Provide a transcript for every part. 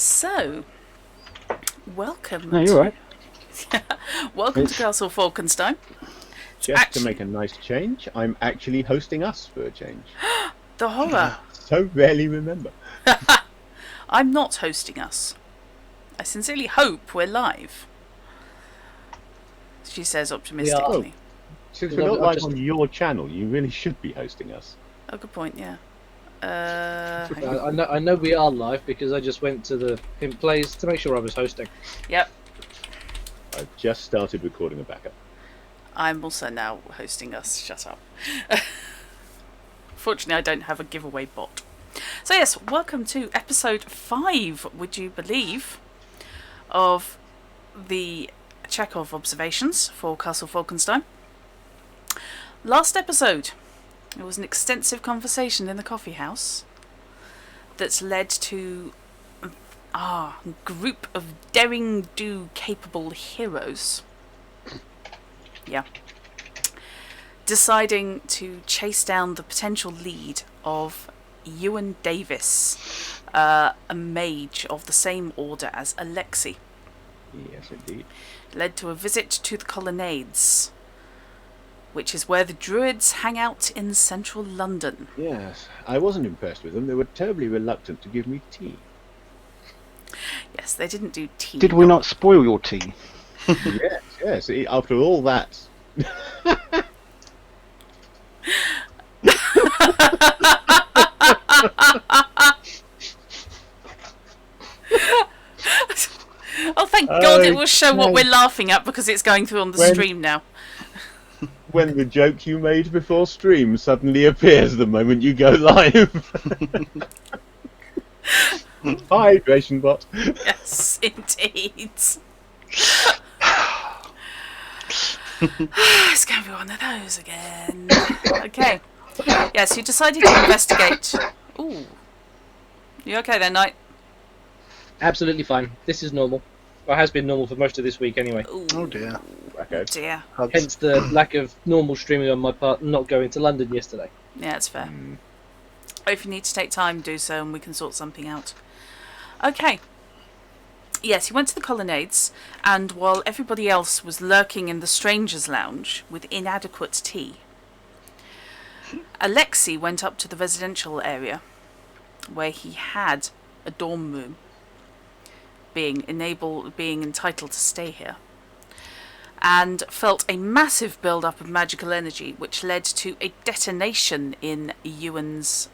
So, welcome. No, you're right. Welcome to Castle Falkenstein. Just to make a nice change, I'm actually hosting us for a change. The horror. So rarely remember. I'm not hosting us. I sincerely hope we're live. She says optimistically. Since we're not live on your channel, you really should be hosting us. Oh, good point, yeah. I know we are live because I just went to the Hint Plays to make sure I was hosting. Yep. I've just started recording a backup. I'm also now hosting us. Shut up. Fortunately, I don't have a giveaway bot. So yes, welcome to episode 5, would you believe, of the Chekhov observations for Castle Falkenstein. Last episode, it was an extensive conversation in the coffee house that's led to a group of daring do capable heroes. Yeah. Deciding to chase down the potential lead of Ewan Davis, a mage of the same order as Alexei. Yes, indeed. Led to a visit to the colonnades, which is where the druids hang out in central London. Yes, I wasn't impressed with them. They were terribly reluctant to give me tea. Yes, they didn't do tea. Did we not spoil your tea? Yes. After all that. Oh, thank God it will show what we're laughing at because it's going through on the stream now. When the joke you made before stream suddenly appears the moment you go live. Hydration bot. Yes, indeed. It's going to be one of those again. Okay. Yes, you decided to investigate. Ooh. You okay then, Knight? Absolutely fine. This is normal. Well, it has been normal for most of this week anyway. Ooh. Oh dear. Okay. Dear. Hence the lack of normal streaming on my part, not going to London yesterday. Yeah, that's fair. If you need to take time, do so and we can sort something out. Okay. Yes, he went to the colonnades, and while everybody else was lurking in the strangers' lounge with inadequate tea, Alexei went up to the residential area, where he had a dorm room, being entitled to stay here, and felt a massive build-up of magical energy, which led to a detonation in Ewan's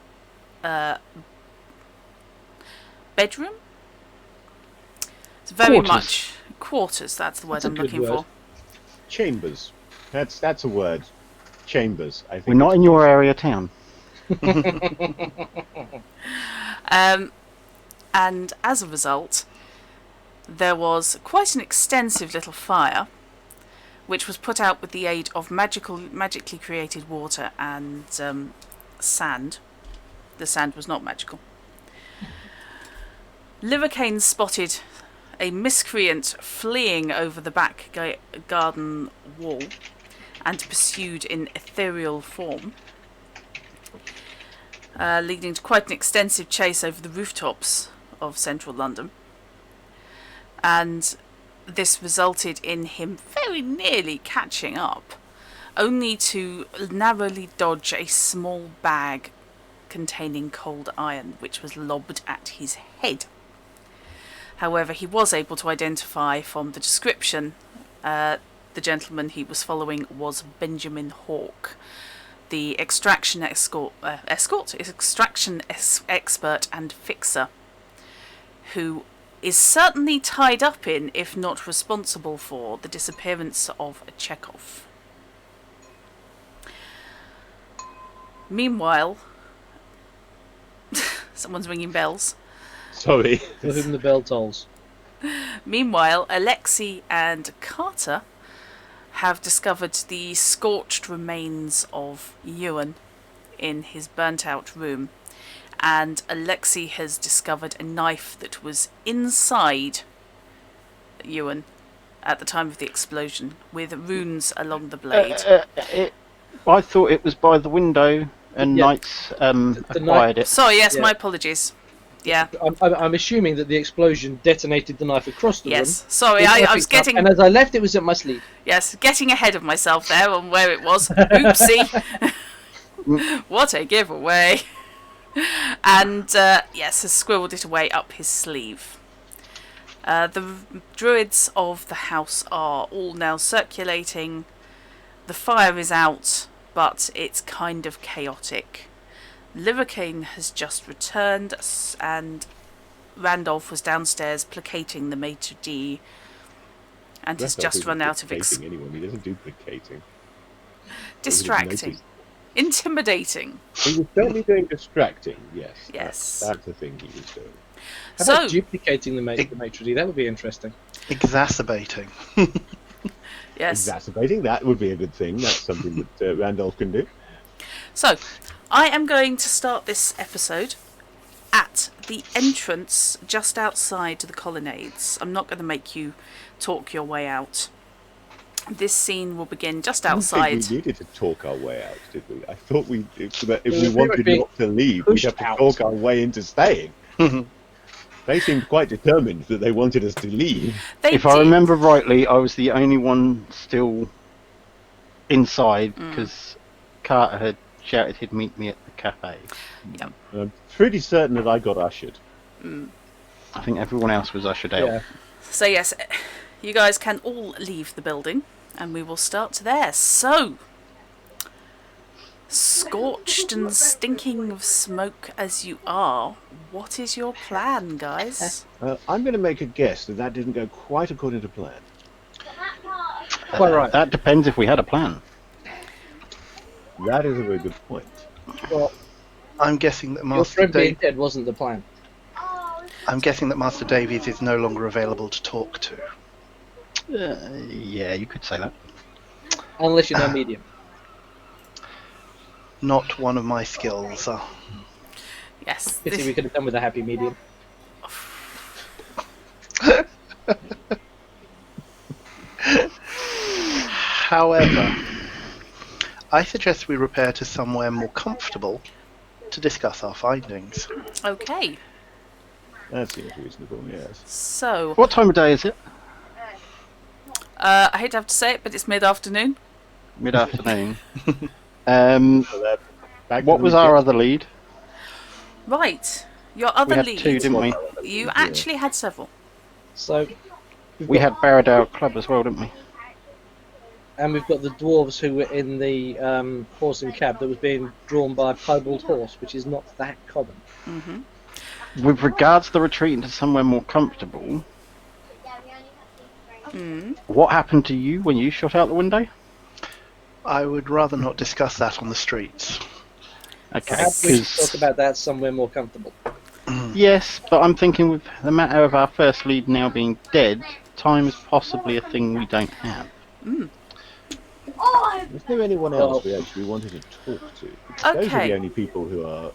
bedroom. It's very much quarters. That's the word I'm looking for. Chambers. That's a word. Chambers. I think. We're not in your area town. And as a result, there was quite an extensive little fire, which was put out with the aid of magically created water and sand. The sand was not magical. Livercane spotted a miscreant fleeing over the back garden wall and pursued in ethereal form, leading to quite an extensive chase over the rooftops of central London. And this resulted in him very nearly catching up, only to narrowly dodge a small bag containing cold iron, which was lobbed at his head. However, he was able to identify from the description the gentleman he was following was Benjamin Hawke, the extraction expert and fixer, who is certainly tied up in, if not responsible for, the disappearance of Chekhov. Meanwhile, someone's ringing bells. Sorry. For whom the bell tolls. Meanwhile, Alexei and Carter have discovered the scorched remains of Ewan in his burnt-out room, and Alexei has discovered a knife that was inside Ewan at the time of the explosion, with runes along the blade. I thought it was by the window, and Knights acquired it. Sorry, yes, my apologies. Yeah. I'm assuming that the explosion detonated the knife across the room. Yes. Sorry, Which I was picked up, getting and as I left, it was at my sleeve. yes, getting ahead of myself there on where it was. Oopsie. What a giveaway. And yes, has squirreled it away up his sleeve. The druids of the house are all now circulating. The fire is out, but it's kind of chaotic. Livercane has just returned, and Randolph was downstairs placating the maitre d', and has just run out of anyone. He doesn't do placating. distracting, intimidating. He was certainly doing distracting. Yes. Yes. That's the thing he was doing. How So about duplicating the maitre d'? That would be interesting. Exacerbating. yes. Exacerbating, that would be a good thing. That's something that Randolph can do. So I am going to start this episode at the entrance just outside the colonnades. I'm not going to make you talk your way out. This scene will begin just I outside. don't think we needed to talk our way out, did we? I thought if was we wanted being not to leave, we'd have to pushed out. talk our way into staying. They seemed quite determined that they wanted us to leave. They If I did- remember rightly, I was the only one still inside because Carter had shouted he'd meet me at the cafe. I'm pretty certain that I got ushered. I think everyone else was ushered out. Yeah. So yes, you guys can all leave the building, and we will start there. So, scorched and stinking of smoke as you are, what is your plan, guys? I'm going to make a guess that didn't go quite according to plan. Quite right. That depends if we had a plan. That is a very good point. Well, I'm guessing that your Master friend being Dave. dead wasn't the plan. I'm guessing that Master Davies is no longer available to talk to. Yeah, you could say that. Unless you know medium. Not one of my skills. Yes. Pity we could have done with a happy medium. However, I suggest we repair to somewhere more comfortable to discuss our findings. Okay. That seems reasonable, yes. So, What time of day is it? I hate to have to say it, but it's mid-afternoon. Mid-afternoon. So back What to was the our weekend. other lead? Right. Your We other had lead. two, didn't we? You actually had several. So, We had Barradale Club as well, didn't we? and we've got the dwarves who were in the horse and cab that was being drawn by a piebald horse, which is not that common. Mm-hmm. With regards to the retreating to somewhere more comfortable, what happened to you when you shot out the window? I would rather not discuss that on the streets. Okay, Perhaps we should talk 'cause- about that somewhere more comfortable. yes, but I'm thinking with the matter of our first lead now being dead, time is possibly a thing we don't have. Was there anyone else we actually wanted to talk to? Because those are Okay. the only people who are...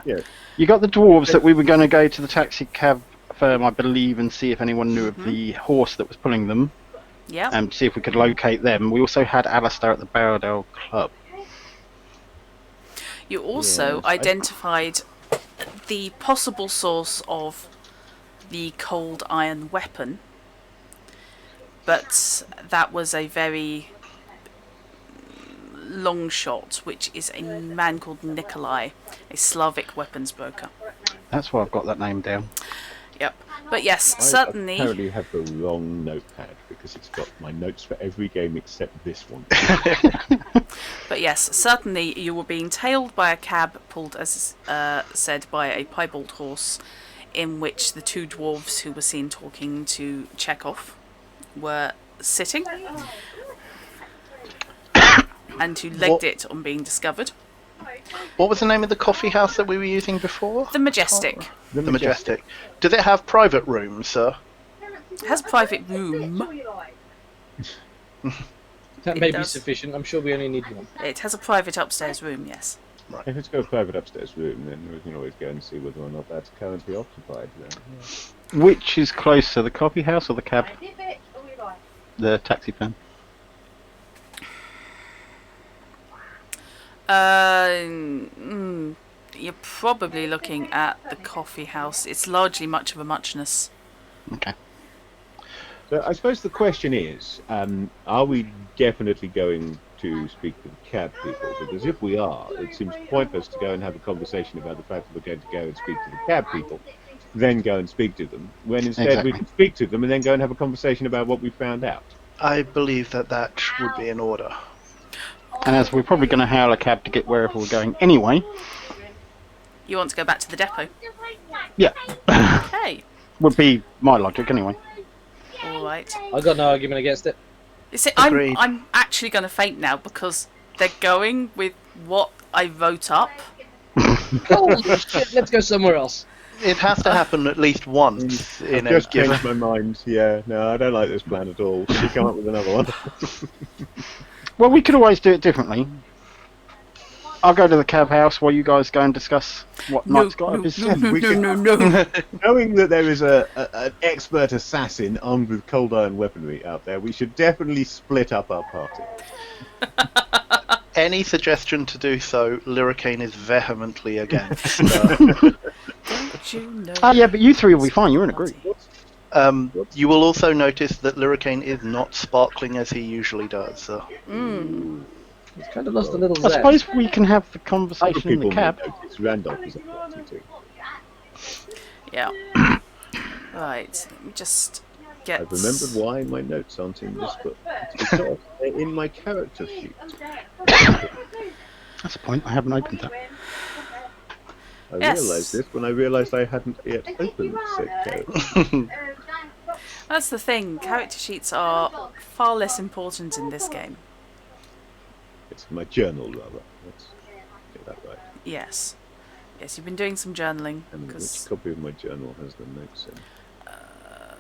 yeah. You got the dwarves that we were going to go to the taxi cab firm, I believe, and see if anyone knew of the horse that was pulling them, Yeah. and see if we could locate them. We also had Alistair at the Barradale Club. You also Yes, I- identified the possible source of the cold iron weapon, but that was a very long shot, which is a man called Nikolai, a Slavic weapons broker. That's why I've got that name down. Yep. But yes, I certainly. apparently have the wrong notepad because it's got my notes for every game except this one. But yes, certainly you were being tailed by a cab pulled, as said, by a piebald horse, in which the two dwarves who were seen talking to Chekhov were sitting, and who legged it on being discovered. What was the name of the coffee house that we were using before? The Majestic. The Majestic. Did it have private rooms, sir? It has private room. That It may be does. sufficient. I'm sure we only need one. It has a private upstairs room, yes. If it's got a private upstairs room, then we can always go and see whether or not that's currently occupied then. Which is closer, the coffee house or the cab? The taxi firm. You're probably looking at the coffee house. It's largely much of a muchness. Okay. So I suppose the question is, are we definitely going to speak to the cab people? Because if we are, it seems pointless to go and have a conversation about the fact that we're going to go and speak to the cab people, then go and speak to them, when instead we Exactly. can speak to them and then go and have a conversation about what we found out. I believe that would be in order. And as we're probably going to hail a cab to get wherever we're going anyway. You want to go back to the depot? Yeah. Okay. Would be my logic anyway. All right. I got no argument against it. You see, Agreed. I'm actually going to faint now because they're going with what I wrote up. Holy shit! Let's go somewhere else. It has to happen at least once in I've a just given. changed my mind. Yeah, no, I don't like this plan at all. Should we come up with another one? Well, we could always do it differently. I'll go to the cab house while you guys go and discuss what Knight's got up his sleeve. We can- no. Knowing that there is an expert assassin armed with cold iron weaponry out there, we should definitely split up our party. Any suggestion to do so, Lyricane is vehemently against. Don't you know? Oh yeah, but you three will be fine. You're in a group. You will also notice that Lyricane is not sparkling as he usually does. So. It's kind of lost a little I zest. suppose we can have the Other conversation in the people cab. may notice Randolph is a party too. Yeah. Right. Let me just get. I've remembered why my notes aren't in this book. It's because they're in my character sheet. That's the point. I haven't opened that. I Yes. realised this when I realised I hadn't yet opened said character. That's the thing. Character sheets are far less important in this game. It's my journal, rather. Let's get that right. Yes. Yes, you've been doing some journaling. And which 'Cause copy of my journal has the notes in?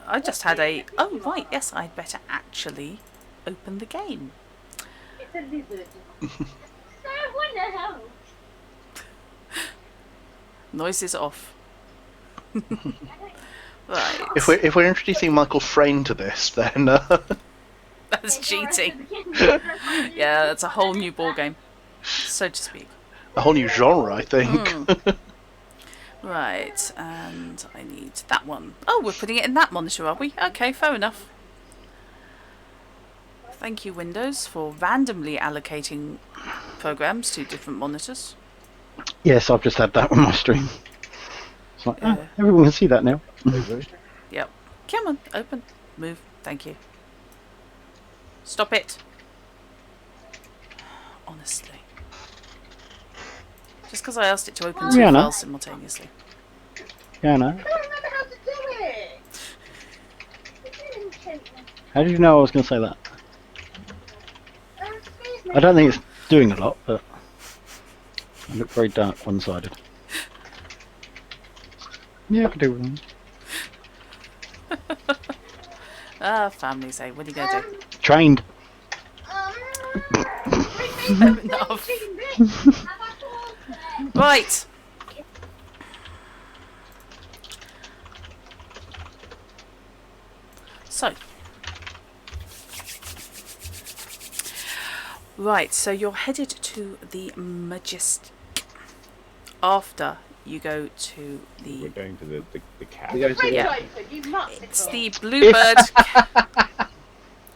I just had a. Oh, right. Yes, I'd better actually open the game. It's a lizard. What the hell? Noise is off. Right. If we're introducing Michael Frayn to this, then That's cheating. Yeah, that's a whole new ball game, so to speak. a whole new genre, I think. Right, and I need that one. Oh, we're putting it in that monitor, are we? Okay, fair enough. Thank you, Windows, for randomly allocating programs to different monitors. Yes, I've just had that on my stream. It's like, Yeah. everyone can see that now. Yep. Come on, open. Move. Thank you. Stop it. Honestly. Just because I asked it to open two Yeah, no. files simultaneously. Yeah, I know. I don't remember how to do it. How did you know I was going to say that? Excuse me. I don't think it's doing a lot, but I look very dark one-sided. Yeah, I could do with one. Ah, families, eh? What are you going to do? Trained. Fair enough. Right. So. Right, so you're headed to the Majestic. After you go to We're the... going to the cab. We go to the Yeah. You must. It's the Bluebird...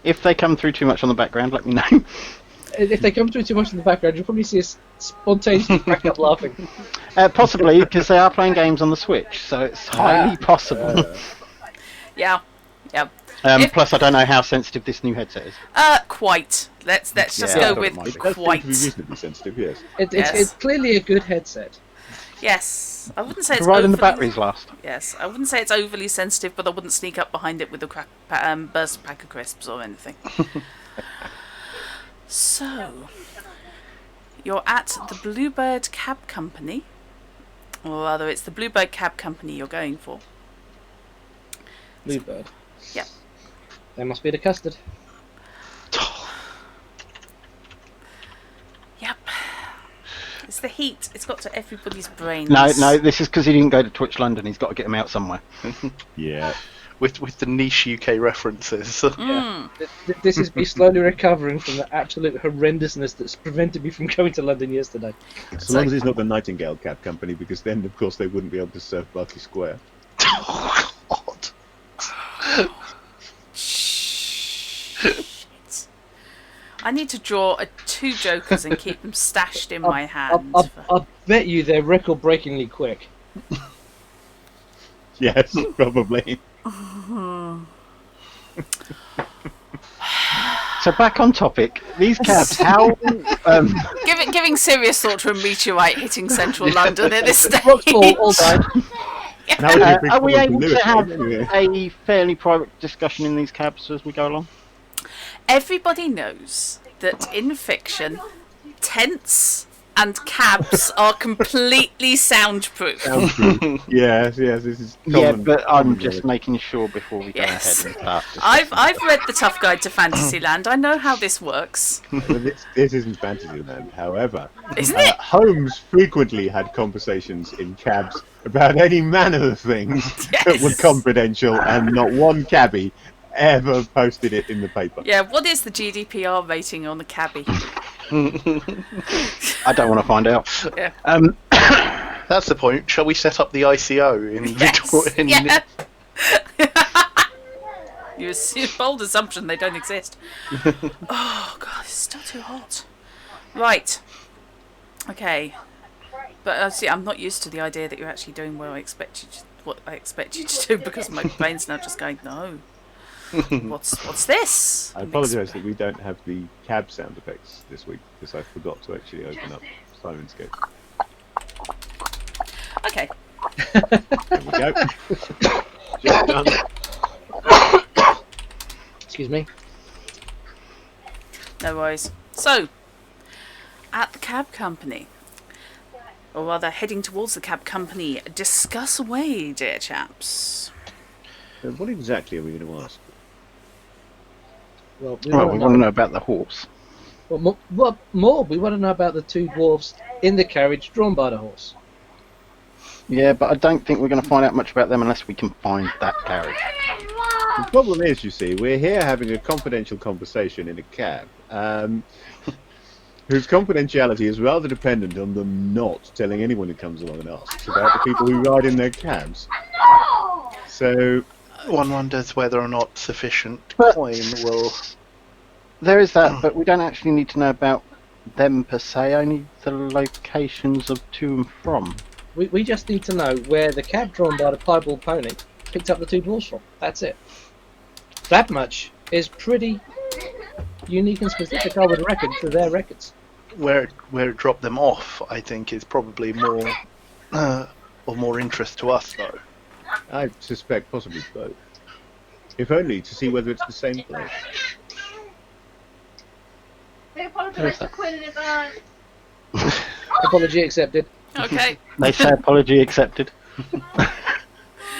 If they come through too much on the background, let me know. If they come through too much in the background, you'll probably see us spontaneously crack up laughing. Possibly, because they are playing games on the Switch, so it's highly possible. Yeah. Yeah. Plus, I don't know how sensitive this new headset is. Quite. Let's just Yeah, I go thought with it might be. It does seem quite. to be reasonably sensitive, yes. Yes. It's clearly a good headset. Yes. I wouldn't say it's Providing the overly... batteries last. Yes, I wouldn't say it's overly sensitive, but I wouldn't sneak up behind it with a burst pack of crisps or anything. So, you're at the Bluebird Cab Company, or rather, it's the Bluebird Cab Company you're going for. Bluebird. Yep. They must be the custard. Yep. It's the heat. It's got to everybody's brains. No, this is because he didn't go to Twitch London. He's got to get them out somewhere. Yeah. with the niche UK references. This is me slowly recovering from the absolute horrendousness that's prevented me from going to London yesterday. So long as it's not the Nightingale Cab Company, because then, of course, they wouldn't be able to serve Berkeley Square. Oh, God. I need to draw 2 jokers and keep them stashed in my hand. I bet you they're record-breakingly quick. Yes, probably. So back on topic. These cabs, how? Giving serious thought to a meteorite hitting central London at this stage. All died. Are we able to have a fairly private discussion in these cabs as we go along? Everybody knows that in fiction, tents and cabs are completely soundproof. Yes, this is common. Yeah, but I'm just making sure before we go Yes. ahead and start. I've read the Tough Guide to Fantasyland. I know how this works. This isn't Fantasyland, however. Isn't it? Holmes frequently had conversations in cabs about any manner of things that were Yes. confidential, and not one cabbie ever posted it in the paper. Yeah, what is the GDPR rating on the cabbie? I don't want to find out. Yeah. That's the point. Shall we set up the ICO in Yeah. You assume, bold assumption they don't exist. Oh god, it's still too hot. Right. Okay. But see, I'm not used to the idea that you're actually doing what I expect you to do, because my brain's now just going, no. What's this? I apologise that we don't have the cab sound effects this week, because I forgot to actually open up Sirenscape. Okay. There we go. Just done. Excuse me. No worries. So, at the cab company, or rather heading towards the cab company, discuss away, dear chaps. What exactly are we going to ask? Well, We want to know about the horse. What more? We want to know about the 2 dwarves in the carriage drawn by the horse. Yeah, but I don't think we're going to find out much about them unless we can find that carriage. The problem is, you see, we're here having a confidential conversation in a cab, whose confidentiality is rather dependent on them not telling anyone who comes along and asks about the people who ride in their cabs. So, One wonders whether or not sufficient But- coin will... There is that, but we don't actually need to know about them per se, only the locations of to and from. We just need to know where the cab drawn by the piebald pony picked up the 2 dwarves from. That's it. That much is pretty unique and specific, I would reckon, to their records. Where it dropped them off, I think, is probably more of more interest to us, though. I suspect possibly both. If only to see whether it's the same place. They apologise to Quinn in advance. Apology accepted. Okay. They say apology accepted.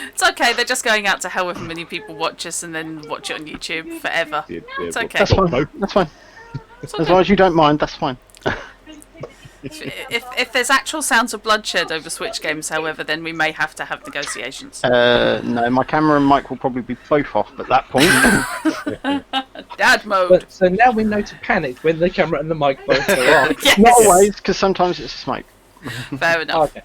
It's okay, they're just going out to however many people watch us and then watch it on YouTube forever. It's okay. That's fine. That's fine. As long as you don't mind, that's fine. If there's actual sounds of bloodshed over Switch games, however, then we may have to have negotiations. No, my camera and mic will probably be both off at that point. Dad mode. But so now we know to panic when the camera and the mic both are on. Yes. Not always, because sometimes it's a smoke. Fair enough. Okay.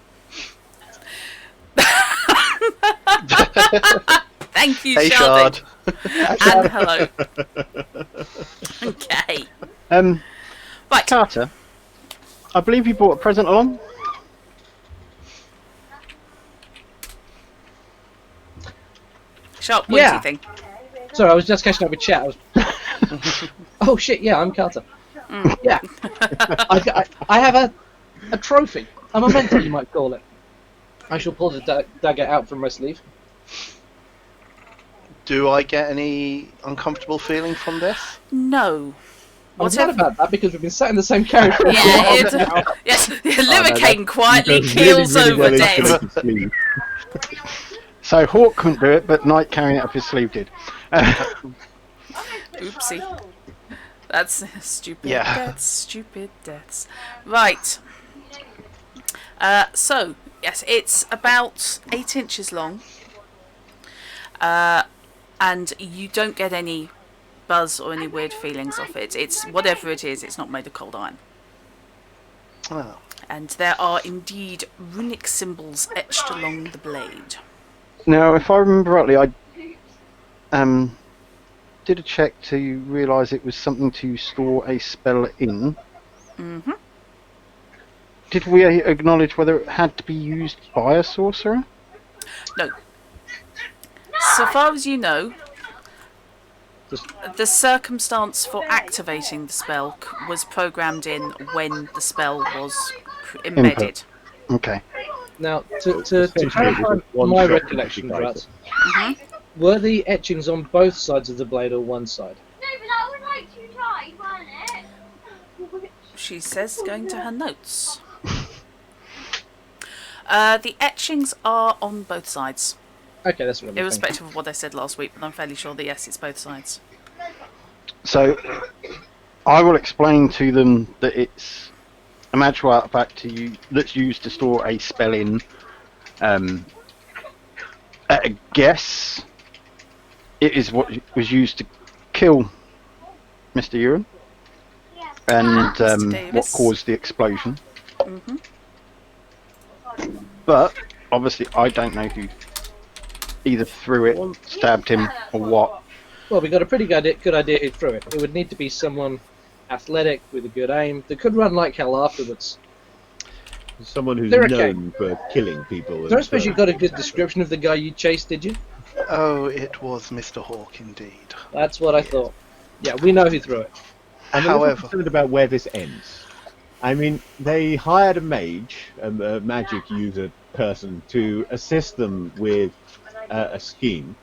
Thank you, Hey, Shard. Shard. And hello. Okay. Right. Carter, I believe you brought a present along. Sharp pointy Yeah. thing. Sorry, I was just catching up with chat. Oh shit! Yeah, I'm Carter. Yeah, I have a trophy, a memento, you might call it. I shall pull the dagger out from my sleeve. Do I get any uncomfortable feeling from this? No. I'm sad about that because we've been sat in the same carriage for a Yeah, while it's, now. yes, Livercane quietly Goes keels really over well dead. into his sleeve. So Hawk couldn't do it, but Knight carrying it up his sleeve did. Oopsie. That's stupid Yeah. deaths, stupid deaths. Right. So, yes, it's about 8 inches long. and you don't get any buzz or any weird feelings off it. It's whatever it is, it's not made of cold iron. Oh. And there are indeed runic symbols etched along the blade. Now, if I remember rightly, I did a check to realise it was something to store a spell in. Mm-hmm. Did we acknowledge whether it had to be used by a sorcerer? No. So far as you know, the circumstance for activating the spell was programmed in when the spell was embedded. Okay. Now, to Essentially, clarify it was my one shot recollection, to Rats, Mhm. were the etchings on both sides of the blade or one side? No, but that was like too tight, wasn't it? She says, going to her notes. The etchings are on both sides, Okay, that's what I'm irrespective of what I said last week, but I'm fairly sure that yes, it's both sides. So, I will explain to them that it's a magical artifact that's used to store a spell in. At a guess, it is what was used to kill Mr. Ewan and Mr. what Davis. caused the explosion. Mm-hmm. But obviously, I don't know who either threw it, stabbed him, or what. Well, we got a pretty good idea who threw it. It would need to be someone athletic with a good aim that could run like hell afterwards. Someone who's They're okay. known for killing people. I don't suppose you got a good description of the guy you chased, did you? Oh, it was Mr. Hawk indeed. That's what I thought. Yeah, we know who threw it. I'm a little However, concerned about where this ends. I mean, they hired a mage, a magic user person, to assist them with a scheme.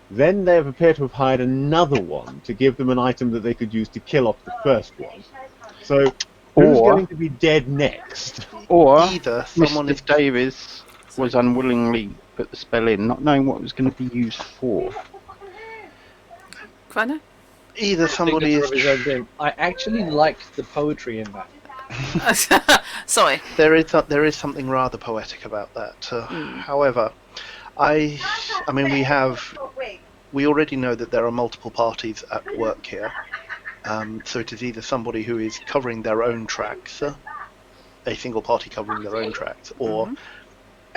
Then they appear to have hired another one to give them an item that they could use to kill off the first one. So, who's Or- going to be dead next? Or either someone Mr. is Davis was unwillingly put the spell in, not knowing what it was going to be used for. Chrono? either somebody Signature is of his own doom. I actually like the poetry in that. Sorry. there is something rather poetic about that. However, I mean we already know that there are multiple parties at work here. So it is either somebody who is covering their own tracks, a single party covering their own tracks, or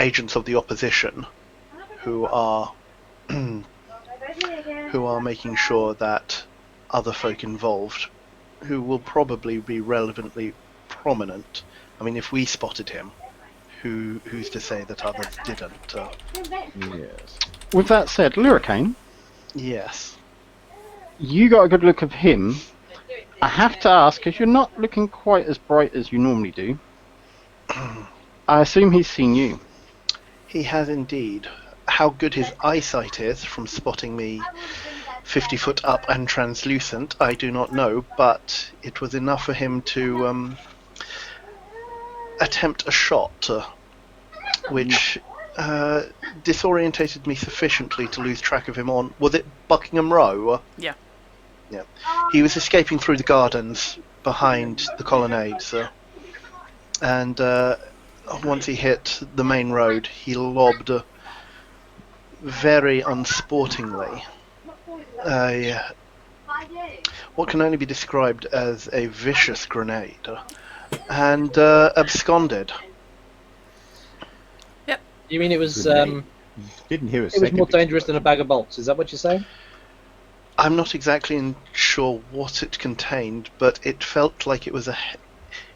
agents of the opposition who are making sure that other folk involved, who will probably be relevantly prominent. I mean, if we spotted him, who's to say that others didn't? Yes. With that said, Luricane, Yes. you got a good look of him. I have to ask, because you're not looking quite as bright as you normally do. I assume he's seen you. He has indeed. How good his eyesight is from spotting me 50 foot up and translucent, I do not know, but it was enough for him to attempt a shot, which disorientated me sufficiently to lose track of him on, was it Buckingham Row? Yeah. Yeah. He was escaping through the gardens behind the colonnades, and once he hit the main road, he lobbed very unsportingly what can only be described as a vicious grenade, and absconded. You mean it was Didn't hear a it was second. more dangerous than a bag of bolts? Is that what you're saying? I'm not exactly sure what it contained, but it felt like it was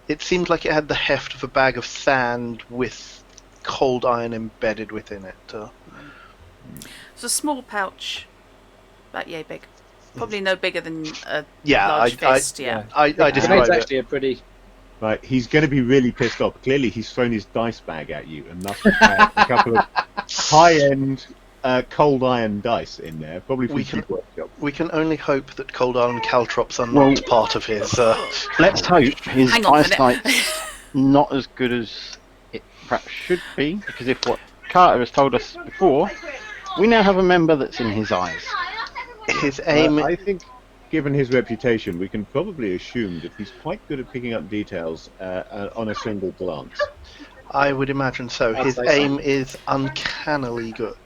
it seemed like it had the heft of a bag of sand with cold iron embedded within it. It's a small pouch, about yay big. Probably no bigger than a Yeah, large fist, yeah. I Grenade's described it. actually a pretty... Right, he's going to be really pissed off. Clearly, he's thrown his dice bag at you and must have had a couple of high-end cold iron dice in there, probably from We the can- Cheap workshop. We can only hope that cold iron caltrops are Well- not part of his. Let's hope his Hang on a minute. eyesight's not as good as it perhaps should be, because if what Carter has told us before, we now have a member that's in his eyes. His aim. I think, given his reputation, we can probably assume that he's quite good at picking up details on a single glance. I would imagine so. I'd His say so. aim is uncannily good.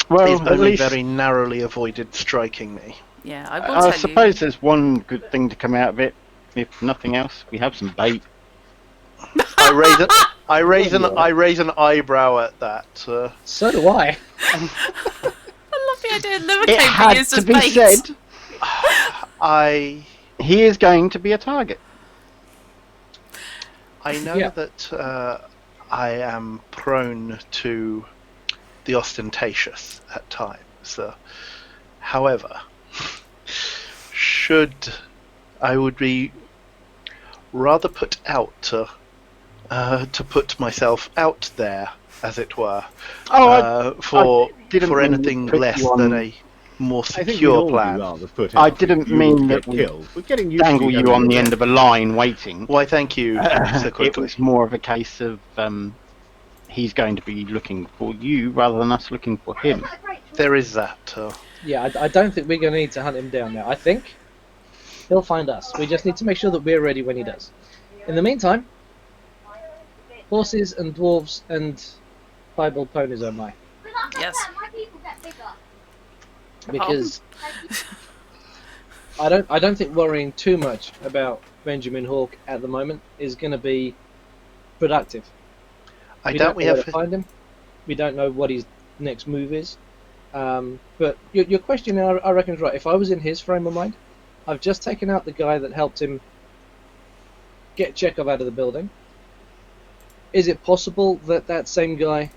Well, He's at only least very narrowly avoided striking me. Yeah, I will I tell suppose you. there's one good thing to come out of it. If nothing else, we have some bait. I raise an eyebrow at that. So do I. I love the idea of It Livercane being had used to as be bait. said. I He is going to be a target. know Yeah. that I am prone to the ostentatious at times. However, I would be rather put out to put myself out there, as it were, for didn't mean to anything put less you on- than a more I think we'd secure all plan. be rather put I out didn't if you were to mean get that we killed. We're getting used Dangle to you having on the a- end of a line waiting. Why, thank you so It quickly. was more of a case of he's going to be looking for you rather than us looking for him. There is that. Yeah, I don't think we're going to need to hunt him down now. I think he'll find us. We just need to make sure that we're ready when he does. In the meantime, horses and dwarves and piebald ponies are mine. Yes. Because I don't think worrying too much about Benjamin Hawke at the moment is going to be productive. I We doubt don't we know where have. to find him. We don't know what his next move is. But your question, I reckon, is right. If I was in his frame of mind, I've just taken out the guy that helped him get Chekhov out of the building. Is it possible that that same guy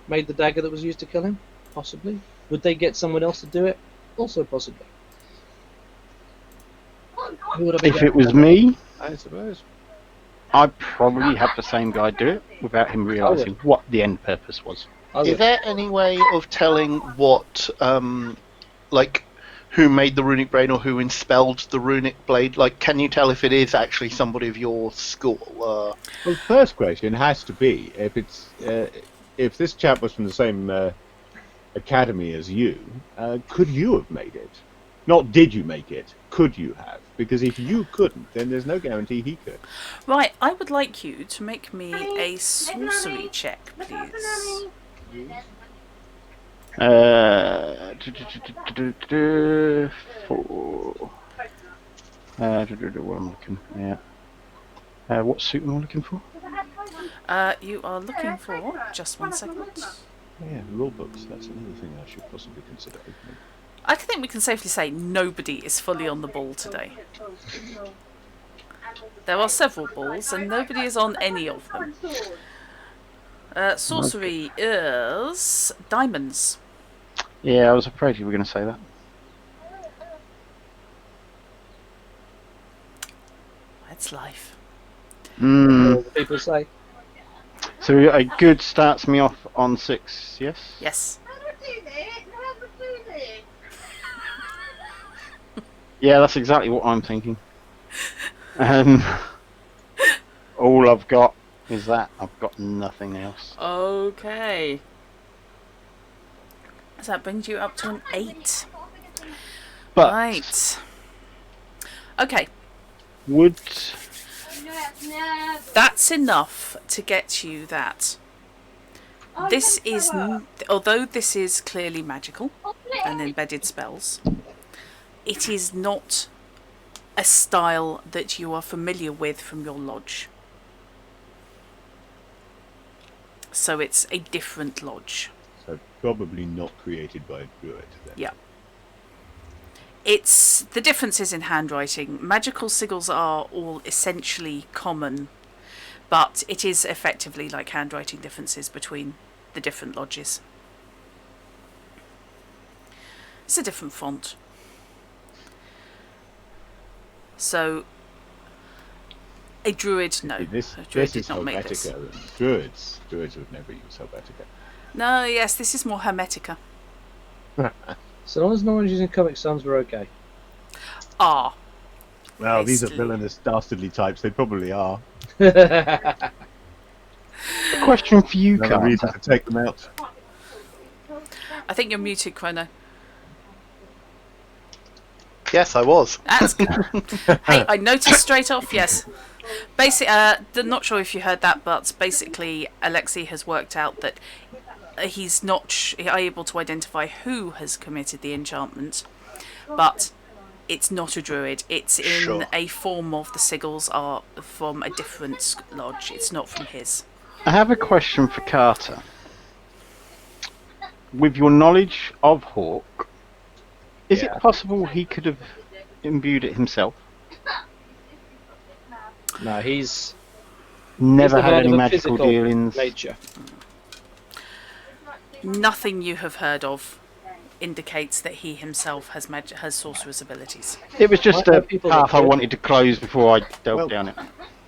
made the dagger that was used to kill him? Possibly. Would they get someone else to do it? Also possibly. Who would I be If going it was for? me, I suppose. I'd probably have the same guy do it without him realising what the end purpose was. I Is would. there any way of telling what, like, who made the runic blade or who inspelled the runic blade? Like, can you tell if it is actually somebody of your school? Well, the first question has to be if this chap was from the same academy as you, could you have made it? Not did you make it, could you have? Because if you couldn't, then there's no guarantee he could. Right, I would like you to make me a sorcery check, please. For what am I looking? Yeah. What suit am I looking for? You are looking for just 1 second. Yeah, rule books. That's another thing I should possibly consider opening. I think we can safely say nobody is fully on the ball today. There are several balls, and nobody is on any of them. Sorcery is diamonds. Yeah, I was afraid you were going to say that. That's life. All the people say. So a good starts me off on 6, yes? Yes. Yeah, that's exactly what I'm thinking. All I've got is that. I've got nothing else. Okay. So that brings you up to an 8. But Right. Okay. would... That's enough to get you that. This is, although this is clearly magical and embedded spells, it is not a style that you are familiar with from your lodge. So it's a different lodge. So probably not created by a druid then. Yeah. It's the differences in handwriting. Magical sigils are all essentially common, but it is effectively like handwriting differences between the different lodges. It's a different font. So, a druid, no. This A druid did is not make this. Helvetica. And druids would never use Helvetica. No, yes, this is more Hermetica. So long as no one's using Comic Sans, we're okay. Ah, Well, these are Basically. villainous, dastardly types. They probably are. A question for you, Another reason Carter. to take them out. I think you're muted, Chrono. Yes, I was. That's good. Hey, I noticed straight off, yes. Not sure if you heard that, but basically Alexei has worked out that he's not able to identify who has committed the enchantment, but it's not a druid. It's in Sure. a form of the sigils are from a different lodge. It's not from his. I have a question for Carter. With your knowledge of Hawk, is Yeah. it possible he could have imbued it himself? No, he's Never the had man any of a magical physical dealings. nature. Nothing you have heard of indicates that he himself has sorcerer's abilities. It was just Might a have people path that I could. wanted to close before I delved Well- down it.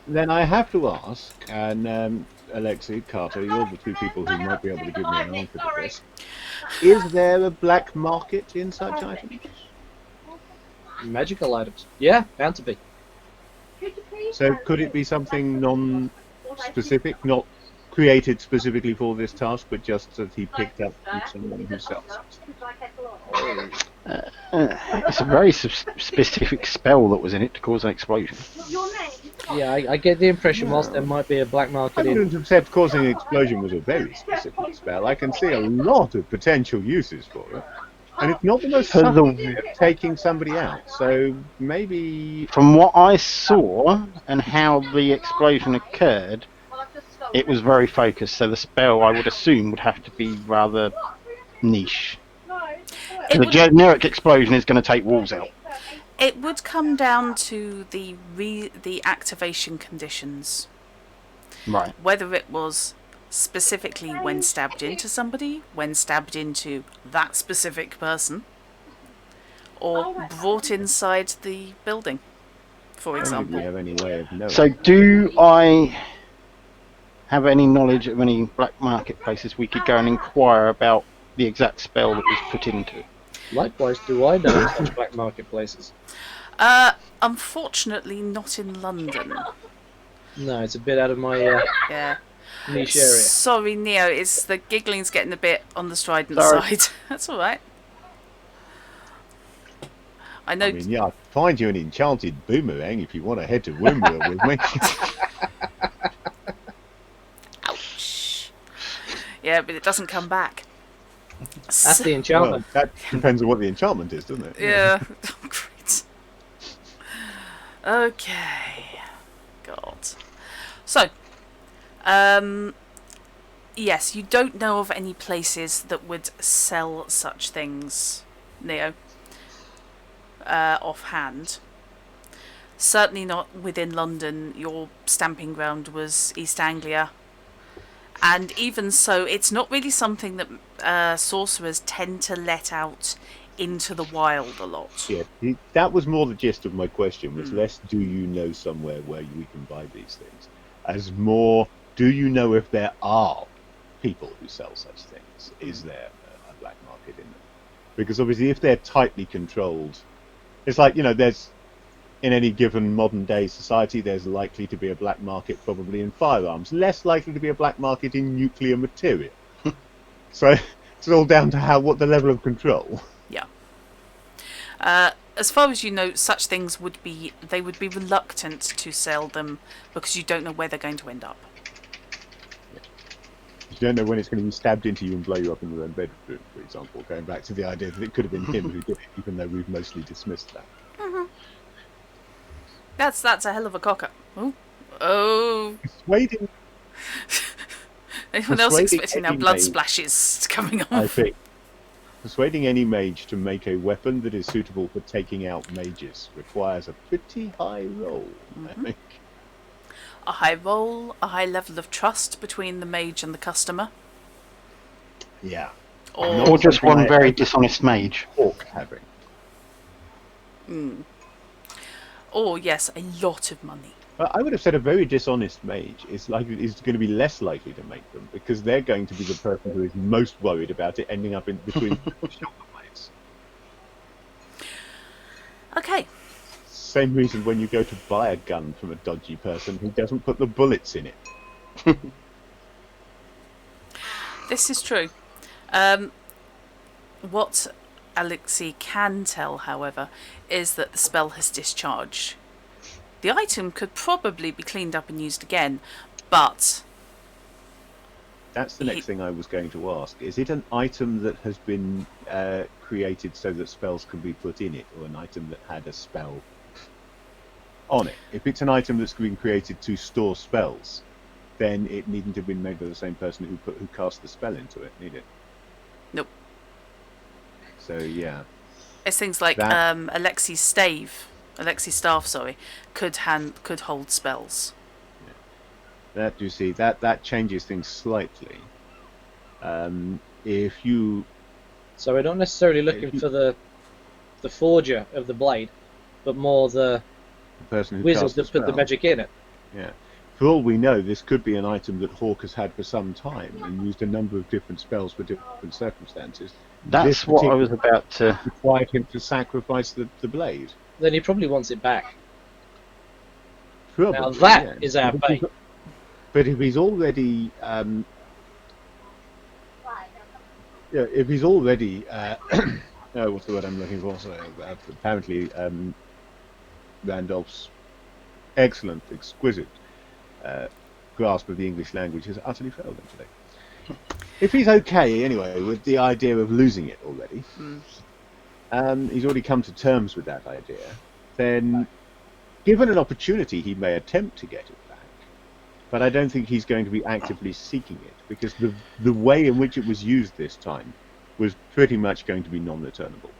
Then I have to ask, and Alexei, Carter, you're the two people who might be able to give me an answer to this. Is there a black market in such items? Magical items. Yeah, bound to be. So could it be something non-specific, not created specifically for this task, but just that he picked up from someone who sells it? It's a very specific spell that was in it to cause an explosion. Yeah, I get the impression whilst there might be a black I market in. wouldn't have said causing an explosion was a very specific spell. I can see a lot of potential uses for it. And it's not the most For the- subtle way of taking somebody out. So maybe From what I saw and how the explosion occurred, it was very focused. So the spell, I would assume, would have to be rather niche. It The would, generic explosion is going to take walls out. it would come down to the activation conditions. Right. Whether it was specifically when stabbed into somebody, when stabbed into that specific person, or brought inside the building, for I don't think we example. have any way of knowing. So do I have any knowledge of any black market places we could go and inquire about the exact spell that was put into it? Likewise, do I know such black marketplaces? Unfortunately, not in London. No, it's a bit out of my Yeah. niche area. Sorry, Neo. It's the giggling's getting a bit on the strident Sorry. side. That's all right. I know. I mean, yeah, I'll find you an enchanted boomerang if you want to head to Wimberley with me. Ouch. Yeah, but it doesn't come back. That's the Well, enchantment. that depends on what the enchantment is, doesn't it? Yeah. Oh, great. Okay. God. So, yes, you don't know of any places that would sell such things, Neo, offhand. Certainly not within London. Your stamping ground was East Anglia. And even so, it's not really something that sorcerers tend to let out into the wild a lot. Yeah, that was more the gist of my question, was less do you know somewhere where we can buy these things, as more do you know if there are people who sell such things? Is there a black market in them? Because obviously if they're tightly controlled, it's like, you know, there's in any given modern day society there's likely to be a black market probably in firearms, less likely to be a black market in nuclear material. So it's all down to what the level of control. Yeah. As far as you know, such things would be reluctant to sell them because you don't know where they're going to end up. You don't know when it's going to be stabbed into you and blow you up in your own bedroom, for example, going back to the idea that it could have been him who did it, even though we've mostly dismissed that. That's a hell of a cocker. Oh. Oh. Persuading, Anyone else Persuading expecting our any blood mage. splashes coming I off? think. Persuading any mage to make a weapon that is suitable for taking out mages requires a pretty high roll, I think. A high roll, a high level of trust between the mage and the customer. Yeah. Or Or just something one like very a dishonest mage. Hawk having. Or yes, a lot of money. I would have said a very dishonest mage is going to be less likely to make them because they're going to be the person who is most worried about it ending up in between shoulder blades. Okay. Same reason when you go to buy a gun from a dodgy person who doesn't put the bullets in it. This is true. What Alexei can tell, however, is that the spell has discharged. The item could probably be cleaned up and used again, but That's the next thing I was going to ask. Is it an item that has been created so that spells can be put in it, or an item that had a spell on it? If it's an item that's been created to store spells, then it needn't have been made by the same person who cast the spell into it, need it? Nope. So yeah, It's things like That- Alexi's staff, sorry, could hold spells. that you see that changes things slightly. If you So we're not necessarily looking for the forger of the blade, but more the person who wizard cast the that put the spell, magic in it. yeah. For all we know, this could be an item that Hawk has had for some time and used a number of different spells for different circumstances. That's This what I was about to. required him to sacrifice the blade. Then he probably wants it back. Probably, Now that yeah. is our bait. But if he's already, if he's already, what's the word I'm looking for? So, apparently, Randolph's excellent, exquisite grasp of the English language has utterly failed him today. If he's okay, anyway, with the idea of losing it already, he's already come to terms with that idea, then given an opportunity, he may attempt to get it back. But I don't think he's going to be actively seeking it, because the way in which it was used this time was pretty much going to be non-returnable.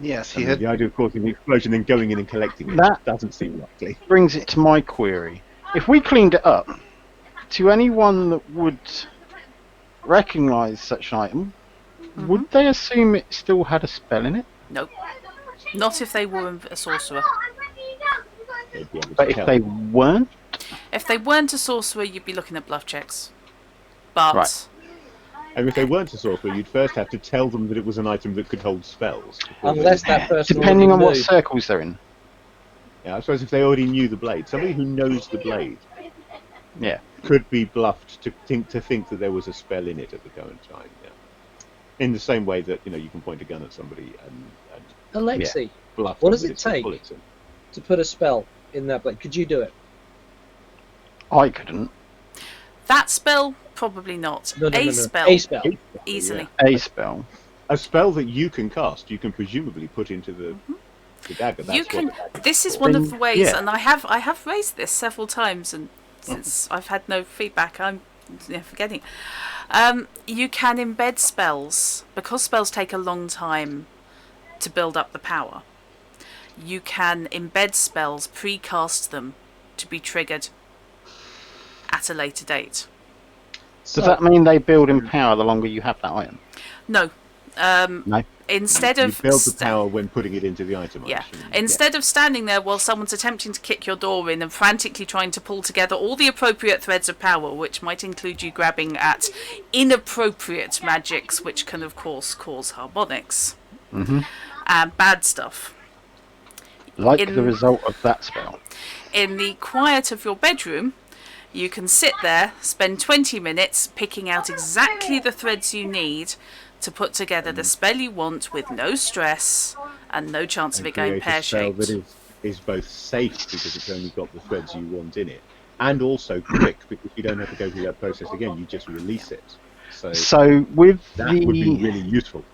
Yes, I mean, the idea of causing the explosion and going in and collecting it That- doesn't seem likely. Brings it to my query. If we cleaned it up, to anyone that would recognise such an item, would they assume it still had a spell in it? Nope. Not if they were a sorcerer. They'd be able to But if tell. they weren't, If they weren't a sorcerer, you'd be looking at bluff checks. But Right. And if they weren't a sorcerer, you'd first have to tell them that it was an item that could hold spells. before they- Unless that person depending on already what knew. circles they're in. Yeah, I suppose if they already knew the blade, somebody who knows the blade Yeah. could be bluffed to think that there was a spell in it at the current time. Yeah. In the same way that you can point a gun at somebody and Alexi, bluff. What them does that it it's got take? bullets in. to put a spell in that blade. Could you do it? I couldn't. that spell, probably not. No. A spell, A spell. easily. A spell. A spell that you can cast, you can presumably put into the dagger. That's You can. What the dagger's This is for. one of the ways, yeah. and I have raised this several times, and since I've had no feedback, I'm forgetting. You can embed spells because spells take a long time to build up the power. You can embed spells, precast them to be triggered at a later date. Does that mean they build in power the longer you have that item? No. No. Instead You of build the power when putting it into the item. I Yeah. assume. Instead of standing there while someone's attempting to kick your door in and frantically trying to pull together all the appropriate threads of power, which might include you grabbing at inappropriate magics, which can of course cause harmonics and bad stuff. Like In- the result of that spell. In the quiet of your bedroom, you can sit there, spend 20 minutes picking out exactly the threads you need to put together the spell you want with no stress and no chance of And it going create a spell pear-shaped. that is both safe because it's only got the threads you want in it, and also quick because you don't have to go through that process again. You just release it. So So with that would be the really useful.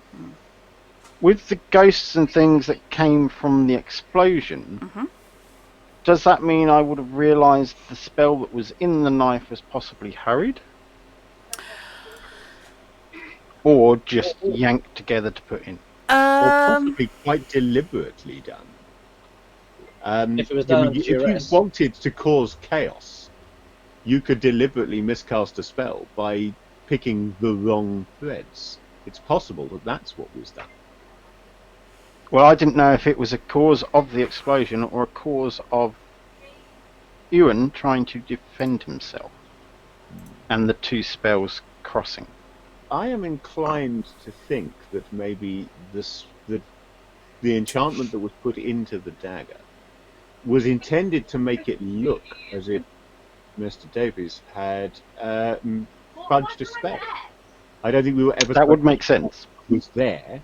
with the ghosts and things that came from the explosion, does that mean I would have realised the spell that was in the knife was possibly hurried? Or just yanked together to put in? Or possibly quite deliberately done. If it was done under if you duress. wanted to cause chaos, you could deliberately miscast a spell by picking the wrong threads. It's possible that that's what was done. Well, I didn't know if it was a cause of the explosion or a cause of Ewan trying to defend himself and the two spells crossing. I am inclined to think that maybe the enchantment that was put into the dagger was intended to make it look as if Mr. Davies had fudged a spell. I don't think we were ever That would supposed make sense. to was there,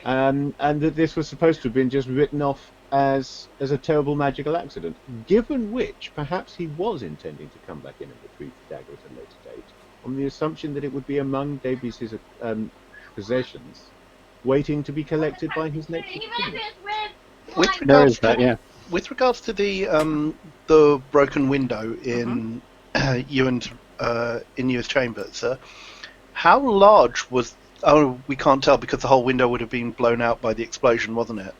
and that this was supposed to have been just written off as a terrible magical accident. Given which, perhaps he was intending to come back in and retrieve the dagger at a later date, on the assumption that it would be among Davies' possessions, waiting to be collected by his next of kin. With There regards is that, to yeah. with regards to the broken window in Ewan's chambers, how large was? Oh, we can't tell because the whole window would have been blown out by the explosion, wasn't it?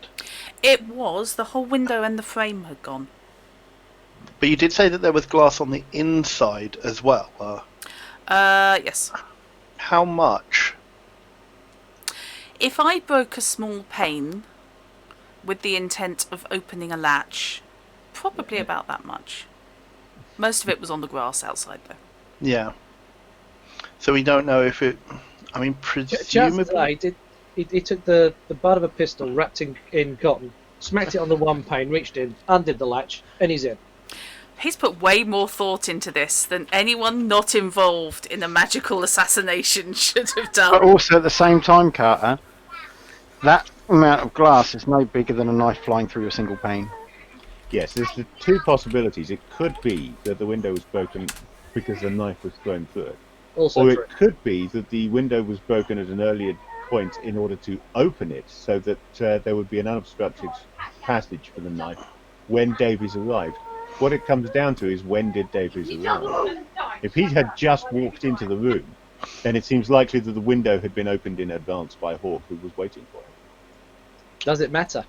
It was. The whole window and the frame had gone. But you did say that there was glass on the inside as well. Yes. How much? If I broke a small pane with the intent of opening a latch, probably about that much. Most of it was on the grass outside, though. Yeah. So we don't know if it. I mean, Chances presumably. are he took the butt of a pistol wrapped in cotton, smacked it on the one pane, reached in, undid the latch, and he's in. He's put way more thought into this than anyone not involved in a magical assassination should have done. But also at the same time, Carter, that amount of glass is no bigger than a knife flying through a single pane. Yes, there's the two possibilities. It could be that the window was broken because the knife was thrown through it. Also Or true. it could be that the window was broken at an earlier point in order to open it so that there would be an unobstructed passage for the knife when Davies arrived. What it comes down to is, when did Davies arrive? If he had just walked into the room, then it seems likely that the window had been opened in advance by Hawk, who was waiting for him. Does it matter?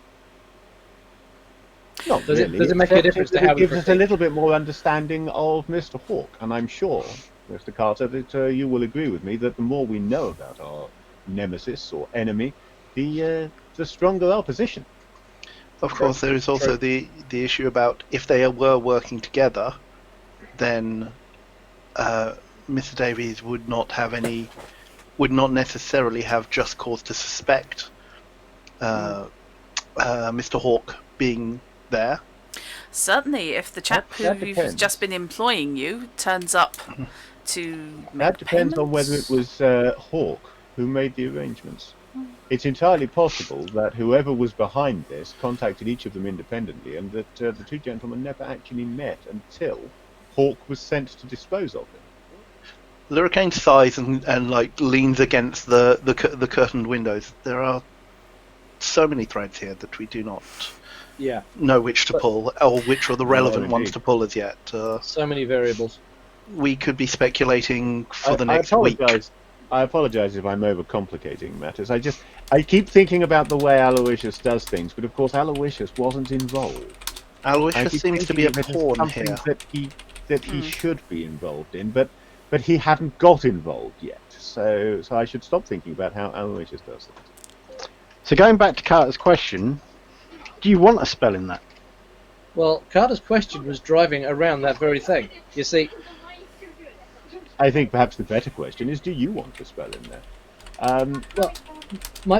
Not Does it- really. does it make a Except difference to that how it we gives us a proceed? little bit more understanding of Mr. Hawk, and I'm sure, Mr. Carter, that you will agree with me that the more we know about our nemesis or enemy, the stronger our position. Of course, there is also the issue about if they were working together, then Mr. Davies would not necessarily have just cause to suspect Mr. Hawk being there. Certainly, if the chap That who's depends. just been employing you turns up to make That depends on whether it payments. was Hawk who made the arrangements. It's entirely possible that whoever was behind this contacted each of them independently, and that the two gentlemen never actually met until Hawk was sent to dispose of him. Lurricane sighs and like leans against the curtained windows. There are so many threads here that we do not Yeah. know which to pull, or which are the relevant ones indeed. to pull as yet. So many variables. We could be speculating for the next I week. apologise if I'm overcomplicating matters. I keep thinking about the way Aloysius does things, but of course Aloysius wasn't involved. I Aloysius keep seems to be a thinking of it as pawn something here. that he should be involved in, but he hadn't got involved yet. So I should stop thinking about how Aloysius does things. So going back to Carter's question, do you want a spell in that? Well, Carter's question was driving around that very thing. You see, I think perhaps the better question is, do you want a spell in there? well,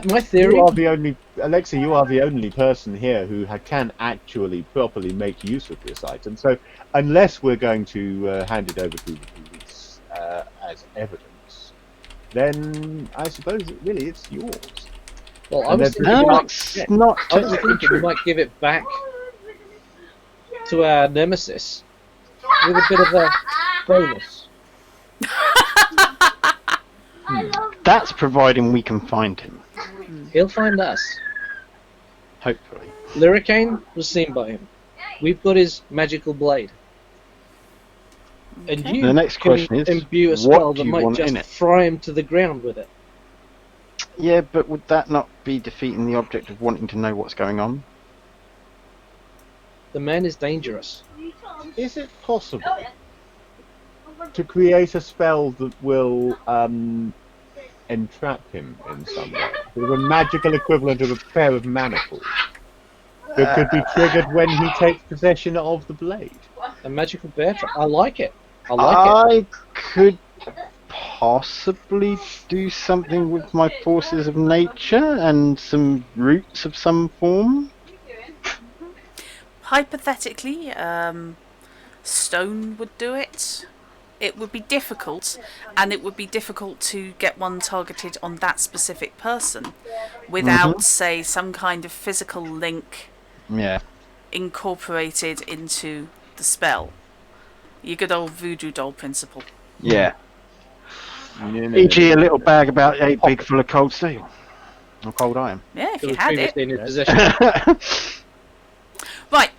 my theory. You are the only, Alexa. You are the only person here who can actually properly make use of this item. So, unless we're going to hand it over to the police as evidence, then I suppose really it's yours. Well, I And was then- thinking, No, it's not I was technically thinking we true. might give it back to our nemesis with a bit of a bonus. That's providing we can find him, He'll find us. hopefully. Lurricane was seen by him. We've got his magical blade. And Okay. you The next can question is, imbue a what spell do that you might want just in it? fry him to the ground with it. Yeah, but would that not be defeating the object of wanting to know what's going on? The man is dangerous. Is it possible to create a spell that will entrap him in some way? Sort of a magical equivalent of a pair of manacles that could be triggered when he takes possession of the blade. A magical bear trap. I like it. I like it. I could possibly do something with my forces of nature and some roots of some form. Hypothetically, stone would do it. It would be difficult, and it would be difficult to get one targeted on that specific person without, say, some kind of physical link Yeah. incorporated into the spell. Your good old voodoo doll principle. Yeah. E.g. a little bag about 8 big full of cold steel. Or cold iron. Yeah, if It you was had it. previously in his possession. Right.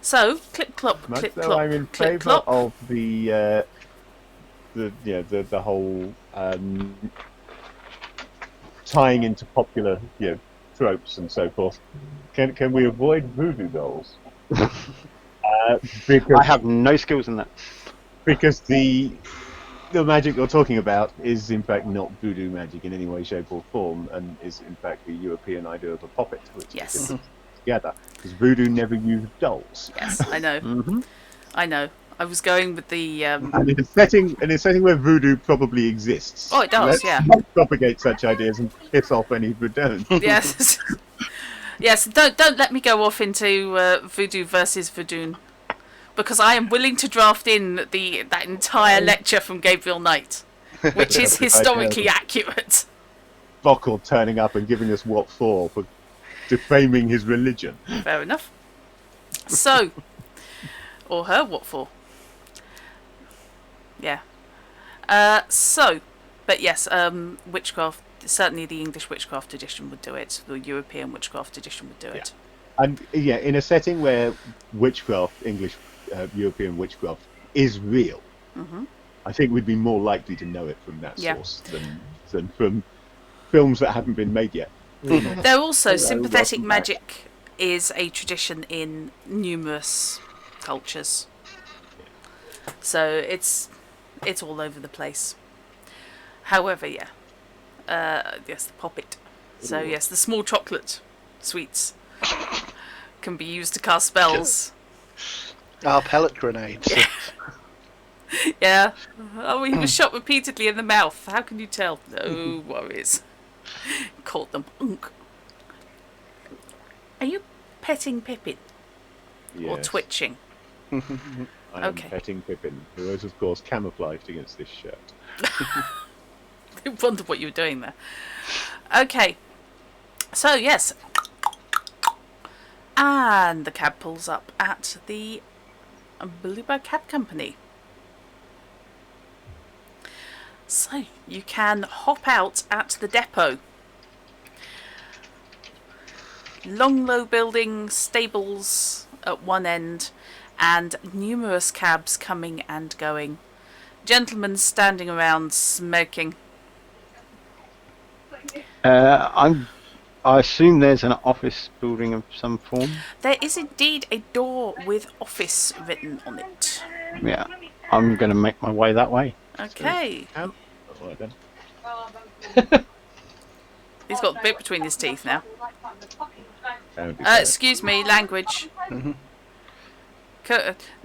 So, clip clop, Much clip though clop, I'm in clip favour clop. of the whole tying into popular tropes and so forth. Can we avoid voodoo dolls? Because I have no skills in that. because the magic you're talking about is in fact not voodoo magic in any way, shape or form, and is in fact the European idea of a puppet, which Yes. is together. Because voodoo never used dolls. Yes, I know. Mm-hmm. I know. I was going with the. And in a setting where voodoo probably exists. Oh, it does, Let's yeah. not propagate such ideas and piss off any who don't. Yes. Yes, don't let me go off into voodoo versus voodoo. Because I am willing to draft in that entire lecture from Gabriel Knight, which is historically accurate. Bockel turning up and giving us what for defaming his religion. Fair enough. So, or her, what for? Yeah. But yes, witchcraft. Certainly, the English witchcraft edition would do it. The European witchcraft edition would do it. And in a setting where witchcraft, English, European witchcraft, is real, I think we'd be more likely to know it from that source than from films that haven't been made yet. There also sympathetic welcome back. magic is a tradition in numerous cultures. So it's all over the place. However, yes, the poppet. So yes, the small chocolate sweets can be used to cast spells. Pellet grenades. Yeah. Oh, he was shot repeatedly in the mouth. How can you tell? No worries. Caught them. Unk. Are you petting Pippin? Or Yes. twitching? I am Okay. petting Pippin, who is of course camouflaged against this shirt. I wondered what you were doing there. Okay. So, yes. And the cab pulls up at the Bluebird Cab Company. So, you can hop out at the depot. Long, low building, stables at one end, and numerous cabs coming and going. Gentlemen standing around smoking. I assume there's an office building of some form. There is indeed a door with office written on it. Yeah, I'm going to make my way that way. Okay. Oh, right then. He's got a bit between his teeth now. Found it. Excuse me, language.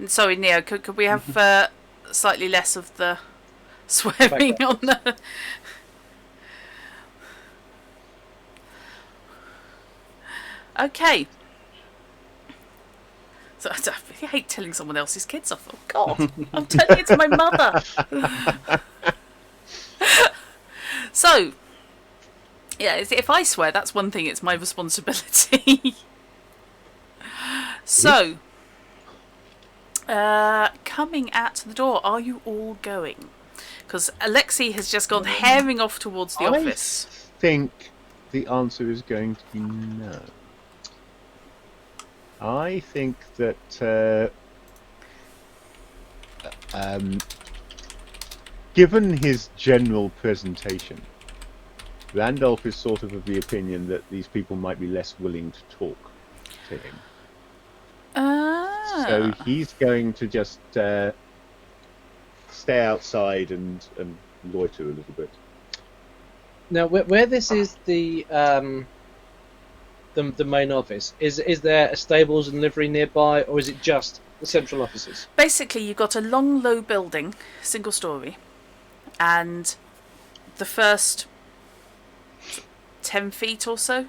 Sorry, Neo, could we have slightly less of the swearing on the... Okay. So, I really hate telling someone else's kids off. Oh, God. I'm telling it to my mother. So, yeah, if I swear, that's one thing. It's my responsibility. So, coming at the door, are you all going? Because Alexei has just gone herring off towards the office. I think the answer is going to be no. I think that given his general presentation, Randolph is sort of the opinion that these people might be less willing to talk to him. So he's going to just stay outside and loiter a little bit. Now, where this is the main office, is there a stables and livery nearby, or is it just the central offices? Basically, you've got a long, low building, single story, and the first 10 feet or so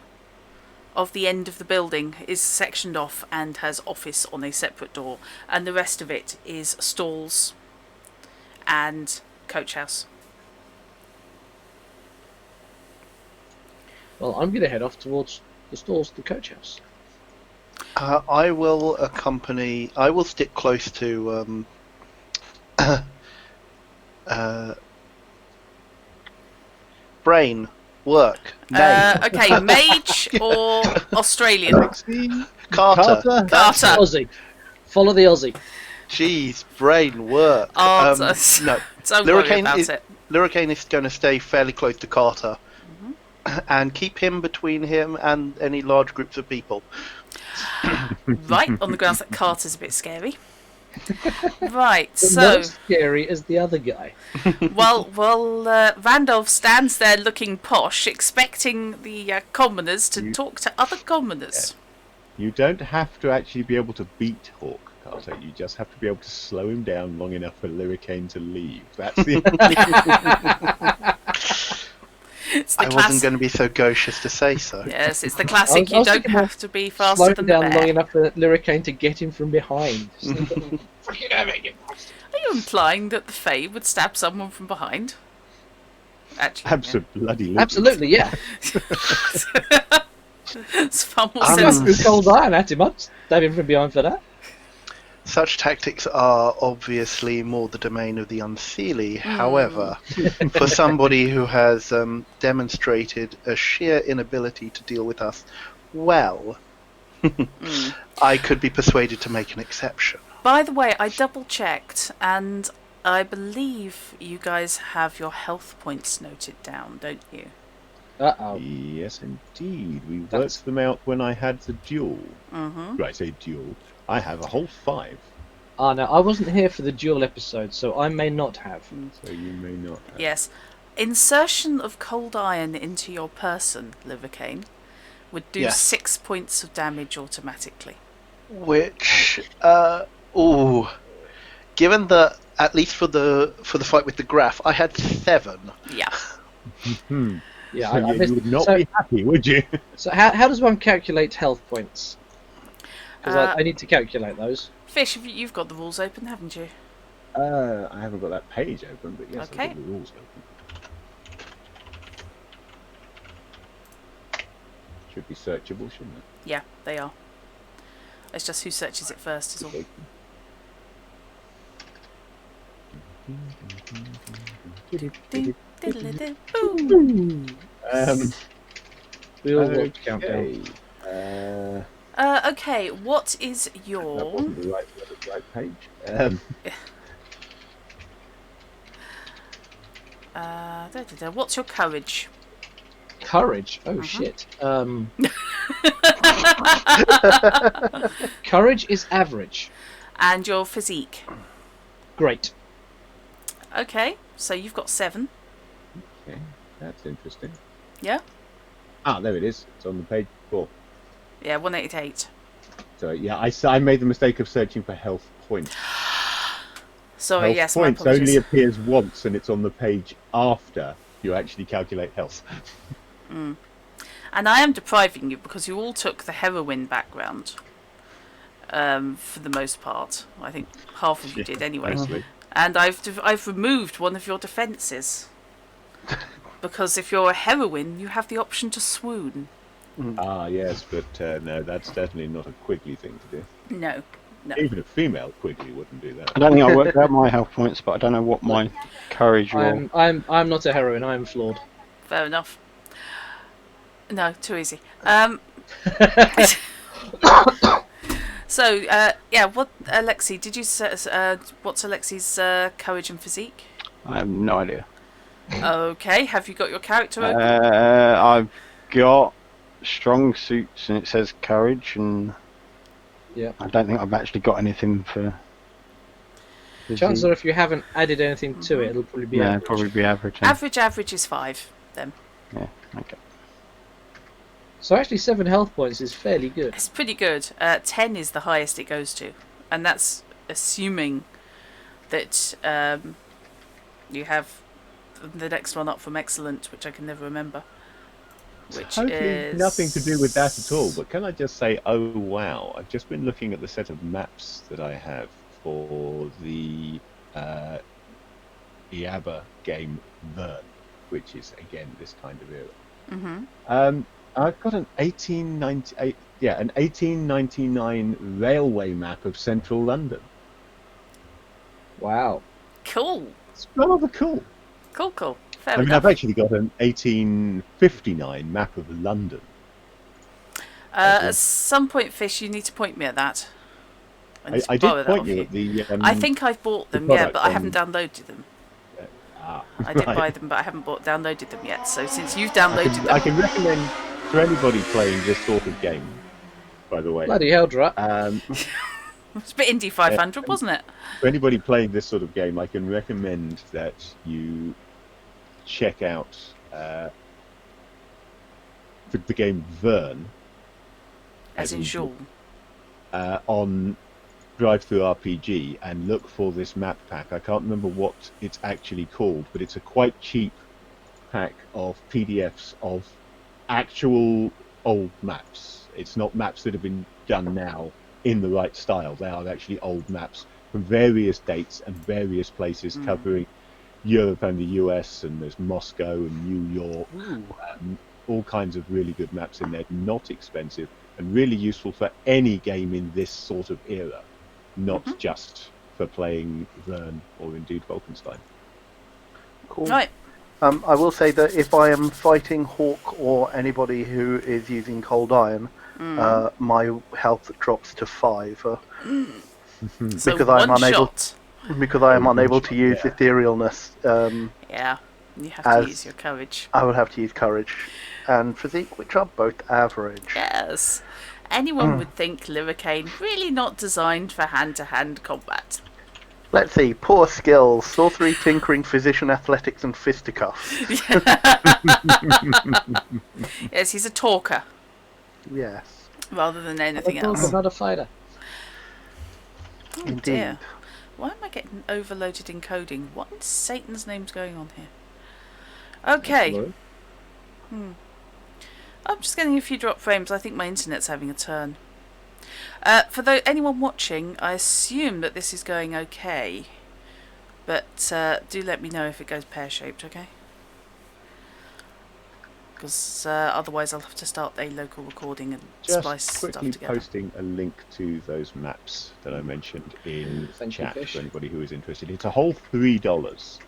of the end of the building is sectioned off and has office on a separate door, and the rest of it is stalls and coach house. Well, I'm going to head off towards the stalls, the coach house. I will stick close to brain, work, name. Okay, mage or Australian? Alexei? Carter. Carter. Aussie. Follow the Aussie. Jeez, brain, work. Oh, No, don't worry Lurricane about is, it. Lurricane is going to stay fairly close to Carter and keep him between him and any large groups of people. Right, on the grounds that Carter's a bit scary. Right, But so not as scary as the other guy. while Randolph stands there looking posh, expecting the commoners to talk to other commoners. You don't have to actually be able to beat Hawk, Carter. You just have to be able to slow him down long enough for Lurricane to leave. That's the. It's the I wasn't going to be so gauche as to say so. Yes, it's the classic. I You was don't thinking have to be Slow faster him than the down long bear. enough for Lurricane to get him from behind. Freaking over, you bastard. Are you implying that the Fae would stab someone from behind? Actually, Absolutely. Absolutely, yeah. yeah. It's far more Threw sensible. cold iron at him. I'd stab him from behind for that. Such tactics are obviously more the domain of the unseelie. However, for somebody who has demonstrated a sheer inability to deal with us well, I could be persuaded to make an exception. By the way, I double checked, and I believe you guys have your health points noted down, don't you? Uh-oh. Yes, indeed. We That's- worked them out when I had the duel. Mm-hmm. Right, say duel. I have a whole 5, Ah, no, I wasn't here for the duel episode, so I may not have. so you may not have. Yes. Insertion of cold iron into your person, Livercane, would do Yes. 6 points of damage automatically. Which, given that at least for the fight with the Graph, I had 7. Yeah. Yeah, So I you missed. would not So, be happy, would you? so how does one calculate health points? Because I need to calculate those. Fish, you've got the rules open, haven't you? I haven't got that page open, but yes, Okay. I've got the rules open. Should be searchable, shouldn't it? Yeah, they are. It's just who searches it first is all. Okay. Diddle-a-doo, boom. We all got countdown. Okay. Okay, what is That your... wasn't the right page. What's your courage? Courage? Oh, shit. Courage is average. And your physique? Great. Okay, so you've got 7. Okay, that's interesting. Yeah? Ah, there it is. It's on the page 4. Yeah, 188. So yeah, I made the mistake of searching for health points. Sorry, Health yes, my points apologies. only appears once, and it's on the page after you actually calculate health. And I am depriving you because you all took the heroine background. For the most part. I think half of you did anyway. Mostly. And I've removed one of your defences. Because if you're a heroine, you have the option to swoon. Ah, yes, but no, that's definitely not a Quigley thing to do. No. Even a female Quigley wouldn't do that. I don't think I worked out my health points, but I don't know what my courage roll. I'm not a heroine. I'm flawed. Fair enough. No, too easy. So, yeah, what, Alexi, did you say, what's Alexi's courage and physique? I have no idea. Okay, have you got your character open? I've got strong suits, and it says courage, and Yeah. I don't think I've actually got anything for. Chances are, if you haven't added anything to it, it'll probably be Yeah, average. probably be average. Average is 5, then. Yeah, okay. So actually, 7 health points is fairly good. It's pretty good. 10 is the highest it goes to. And that's assuming that you have the next one up from excellent, which I can never remember. Which Totally is... nothing to do with that at all, but can I just say, oh wow, I've just been looking at the set of maps that I have for the Iaba game Vern, which is again this kind of era. Mm-hmm. I've got an 1899 railway map of central London. Wow. Cool. It's rather cool. Cool. Fair I mean, enough. I've actually got an 1859 map of London. At some point, Fish, you need to point me at that. need to I borrow did that point off you at the. I think I've bought them, product but I on- haven't downloaded them. Ah, I did right. buy them, but I haven't downloaded them yet. So since you've I downloaded can, them, I can recommend to anybody playing this sort of game. By the way, Bloody hell, Drat. it's a bit Indie 500, wasn't it? for anybody playing this sort of game, I can recommend that you check out the game Vern As in Joule. on Drive-Thru RPG and look for this map pack. I can't remember what it's actually called, but it's a quite cheap pack of PDFs of actual old maps. It's not maps that have been done now in the right style. They are actually old maps from various dates and various places covering Europe and the US, and there's Moscow and New York. All kinds of really good maps in there, not expensive, and really useful for any game in this sort of era, not just for playing Vern or indeed Falkenstein. Cool. Right. I will say that if I am fighting Hawk or anybody who is using Cold Iron, my health drops to 5 So because I am one unable shot. because I am one unable shot, to use yeah. etherealness. Yeah. You have As- to use your courage. I would have to use courage and physique, which are both average. Yes. Anyone would think Lyricane really not designed for hand-to-hand combat. Let's see. Poor skills: sorcery, tinkering, physician, athletics, and fisticuffs. Yes, he's a talker Yes, rather than anything I'm else. not a fighter. Oh indeed. dear. Why am I getting overloaded in coding? What in Satan's name's going on here? Okay. Hello? I'm just getting a few drop frames. I think my internet's having a turn. For anyone watching, I assume that this is going okay. But do let me know if it goes pear-shaped, okay? Because otherwise I'll have to start a local recording and splice Just stuff quickly together. posting a link to those maps that I mentioned in Thank you, chat Fish. for anybody who is interested. It's a whole $3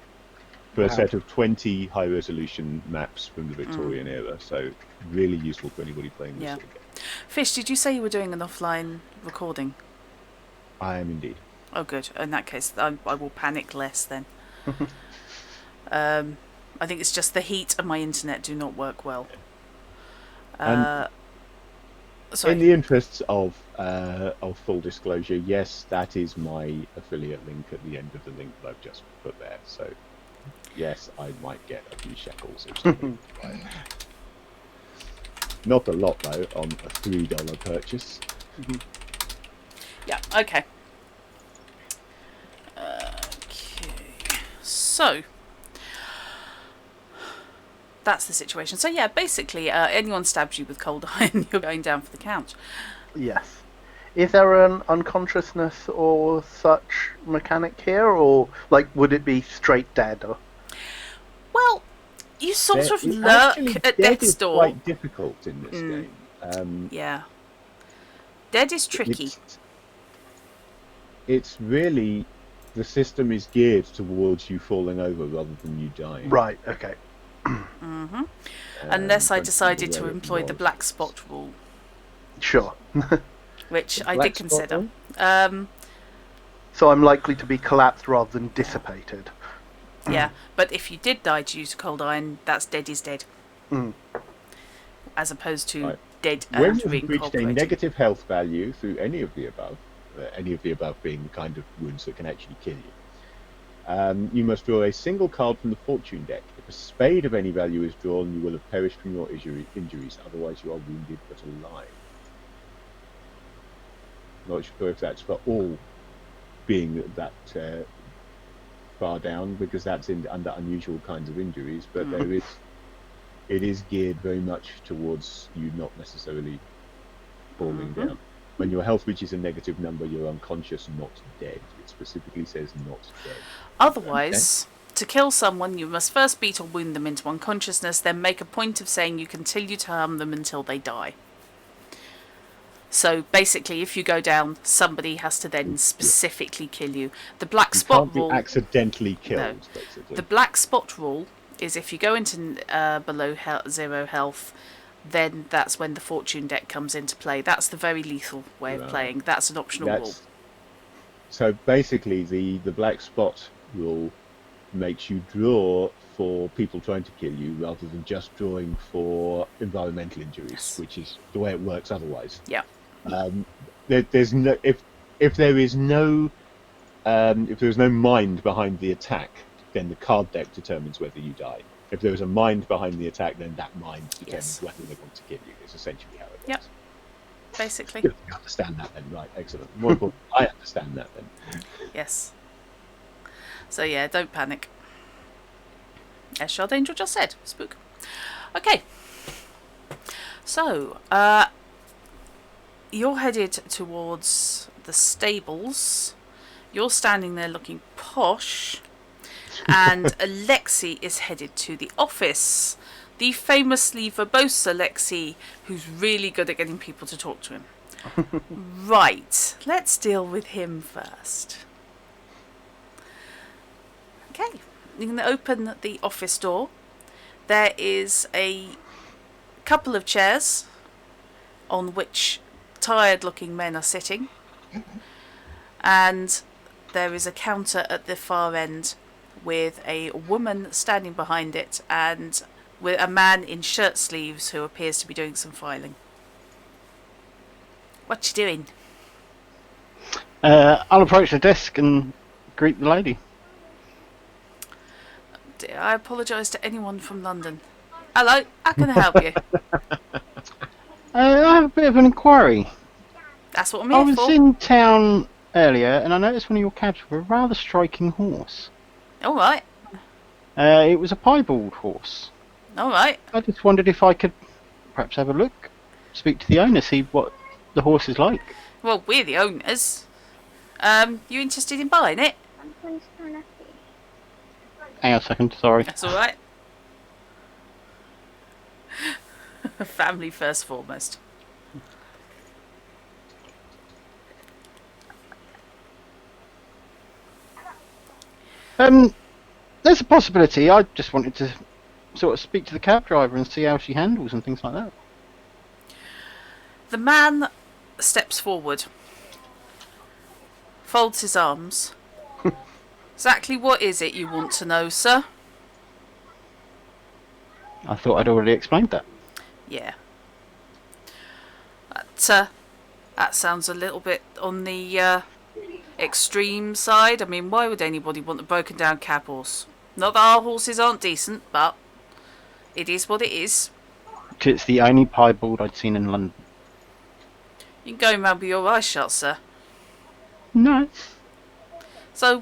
for a Wow. set of 20 high-resolution maps from the Victorian era. So really useful for anybody playing this Yeah. sort of game. Fish, did you say you were doing an offline recording? I am indeed. Oh, good. In that case, I will panic less then. I think it's just the heat and my internet do not work well. And Sorry. In the interests of full disclosure, yes, that is my affiliate link at the end of the link that I've just put there. So, yes, I might get a few shekels if somebody buys it. Not a lot though on a $3 purchase. Yeah, okay. Okay. So, that's the situation. So yeah, basically, anyone stabs you with cold iron, you're going down for the count. Yes. Is there an unconsciousness or such mechanic here, or like would it be straight dead? Or... Well, you sort of Actually, lurk at death death's is door. quite difficult in this game. Yeah. Dead is tricky. It's really the system is geared towards you falling over rather than you dying. Right. Okay. Unless I Don't decided remember to where it employ the was. black spot rule, Sure. which I Black did spot consider. rule? So I'm likely to be collapsed rather than dissipated. Yeah, but if you did die due to cold iron, that's dead is dead. As opposed to Right. dead When and you've reached a reincorporated. negative health value through any of the above being the kind of wounds that can actually kill you, you must draw a single card from the fortune deck. If a spade of any value is drawn, you will have perished from your injuries, otherwise you are wounded but alive. Not sure if that's for all being that far down, because that's under unusual kinds of injuries, but it is geared very much towards you not necessarily falling down. When your health reaches a negative number, you're unconscious, not dead. It specifically says not dead. Otherwise, to kill someone, you must first beat or wound them into unconsciousness, then make a point of saying you continue to harm them until they die. So basically, if you go down, somebody has to then specifically kill you. The black You spot can't be rule. accidentally killed, No. basically. The black spot rule is if you go into below zero health, then that's when the fortune deck comes into play. That's the very lethal way of Right. playing. That's an optional rule. So basically, the black spot rule makes you draw for people trying to kill you rather than just drawing for environmental injuries, Yes. which is the way it works otherwise. Yeah. There's no if there is no mind behind the attack, then the card deck determines whether you die. If there is a mind behind the attack, then that mind determines whether they want to kill you. It's essentially how it works. Yep. Basically. Good, you understand that then, right? Excellent. More important, I understand that then. Yes. So yeah, don't panic. As Shard Angel just said, spook. Okay. So, you're headed towards the stables. You're standing there looking posh. And Alexei is headed to the office. The famously verbose Alexei, who's really good at getting people to talk to him. Right, let's deal with him first. Okay, you can open the office door. There is a couple of chairs on which tired looking men are sitting. And there is a counter at the far end with a woman standing behind it and with a man in shirt sleeves who appears to be doing some filing. What you doing? I'll approach the desk and greet the lady. I apologise to anyone from London. Hello, how can I help you? I have a bit of an inquiry. That's what I'm I here was for. in town earlier and I noticed one of your cabs with a rather striking horse. Alright, It was a piebald horse. alright. I just wondered if I could perhaps have a look, speak to the owner, see what the horse is like. Well, we're the owners. You interested in buying it? Hang on a second, sorry. That's alright. Family first foremost. There's a possibility. I just wanted to sort of speak to the cab driver and see how she handles and things like that. The man steps forward, folds his arms. Exactly what is it you want to know, sir? I thought I'd already explained that. Yeah. That sounds a little bit on the extreme side. I mean, why would anybody want a broken down cab horse? Not that our horses aren't decent, but it is what it is. It's the only piebald I'd seen in London. You can go around with your eyes shut, sir. No. So,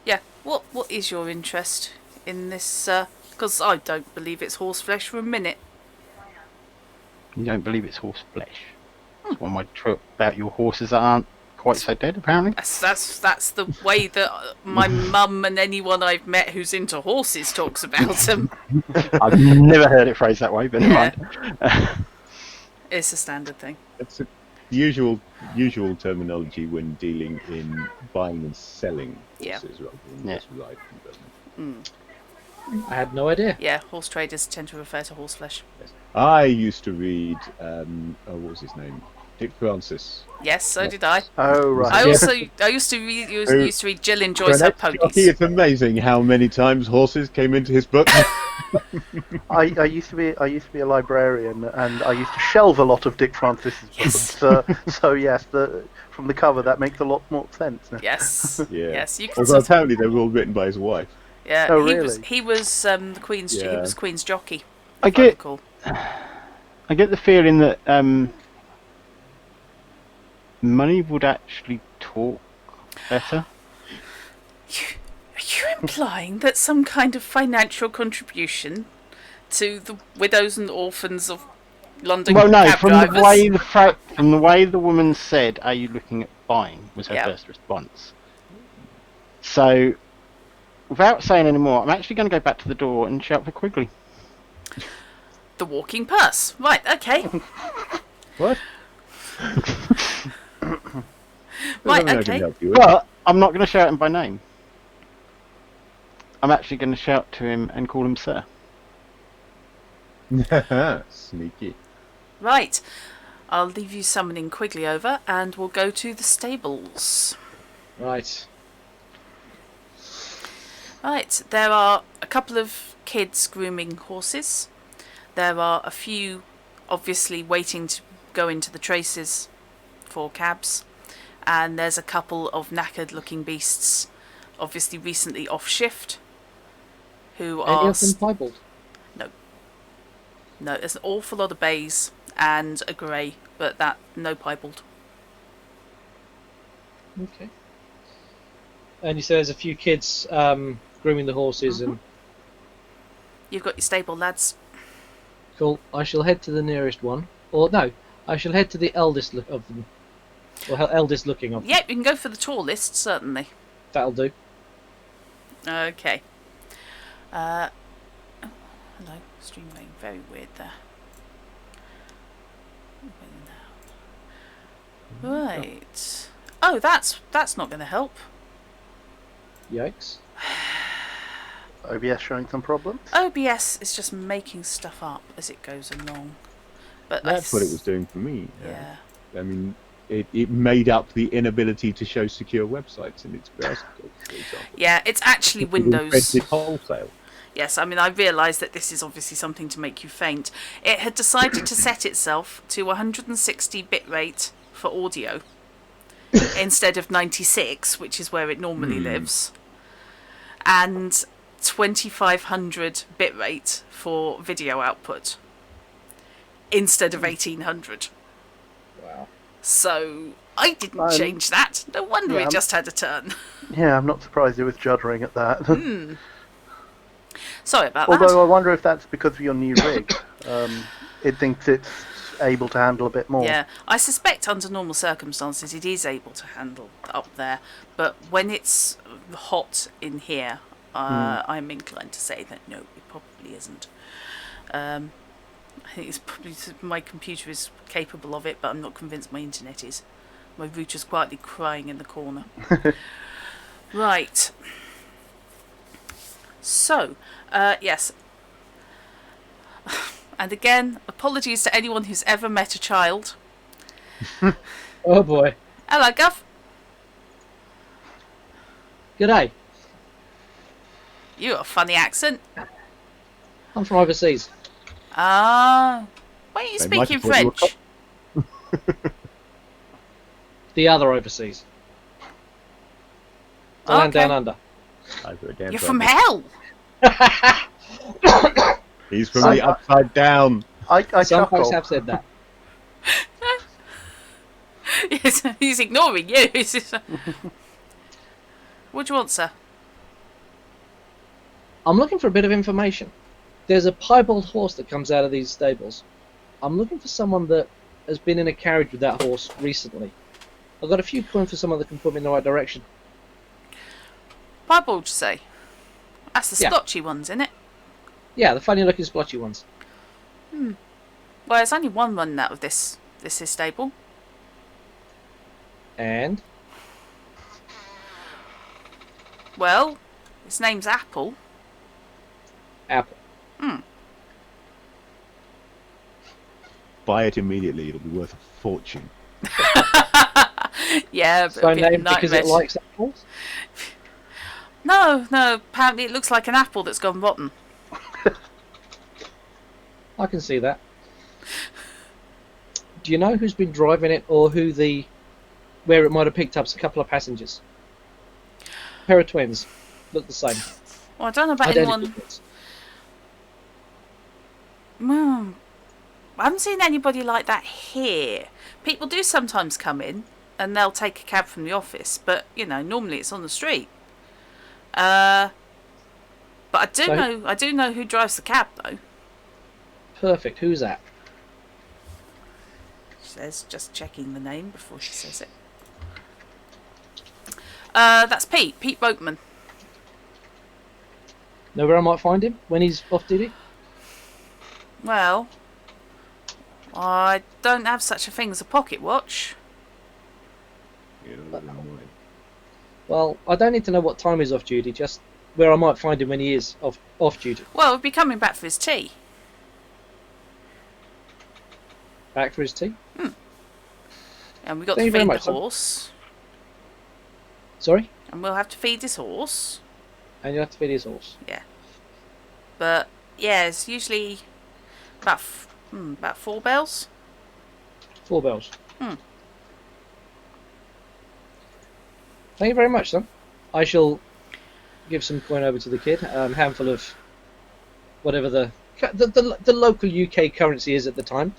yeah, what is your interest in this? Because I don't believe it's horse flesh for a minute. You don't believe it's horse flesh. That's one way to about your horses that aren't quite so dead, apparently. That's the way that my mum and anyone I've met who's into horses talks about them. I've never heard it phrased that way, but never mind. It's a standard thing. It's a usual terminology when dealing in buying and selling Yeah. horses rather than Yeah. just riding them. I had no idea. Yeah, horse traders tend to refer to horse flesh. I used to read, what was his name? Dick Francis. Yes, so did I. Oh right. I used to read Jill enjoys her ponies. It's amazing how many times horses came into his book. I used to be a librarian, and I used to shelve a lot of Dick Francis's books. So yes, from the cover that makes a lot more sense. Yes. Yeah. Yes, you can. Although apparently they were all written by his wife. Yeah. Oh, he really? was the Queen's. He Yeah. was Queen's jockey. I if get- recall. I get the feeling that money would actually talk better. Are you implying that some kind of financial contribution to the widows and orphans of London Well, no, cab from drivers? from the way the woman said, "Are you looking at buying?" was her Yeah. first response. So, without saying any more, I'm actually going to go back to the door and shout for Quigley. The walking purse. Right, okay. What? Right, I can okay. help you with. But I'm not going to shout him by name. I'm actually going to shout to him and call him sir. Sneaky. Right. I'll leave you summoning Quigley over, and we'll go to the stables. Right. Right. There are a couple of kids grooming horses. There are a few, obviously, waiting to go into the traces for cabs. And there's a couple of knackered-looking beasts, obviously recently off shift, who Any are... of them piebald? No, there's an awful lot of bays and a grey, but no piebald. Okay. And you say there's a few kids grooming the horses and... You've got your stable lads. Cool. I shall head to the nearest one. Or no, I shall head to the eldest of them. Or eldest looking of them. Yep, you can go for the tallest, certainly. That'll do. Okay. Oh, hello, stream going very weird there. Right. Oh, that's not going to help. Yikes. OBS showing some problems. OBS is just making stuff up as it goes along. But That's what it was doing for me. Yeah. I mean, it made up the inability to show secure websites in its browser, for example. Yeah, it's actually It Windows. invented wholesale. Yes, I mean, I realised that this is obviously something to make you faint. It had decided to set itself to 160 bitrate for audio instead of 96, which is where it normally lives, and 2500 bitrate for video output instead of 1800. Wow. So I didn't change that. No wonder it just had a turn. Yeah, I'm not surprised it was juddering at that. Sorry about Although that. I wonder if that's because of your new rig. It thinks it's able to handle a bit more. Yeah, I suspect under normal circumstances it is able to handle up there, but when it's hot in here, I'm inclined to say that no, it probably isn't. I think it's probably my computer is capable of it, but I'm not convinced my internet is. My router's quietly crying in the corner. Right. So, yes. And again, apologies to anyone who's ever met a child. Oh boy. Hello, Gov. G'day. You got a funny accent. I'm from overseas. Ah. Why are you They might speaking have thought you were French? The other overseas. The land Okay. down under. You're from hell. He's from the upside down. I Some chuckle. folks have said that. Yes, he's ignoring you. What do you want, sir? I'm looking for a bit of information. There's a piebald horse that comes out of these stables. I'm looking for someone that has been in a carriage with that horse recently. I've got a few coins for someone that can put me in the right direction. Piebald, you say? That's the Yeah. splotchy ones, isn't it? Yeah, the funny looking splotchy ones. Well, there's only one running out of this stable. And Well, his name's Apple. Apple. Buy it immediately. It'll be worth a fortune. Yeah, but So it'd be a named because it nightmare. likes apples? No, apparently it looks like an apple that's gone rotten. I can see that. Do you know who's been driving it or where it might have picked up a couple of passengers? Pair of twins. Look the same. Well, I don't know about Identical anyone... twins. I haven't seen anybody like that here. People do sometimes come in and they'll take a cab from the office, but, normally it's on the street. But I do know who drives the cab, though. Perfect. Who's that? She says, just checking the name before she says it. That's Pete Boatman. Know where I might find him when he's off duty? Well, I don't have such a thing as a pocket watch. You know, Well, I don't need to know what time he's off duty, just where I might find him when he is off duty. Well, he'll be coming back for his tea. Back for his tea. And we've got Thank to you very feed the much, sir. horse. Sorry, And we'll have to feed his horse. and you have to feed his horse. But, yeah, it's usually about 4 bells. 4 bells. Hmm. Thank you very much, son. I shall give some coin over to the kid. Handful of whatever the local UK currency is at the time.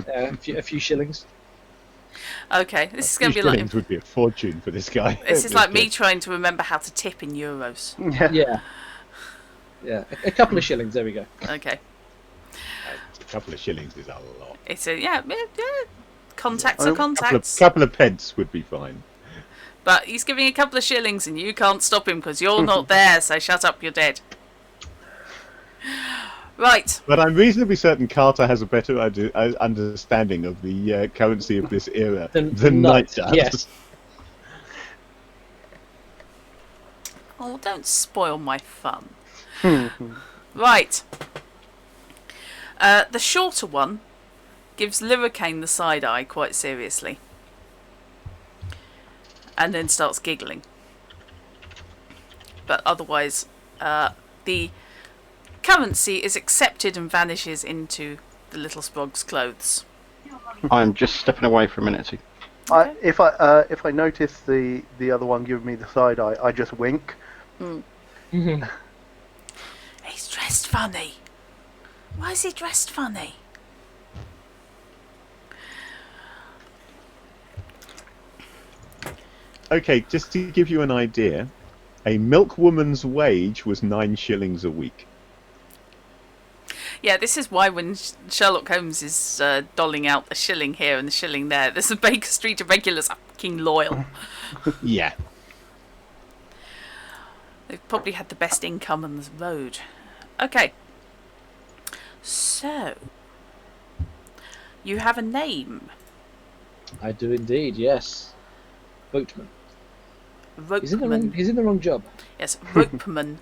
A few shillings. Okay, this is going to be Shillings like... would be a fortune for this guy. This is like me trying to remember how to tip in euros. Yeah. Yeah. A couple of shillings. There we go. Okay. A couple of shillings is a lot. It's a... Yeah. Contacts Oh, are contacts. Couple of pence would be fine. But he's giving a couple of shillings and you can't stop him because you're not there, so shut up, you're dead. Right. But I'm reasonably certain Carter has a better understanding of the currency of this era Than Knight Knight, does. yes. Oh, don't spoil my fun. Right. The shorter one gives Lyricane the side eye quite seriously. And then starts giggling. But otherwise, the currency is accepted and vanishes into the little sprog's clothes. I'm just stepping away for a minute or two. If I notice the other one giving me the side eye, I just wink. Mm-hmm. He's dressed funny. Why is he dressed funny? Okay, just to give you an idea, a milkwoman's wage was 9 shillings a week. Yeah, this is why when Sherlock Holmes is dolling out a shilling here and a shilling there, there's a Baker Street irregulars are fucking loyal. Yeah. They've probably had the best income on the road. Okay. So, you have a name. I do indeed. Yes. Boatman. He's in Ropeman. the wrong job. Yes, Ropeman.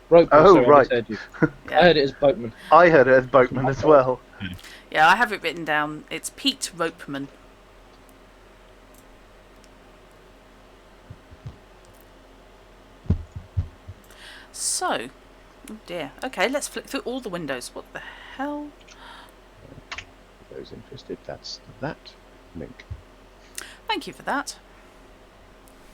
Ropeman. Oh, sorry, right. I misheard you. Yeah. I heard it as boatman. I heard it as boatman as well. Yeah, I have it written down. It's Pete Ropeman. So, oh dear. Okay, let's flick through all the windows. What the hell? For those interested, that's that link. Thank you for that.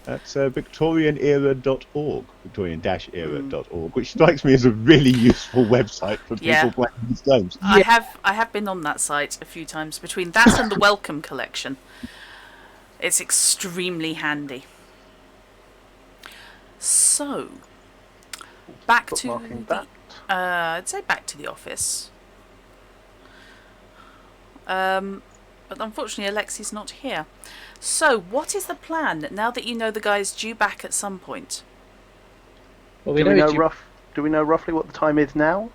That's victorianera.org, victorian-era.org, which strikes me as a really useful website for people Yeah. playing these games. I have been on that site a few times. Between that and the Welcome collection, it's extremely handy. So, back to Bookmarking the, I'd say back to the office. But unfortunately, Alexi's not here. So, what is the plan now that you know the guy's due back at some point? Well, Do we know he's Do we know roughly what the time is now?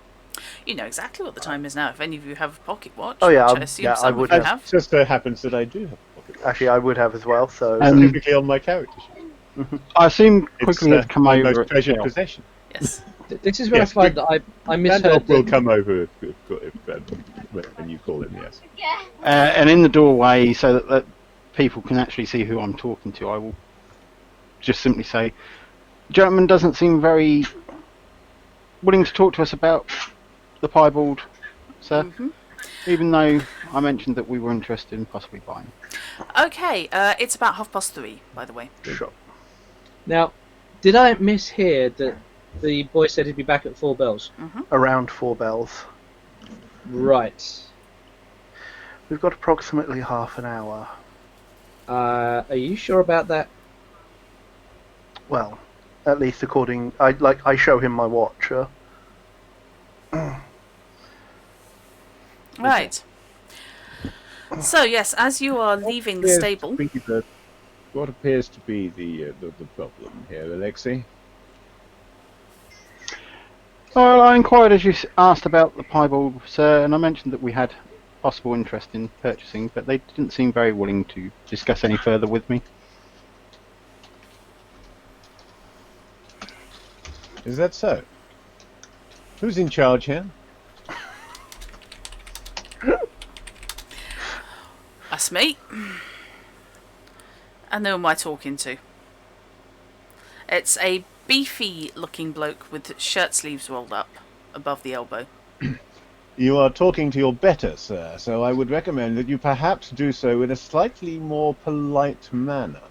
You know exactly what the time is now. If any of you have a pocket watch, Oh, yeah, which I assume I some would of you have. have. It just so happens that I do have a pocket watch, Actually, I would have as well. So specifically on my character sheet. I assume It's quickly has come my over. most at treasured scale. possession. Yes. This is where Yes, I find that I misheard. Gandalf will that- come over when you call him, yes. And in the doorway, so that people can actually see who I'm talking to, I will just simply say, "Gentleman doesn't seem very willing to talk to us about the piebald, sir. Mhm. Even though I mentioned that we were interested in possibly buying." Okay, it's about 3:30, by the way. sure. Now, did I mishear that the boy said he'd be back at 4 bells? Around 4 bells. Right. We've got approximately half an hour. Are you sure about that? Well, at least according, I show him my watch. Right. So yes, as you are leaving the stable, What appears to be the problem here, Alexei? Well, I inquired as you asked about the piebald, sir, and I mentioned that we had possible interest in purchasing, but they didn't seem very willing to discuss any further with me. Is that so? Who's in charge here? That's me. And who am I talking to? It's a beefy-looking bloke with shirt sleeves rolled up above the elbow. You are talking to your better, sir, so I would recommend that you perhaps do so in a slightly more polite manner.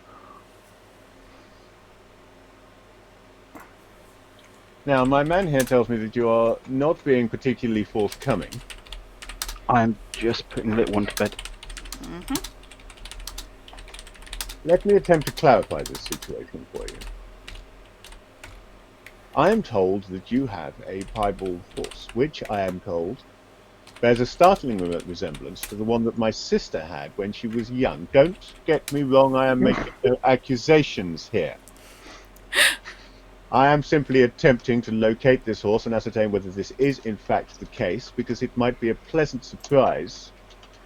Now, my man here tells me that you are not being particularly forthcoming. I'm just putting little one to bed. Mm-hmm. Let me attempt to clarify this situation for you. I am told that you have a piebald horse, which I am told bears a startling resemblance to the one that my sister had when she was young. Don't get me wrong, I am making no accusations here. I am simply attempting to locate this horse and ascertain whether this is in fact the case, because it might be a pleasant surprise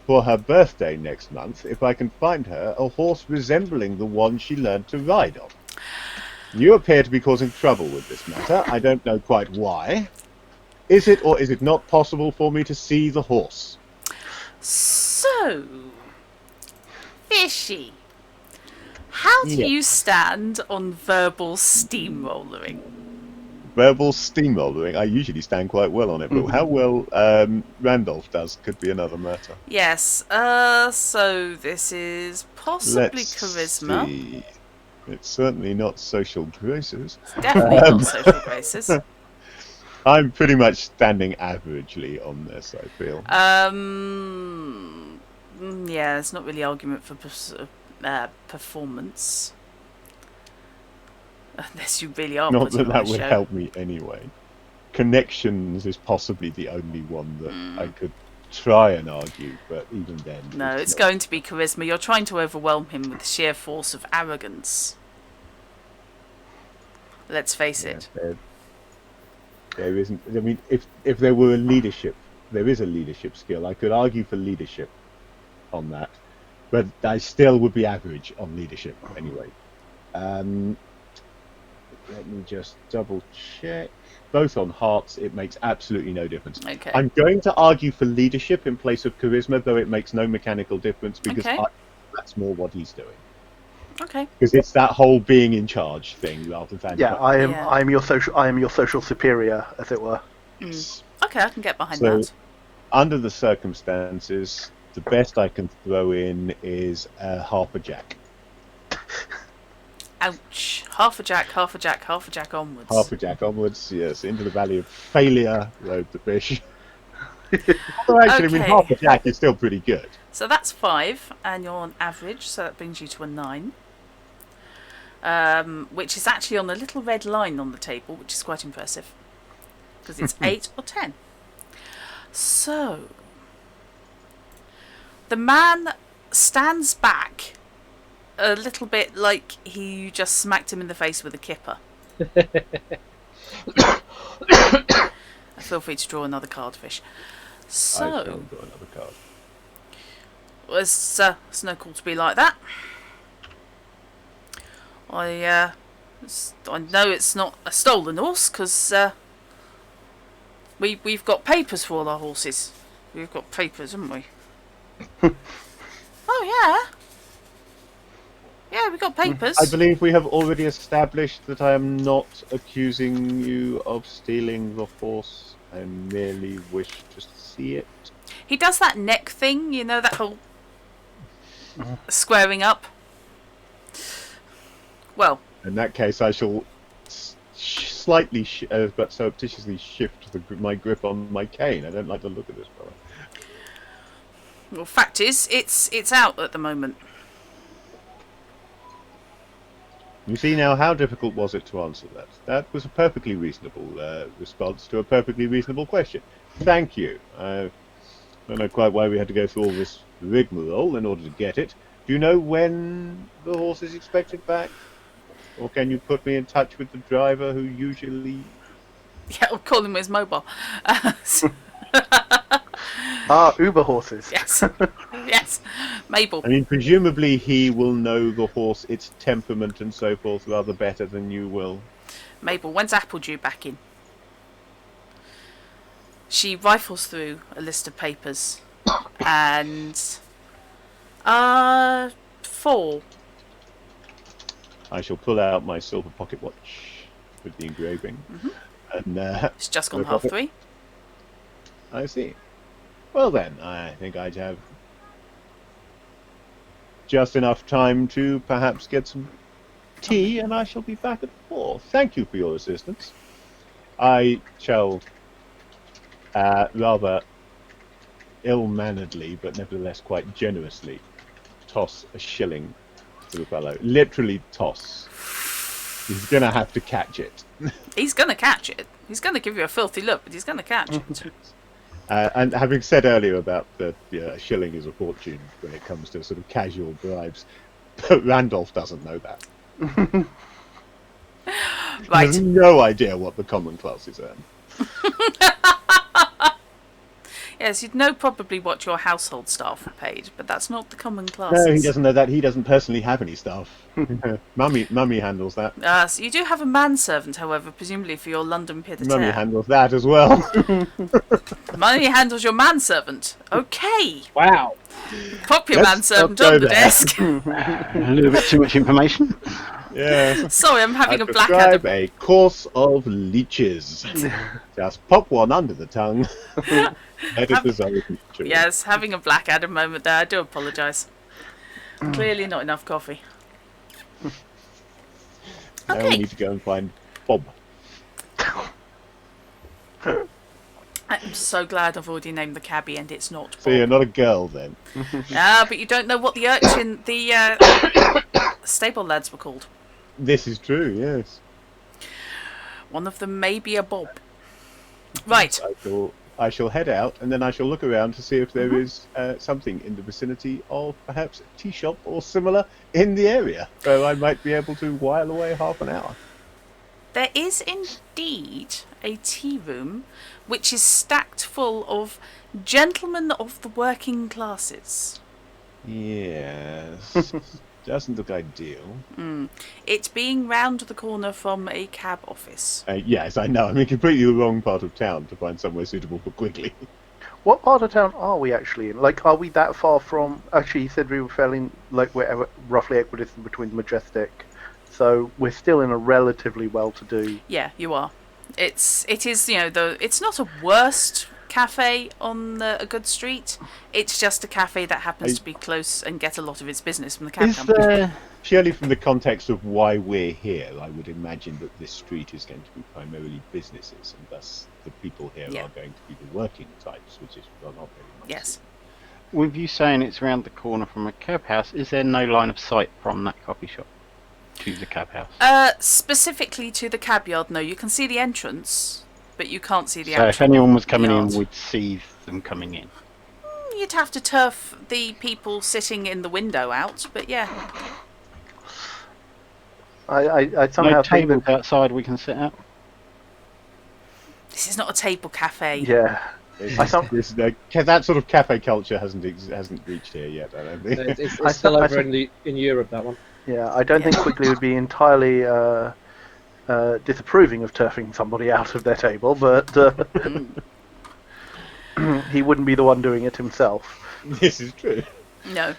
for her birthday next month if I can find her a horse resembling the one she learned to ride on. You appear to be causing trouble with this matter. I don't know quite why. Is it or is it not possible for me to see the horse? So, Fishy, how do you stand on verbal steamrollering? Verbal steamrollering? I usually stand quite well on it, but how well Randolph does could be another matter. Yes, so this is possibly Let's charisma. see. It's certainly not social graces. It's definitely not social graces. I'm pretty much standing averagely on this, I feel. Yeah, it's not really argument for performance. Unless you really are Not putting that on that a would show. help me anyway. Connections is possibly the only one that I could try and argue, but even then... No, it's not. going to be charisma. You're trying to overwhelm him with the sheer force of arrogance. Let's face it. There isn't... I mean, if there were a leadership, there is a leadership skill. I could argue for leadership on that, but I still would be average on leadership anyway. Let me just double check. Both on hearts, it makes absolutely no difference. Okay. I'm going to argue for leadership in place of charisma, though it makes no mechanical difference because Okay. that's more what he's doing. Okay. Because it's that whole being in charge thing rather than I'm your social superior, as it were. Okay, I can get behind So, that. under the circumstances, the best I can throw in is half a jack. Ouch. Half a jack, half a jack, half a jack onwards. Half a jack onwards, yes, into the valley of failure rode the fish. Well, actually, I mean, Okay. half a jack is still pretty good. So that's 5, and you're on average, so that brings you to a 9. Which is actually on a little red line on the table, which is quite impressive. Because it's 8 or 10. So, the man stands back a little bit like you just smacked him in the face with a kipper. Feel free to draw another card, Fish. I So, shall draw another card. it's no call to be like that. I know it's not a stolen horse because we've got papers for all our horses. We've got papers, haven't we? Oh yeah. Yeah, we've got papers. I believe we have already established that I am not accusing you of stealing the horse. I merely wish to see it. He does that neck thing, you know, that whole squaring up. Well, In that case, I shall slightly, but surreptitiously shift my grip on my cane. I don't like the look of this fella. well, fact is, it's out at the moment. You see now, how difficult was it to answer that? That was a perfectly reasonable response to a perfectly reasonable question. Thank you. I don't know quite why we had to go through all this rigmarole in order to get it. Do you know when the horse is expected back? Or can you put me in touch with the driver who usually... Yeah, I'll call him his mobile. Uber horses. Yes, yes, Mabel. I mean, presumably he will know the horse, its temperament and so forth rather better than you will. Mabel, when's Apple due back in? She rifles through a list of papers and 4. I shall pull out my silver pocket watch with the engraving. And It's just gone look half up it. 3. I see. Well then, I think I'd have just enough time to perhaps get some tea, and I shall be back at 4. Thank you for your assistance. I shall rather ill-manneredly, but nevertheless quite generously, toss a shilling to the fellow. Literally toss. He's going to have to catch it. He's going to catch it. He's going to give you a filthy look, but he's going to catch it. And having said earlier about the a shilling is a fortune when it comes to sort of casual bribes, but Randolph doesn't know that. He Right. has no idea what the common classes earn. Yes, you'd know probably what your household staff are paid, but that's not the common classes. No, he doesn't know that. He doesn't personally have any staff. Mummy handles that. So you do have a manservant, however, presumably for your London pied a Mummy terre. handles that as well. Mummy handles your manservant. Okay. Wow. Pop your Let's manservant not go on the there. desk. A little bit too much information. Yeah. Sorry, I'm I having a prescribe Blackadder. a course of leeches. Just pop one under the tongue. Let it dissolve naturally. Yes, having a Blackadder moment there. I do apologise. Clearly not enough coffee. Now we Okay. need to go and find Bob. I'm so glad I've already named the cabbie and it's not So you're Bob. not a girl then? But you don't know what the urchin, the stable lads were called. This is true, yes. One of them may be a Bob. Right. I shall head out, and then I shall look around to see if there is something in the vicinity of perhaps a tea shop or similar in the area, where I might be able to while away half an hour. There is indeed a tea room which is stacked full of gentlemen of the working classes. Yes. Doesn't look ideal. It's being round the corner from a cab office. Yes, I know. I'm in completely the wrong part of town to find somewhere suitable for Quigley. What part of town are we actually in? Like, are we that far from... Actually, you said we were fairly, like, we're roughly equidistant between the Majestic. So we're still in a relatively well-to-do... Yeah, you are. It is, it's not a worst cafe on a good street. It's just a cafe that happens to be close and get a lot of its business from the cab Is company. there... Purely from the context of why we're here, I would imagine that this street is going to be primarily businesses, and thus the people here Yeah. are going to be the working types, which is not very much. Yes. With you saying it's round the corner from a cab house, is there no line of sight from that coffee shop to the cab house? Specifically to the cab yard, no. You can see the entrance, but you can't see the So if actual anyone was coming yard. in, we'd see them coming in. You'd have to turf the people sitting in the window out, but yeah. I somehow No think tables that... outside we can sit at. This is not a table cafe. Yeah. That sort of cafe culture hasn't reached here yet, I don't think. It's I still thought- I over thought- in Europe, that one. Yeah, I don't think Quigley would be entirely disapproving of turfing somebody out of their table, but he wouldn't be the one doing it himself. This is true. No.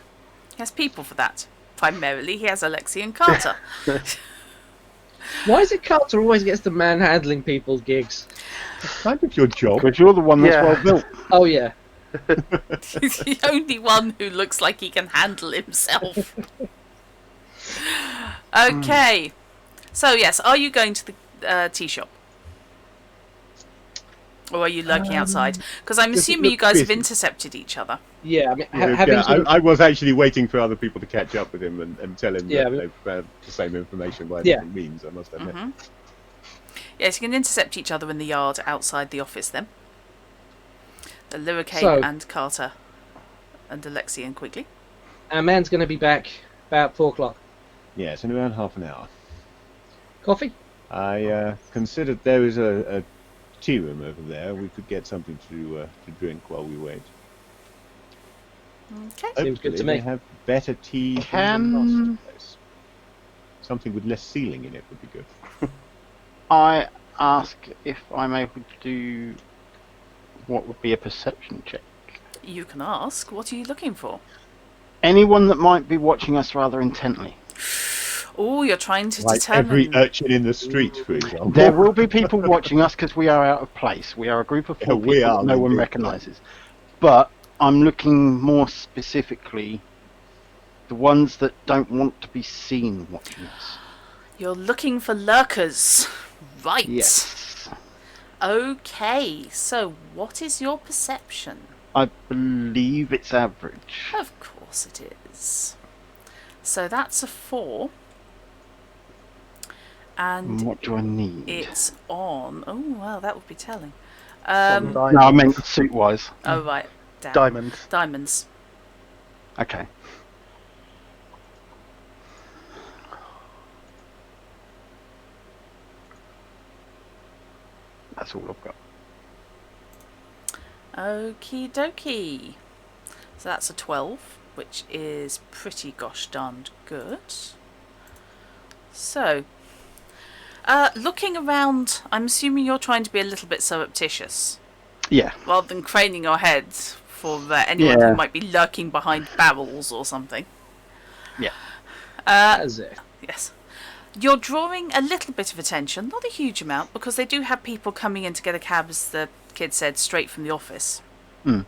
He has people for that. Primarily, he has Alexi and Carter. Why is it Carter always gets the manhandling people's gigs? It's kind of your job. Because you're the one that's Yeah. well built. Oh yeah. He's the only one who looks like he can handle himself. Okay. So, yes, are you going to the tea shop? Or are you lurking outside? Because I'm does it assuming you look guys have busy? intercepted each other. Yeah, I mean, Yeah, having sort of- I was actually waiting for other people to catch up with him and tell him Yeah, that but- they've found the same information by Yeah. different means, I must admit. Mhm. Yes, you can intercept each other in the yard outside the office then. The Lyricape So- and Carter and Alexi and Quigley. our man's going to be back about 4 o'clock. Yeah, it's in around half an hour. Coffee? I considered there is a tea room over there. We could get something to drink while we wait. Okay. Seems good to Hopefully me. They have better tea than the last place. Something with less ceiling in it would be good. I ask if I'm able to do what would be a perception check? You can ask. What are you looking for? Anyone that might be watching us rather intently. Oh, you're trying to Like determine. every urchin in the street, for example. There will be people watching us because we are out of place. We are a group of 4 Yeah, we people are that no one indeed. recognises. But I'm looking more specifically the ones that don't want to be seen watching us. You're looking for lurkers. Right. Yes. Okay, so what is your perception? I believe it's average. Of course it is. So that's a 4. And What do I need? it's on. Oh, well, that would be telling. On No, I diamonds. meant suit-wise. Oh, right. Damn. Diamonds. Diamonds. Okay. That's all I've got. Okie dokie. So that's a 12, which is pretty gosh darned good. So, looking around, I'm assuming you're trying to be a little bit surreptitious, Yeah. rather than craning your head for anyone Yeah. who might be lurking behind barrels or something. Yeah. That's it. Yes. You're drawing a little bit of attention, not a huge amount, because they do have people coming in to get a cab, as the kid said, straight from the office. Mm.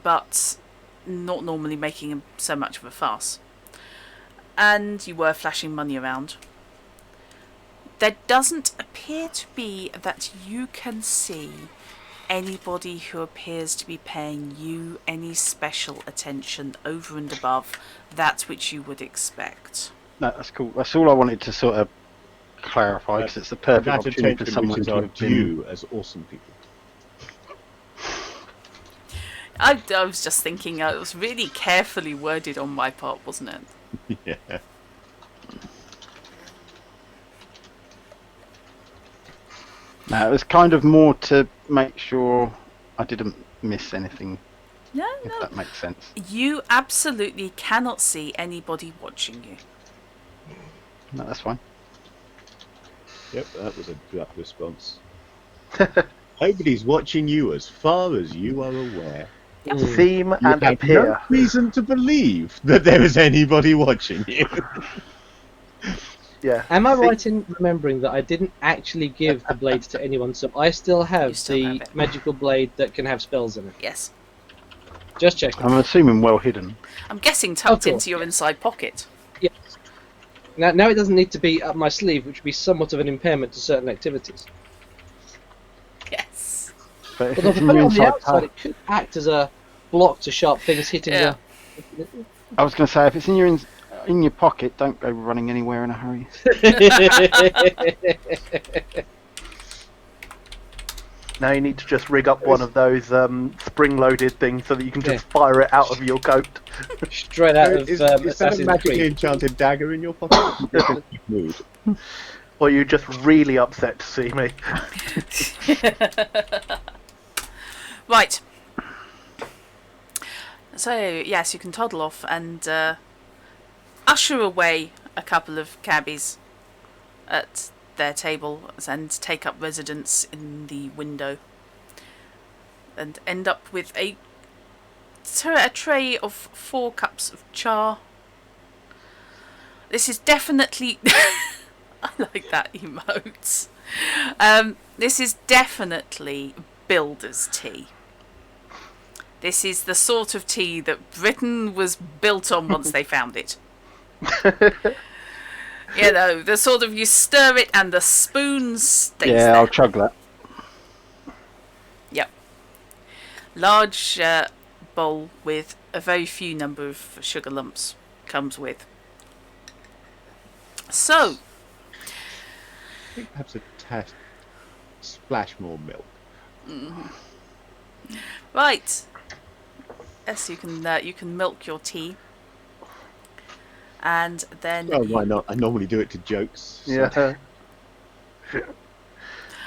But not normally making so much of a fuss. And you were flashing money around. There doesn't appear to be that you can see anybody who appears to be paying you any special attention over and above that which you would expect. No, that's cool. That's all I wanted to sort of clarify because it's the perfect That opportunity for attention someone which is to our have been. due as awesome people. I was just thinking, it was really carefully worded on my part, wasn't it? Yeah. No, it was kind of more to make sure I didn't miss anything, No, if no. that makes sense. You absolutely cannot see anybody watching you. No, that's fine. Yep, that was a gut response. Nobody's watching you as far as you are aware. Seem You and have appear. no reason to believe that there is anybody watching you. Yeah. Am I See- right in remembering that I didn't actually give the blade to anyone, so I still have You still the have it. magical blade that can have spells in it? Yes. Just checking. I'm assuming well hidden. I'm guessing tucked course, into your yes. inside pocket. Yes. Now it doesn't need to be up my sleeve, which would be somewhat of an impairment to certain activities. Yes. But if Although if it's I in put it your on the inside outside, pocket, it could act as a block to sharp things hitting Yeah. I was going to say, if it's in your pocket, don't go running anywhere in a hurry. the... Now you need to just rig up one of those spring-loaded things so that you can just fire it out of your coat. Straight out of is that a Assassin's magically Creed. enchanted dagger in your pocket? Mood. Or you're just really upset to see me. Right. So, yes, you can toddle off and usher away a couple of cabbies at their table and take up residence in the window. And end up with a tray of 4 cups of char. This is definitely... I like that emote. This is definitely builder's tea. This is the sort of tea that Britain was built on once they found it. You know, the sort of you stir it and the spoon stays Yeah, there. I'll chug that. Yep. Large bowl with a very few number of sugar lumps comes with. So, I think perhaps a splash more milk. right. Yes, you can milk your tea. And then Well, why not? I normally do it to jokes. So. Yeah.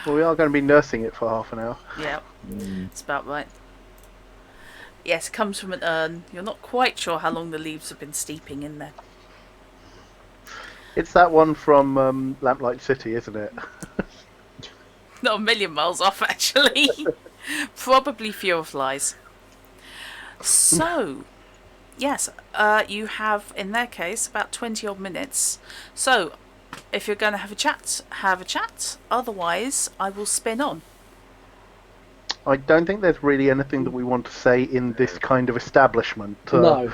Well, we are going to be nursing it for half an hour. yeah, it's about right. Yes, it comes from an urn. You're not quite sure how long the leaves have been steeping in there. It's that one from Lamplight City, isn't it? Not a million miles off, actually. Probably fewer flies. So, yes, you have, in their case, about 20 odd minutes. So, if you're going to have a chat, have a chat. Otherwise, I will spin on. I don't think there's really anything that we want to say in this kind of establishment. No.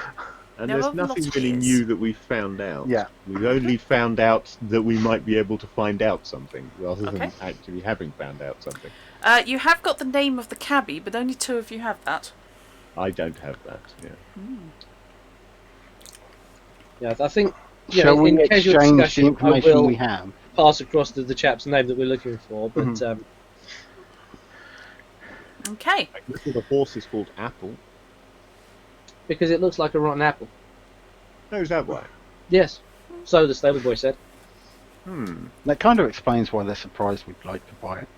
And There there's are lots nothing of really years. new that we've found out. Yeah. We've only found out that we might be able to find out something, rather Okay. than actually having found out something. You have got the name of the cabbie, but only 2 of you have that. I don't have that. Yeah. Yeah, I think. Shall Yeah, we in casual exchange the discussion, I information will we have? pass across to the chap's name that we're looking for, but Mhm. Okay. The horse is called Apple. because it looks like a rotten apple. No, is that why? Yes. So the stable boy said. That kind of explains why they're surprised we'd like to buy it.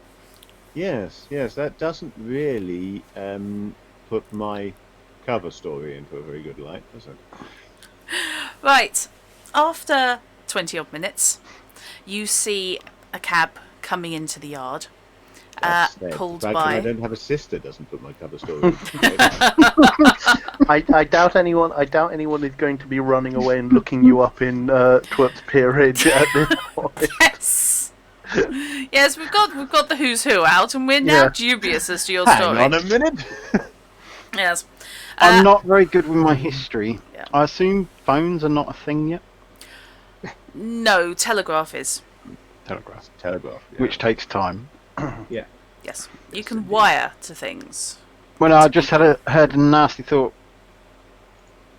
Yes, that doesn't really put my cover story into a very good light, does it? Right. After 20 odd minutes, you see a cab coming into the yard. That's sad. Pulled The fact that I by. don't have a sister doesn't put my cover story into a good light. I doubt anyone. I doubt anyone is going to be running away and looking you up in Twerp's Peerage at this point. Yes. Yes, we've got the who's who out, and we're now Yeah. dubious as to your Hang story. on a minute. Yes. I'm not very good with my history. Yeah. I assume phones are not a thing yet. No, telegraph is. Telegraph. Telegraph. Yeah. Which takes time. Yes. You can wire to things. Well, I just heard a nasty thought.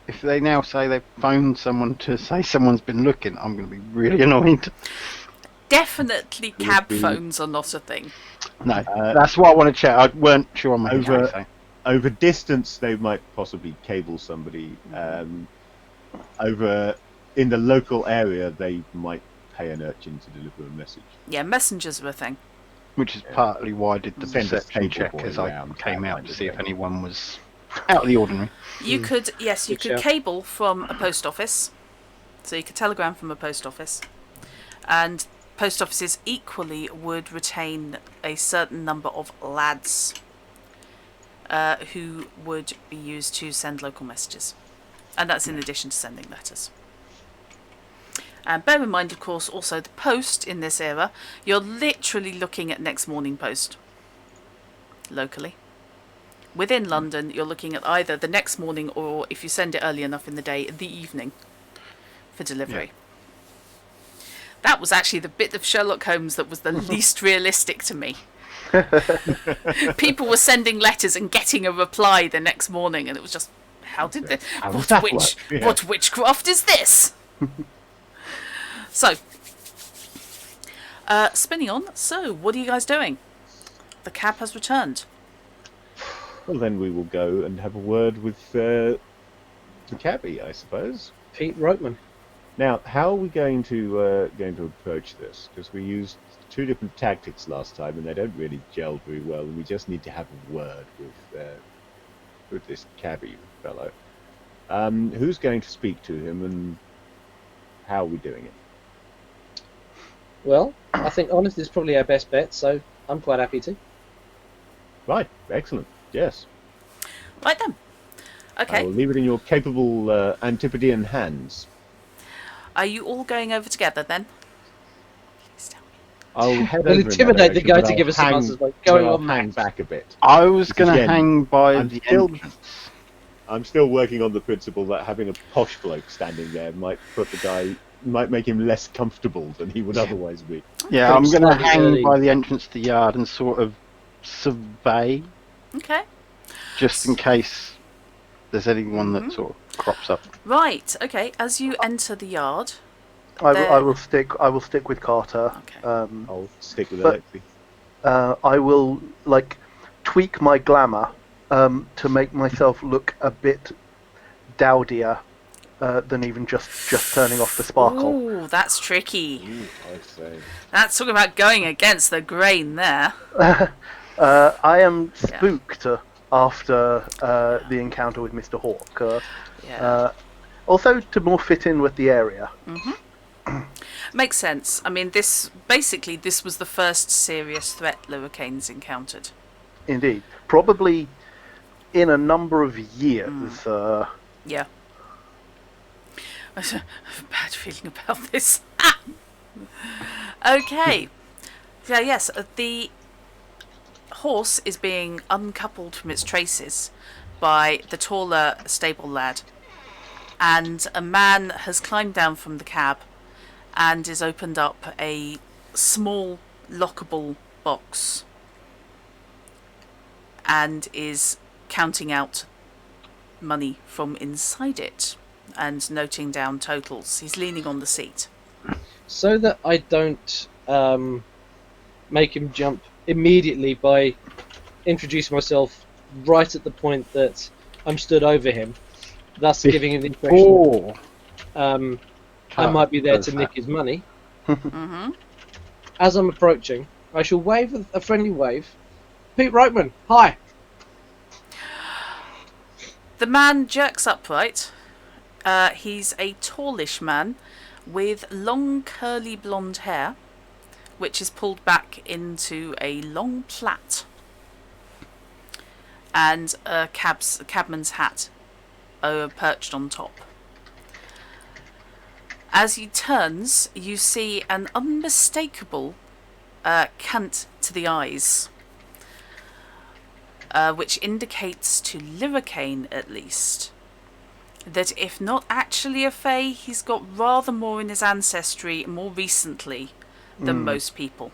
If they now say they've phoned someone to say someone's been looking, I'm going to be really annoyed. Definitely Will it cab be- phones are not a thing. No, that's what I want to check. I weren't sure on my history. Over- So. Over distance, they might possibly cable somebody. Over in the local area, they might pay an urchin to deliver a message. Yeah, messengers are a thing. Which is partly why I did the Send a perception cable check boy as I round, came that out kind to of see if thing. anyone was out of the ordinary. You could, yes, you Good could shout. cable from a post office. So you could telegram from a post office. And post offices equally would retain a certain number of lads who would be used to send local messages. And that's in addition to sending letters. And bear in mind, of course, also the post in this era, you're literally looking at next morning post locally. Within London, you're looking at either the next morning or, if you send it early enough in the day, the evening for delivery. That was actually the bit of Sherlock Holmes that was the least realistic to me. People were sending letters and getting a reply the next morning, and it was just, how did this? How does that work? Yeah. What witchcraft is this? So, spinning on. So, what are you guys doing? The cab has returned. Well, then we will go and have a word with the cabbie, I suppose. Pete Ropeman. Now, how are we going to approach this? Because we used 2 different tactics last time, and they don't really gel very well. And we just need to have a word with this cabbie fellow. Who's going to speak to him, and how are we doing it? Well, I think honest is probably our best bet, so I'm quite happy to. Right, excellent. Yes, Right then. I Okay. will leave it in your capable Antipodean hands. Are you all going over together then? Please tell me. I'll head We'll over in that intimidate the direction, guy but to I'll give us some hang- answers by but going I'll on hang max. back a bit. I was Because going to again, hang by I'm the still- entrance. I'm still working on the principle that having a posh bloke standing there might make him less comfortable than he would otherwise be. Yeah, I'm going to Slightly hang early. by the entrance to the yard and sort of survey, Okay. just in case there's anyone that sort of crops up. Right. Okay. As you enter the yard. I will stick. I will stick with Carter. Okay. I'll stick with But- Alexi. I will tweak my glamour to make myself look a bit dowdier than even just turning off the sparkle. Ooh, that's tricky. I say. That's talking about going against the grain there. I am spooked after the encounter with Mr. Hawk. Yeah. Also, to more fit in with the area. Makes sense. I mean, this was the first serious threat Lurricane's encountered. Indeed. Probably in a number of years. Yeah. I have a bad feeling about this. Okay. So yes, the horse is being uncoupled from its traces by the taller stable lad, and a man has climbed down from the cab and has opened up a small lockable box and is counting out money from inside it and noting down totals. He's leaning on the seat. So that I don't make him jump immediately by introducing myself right at the point that I'm stood over him, thus giving him the impression I might be there to nick his money. Mm-hmm. As I'm approaching, I shall wave a friendly wave. Pete Ropeman, hi! The man jerks upright. He's a tallish man with long curly blonde hair, which is pulled back into a long plait, and a cabman's hat perched on top. As he turns, you see an unmistakable cant to the eyes, which indicates to Lurricane, at least, that if not actually a Fae, he's got rather more in his ancestry more recently than most people.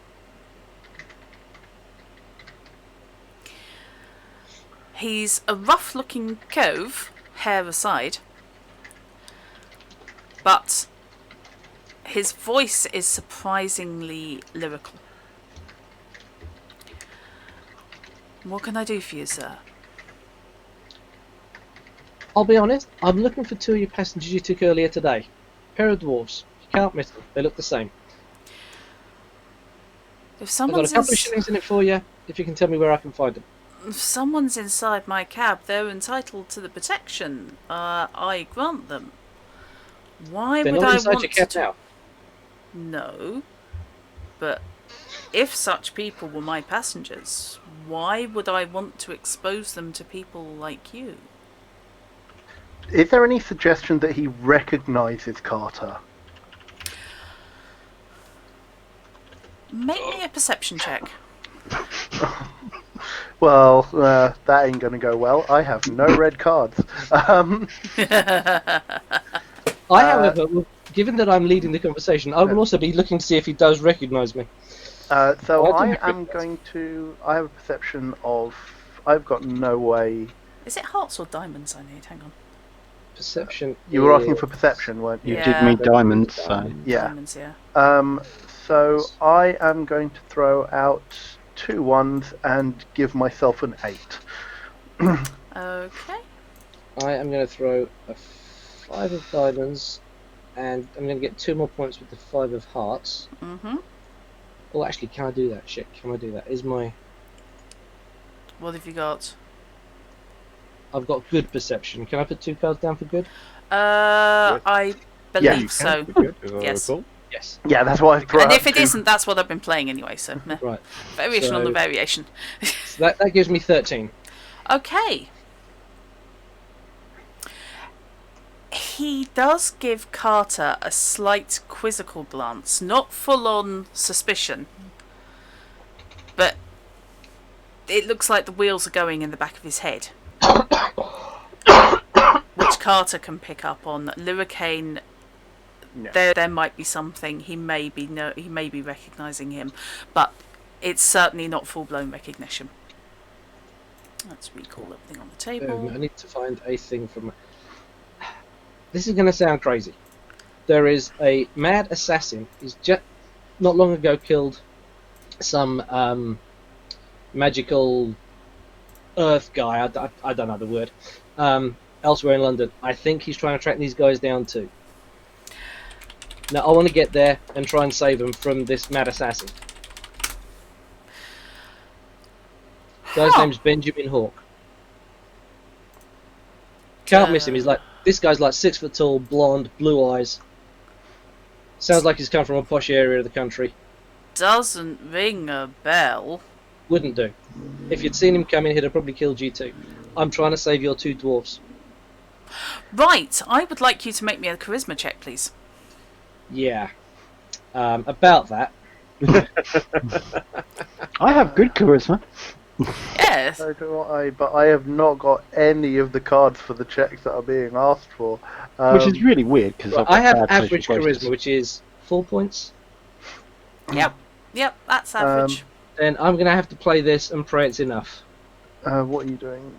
He's a rough-looking cove, hair aside, but his voice is surprisingly lyrical. What can I do for you, sir? I'll be honest, I'm looking for two of your passengers you took earlier today. Pair of dwarves. You can't miss them. They look the same. If I've got a someone's couple of shillings in it for you, if you can tell me where I can find them. if someone's inside my cab, they're entitled to the protection I grant them. Why They're would not I inside want your cab to? now. No, but if such people were my passengers, why would I want to expose them to people like you? Is there any suggestion that he recognises Carter? Make me a perception check. Well, that ain't going to go well. I have no red cards. However, given that I'm leading the conversation, I will also be looking to see if he does recognise me. So I I do am going to... I have a perception of... I've got no way... Is it hearts or diamonds I need? Hang on. Perception. You were asking for perception, weren't you? You Yeah. did me diamonds, so... Yeah. Diamonds, yeah. So I am going to throw out 2 ones and give myself an 8. Okay. I am going to throw a 5 of diamonds, and I'm going to get 2 more points with the 5 of hearts. Mm-hmm. Oh, actually, can I do that? Shit, can I do that? Is my... What have you got? I've got good perception. Can I put 2 cards down for good? I believe so. Yes. Yes. Yeah, that's what I throw And out if it 2. isn't, that's what I've been playing anyway, so meh. Right. Variation on So- the variation. So that gives me 13. Okay. He does give Carter a slight quizzical glance, not full on suspicion, but it looks like the wheels are going in the back of his head, which Carter can pick up on. Lurricane, No. there might be something. He may be recognising him, but it's certainly not full blown recognition. Let's recall everything on the table. I need to find a thing from... This is going to sound crazy. There is a mad assassin. He's just not long ago killed some magical earth guy. I don't know the word. Elsewhere in London. I think he's trying to track these guys down too. Now I want to get there and try and save them from this mad assassin. Guy's name's Benjamin Hawke. Can't miss him. He's like, this guy's like 6 foot tall, blonde, blue eyes. Sounds like he's come from a posh area of the country. Doesn't ring a bell. Wouldn't do. If you'd seen him coming, he'd have probably killed you too. I'm trying to save your 2 dwarfs. Right, I would like you to make me a charisma check, please. Yeah. About that. I have good charisma. Yes. So do I, but I have not got any of the cards for the checks that are being asked for. Which is really weird because I have average charisma, which is 4 points. Yep, that's average. Then I'm going to have to play this and pray it's enough. What are you doing?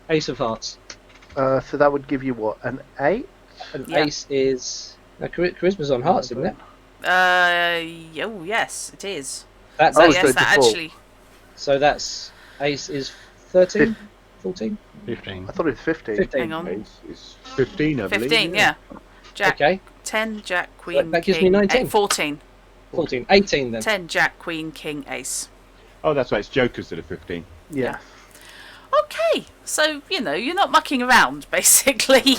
Ace of Hearts. So that would give you what, an 8? And Yeah. Ace is... No, charisma's on Hearts, isn't it? Oh yes, it is. That's Oh, So Ace. so yes, it's that a four. actually. So that's... Ace is 13? 14? 15. I thought it was 15. 15. Hang on. It's 15, I believe. 15, yeah. Jack, Okay. 10, Jack, Queen, That gives me King, 19. 14. 14. 18 then. 10, Jack, Queen, King, Ace. Oh, that's right. It's Jokers that are 15. Yeah. Okay, so, you're not mucking around, basically.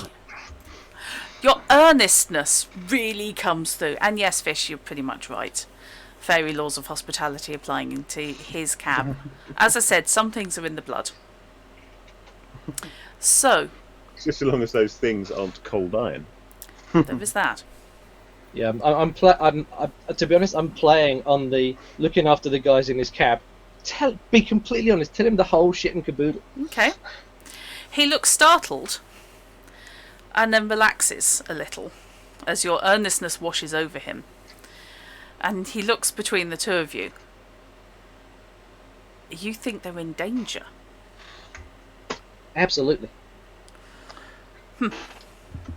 Your earnestness really comes through. And yes, Fish, you're pretty much right. Fairy laws of hospitality applying into his cab. As I said, some things are in the blood. So, Just so long as those things aren't cold iron. there is that. Yeah, to be honest, I'm playing on the looking after the guys in his cab. Be completely honest. Tell him the whole shit and caboodle. Okay. He looks startled and then relaxes a little as your earnestness washes over him. And he looks between the two of you. You think they're in danger. Absolutely.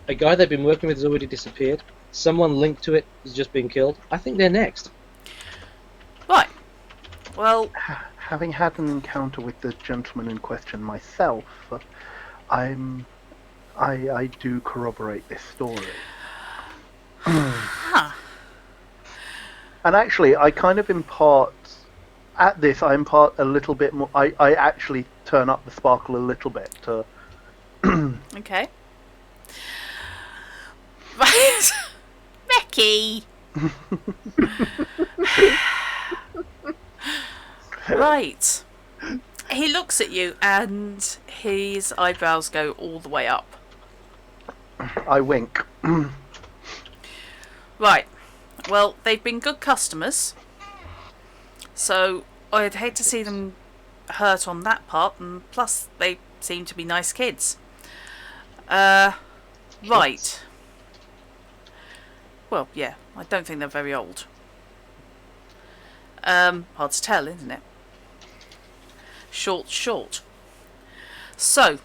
A guy they've been working with has already disappeared. Someone linked to it has just been killed. I think they're next. Right. Well, Having had an encounter with the gentleman in question myself, I do corroborate this story. huh. And actually, I kind of impart at this. I impart a little bit more. I actually turn up the sparkle a little bit to. Okay. Right. Becky. Right. He looks at you and his eyebrows go all the way up. I wink. Right. Well, they've been good customers. So I'd hate to see them hurt on that part, and plus they seem to be nice kids. Right. Well, yeah, I don't think they're very old. Hard to tell, isn't it? Short. So,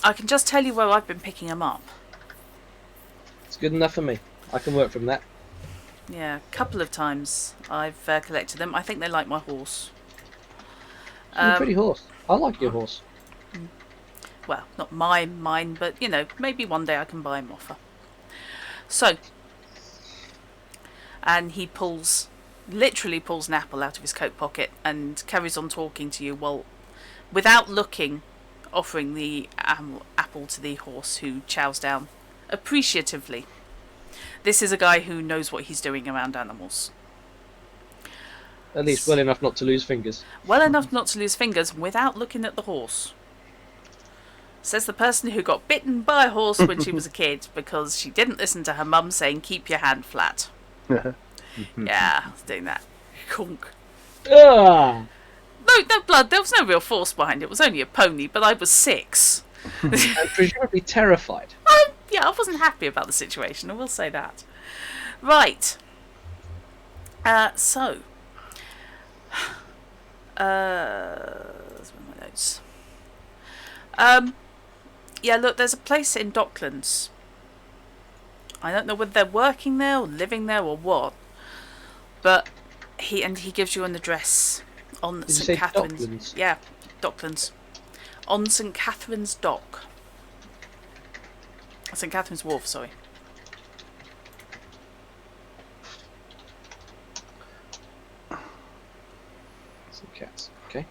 I can just tell you where I've been picking them up. It's good enough for me. I can work from that. Yeah, a couple of times I've collected them. I think they like my horse. You're a pretty horse. I like your horse. Well, not mine, but, maybe one day I can buy him off her. So, and he literally pulls an apple out of his coat pocket and carries on talking to you without looking, offering the apple to the horse, who chows down appreciatively. This is a guy who knows what he's doing around animals. At least well enough not to lose fingers. Well enough not to lose fingers without looking at the horse. Says the person who got bitten by a horse when she was a kid because she didn't listen to her mum saying, keep your hand flat. Yeah, I was doing that. Conk. Ah! No blood, there was no real force behind it. It was only a pony, but I was 6. And presumably terrified. Yeah, I wasn't happy about the situation, I will say that. Right. So. That's one of my notes. Yeah, look, there's a place in Docklands. I don't know whether they're working there or living there or what. But he gives you an address on Did you St. say Catherine's. Docklands? Yeah, Docklands. On St. Catherine's Dock. St. Catherine's Wharf, sorry. Some cats. Okay.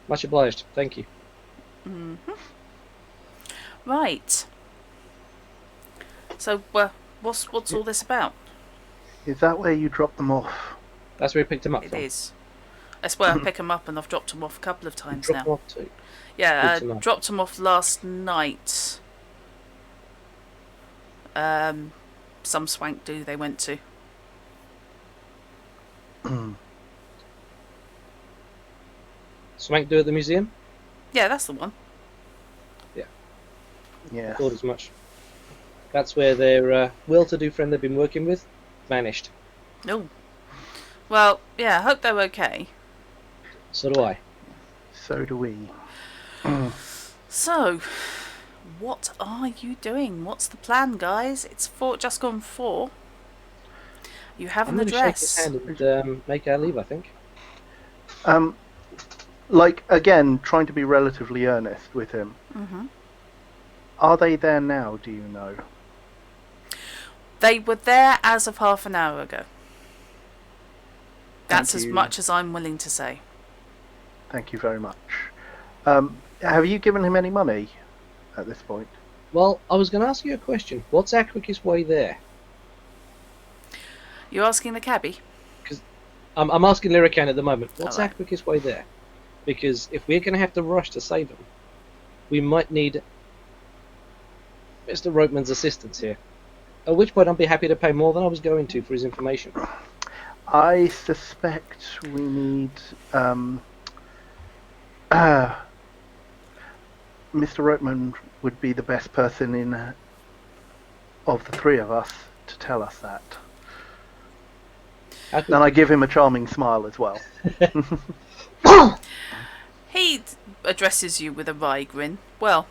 Much obliged. Thank you. Right. So, What's all this about? Is that where you drop them off? That's where we picked him up It from. is. That's where I pick them up, and I've dropped them off a couple of times Drop him now. off too. Yeah, Good to know. dropped them off last night. Some swank do they went to. Swank do at the museum? Yeah, that's the one. Yeah. Thought as much. That's where their well-to-do friend they've been working with vanished. No. Well, yeah, I hope they're okay. So do I. So do we. So, what are you doing? What's the plan, guys? It's just gone 4. You have I'm an going to shake his address. hand and make our leave, I think. Like, again, trying to be relatively earnest with him. Hmm. Are they there now, do you know? They were there as of half an hour ago. That's Thank as you. much as I'm willing to say. Thank you very much. Have you given him any money at this point? Well, I was going to ask you a question. What's our quickest way there? You're asking the cabbie? I'm asking Lyrican at the moment. What's our Alright. quickest way there? Because if we're going to have to rush to save him, we might need Mr. Ropeman's assistance here. At which point I'd be happy to pay more than I was going to for his information. I suspect we need Mr. Ropeman would be the best person in of the three of us to tell us that. And I give him a charming smile as well. He addresses you with a wry grin. Well,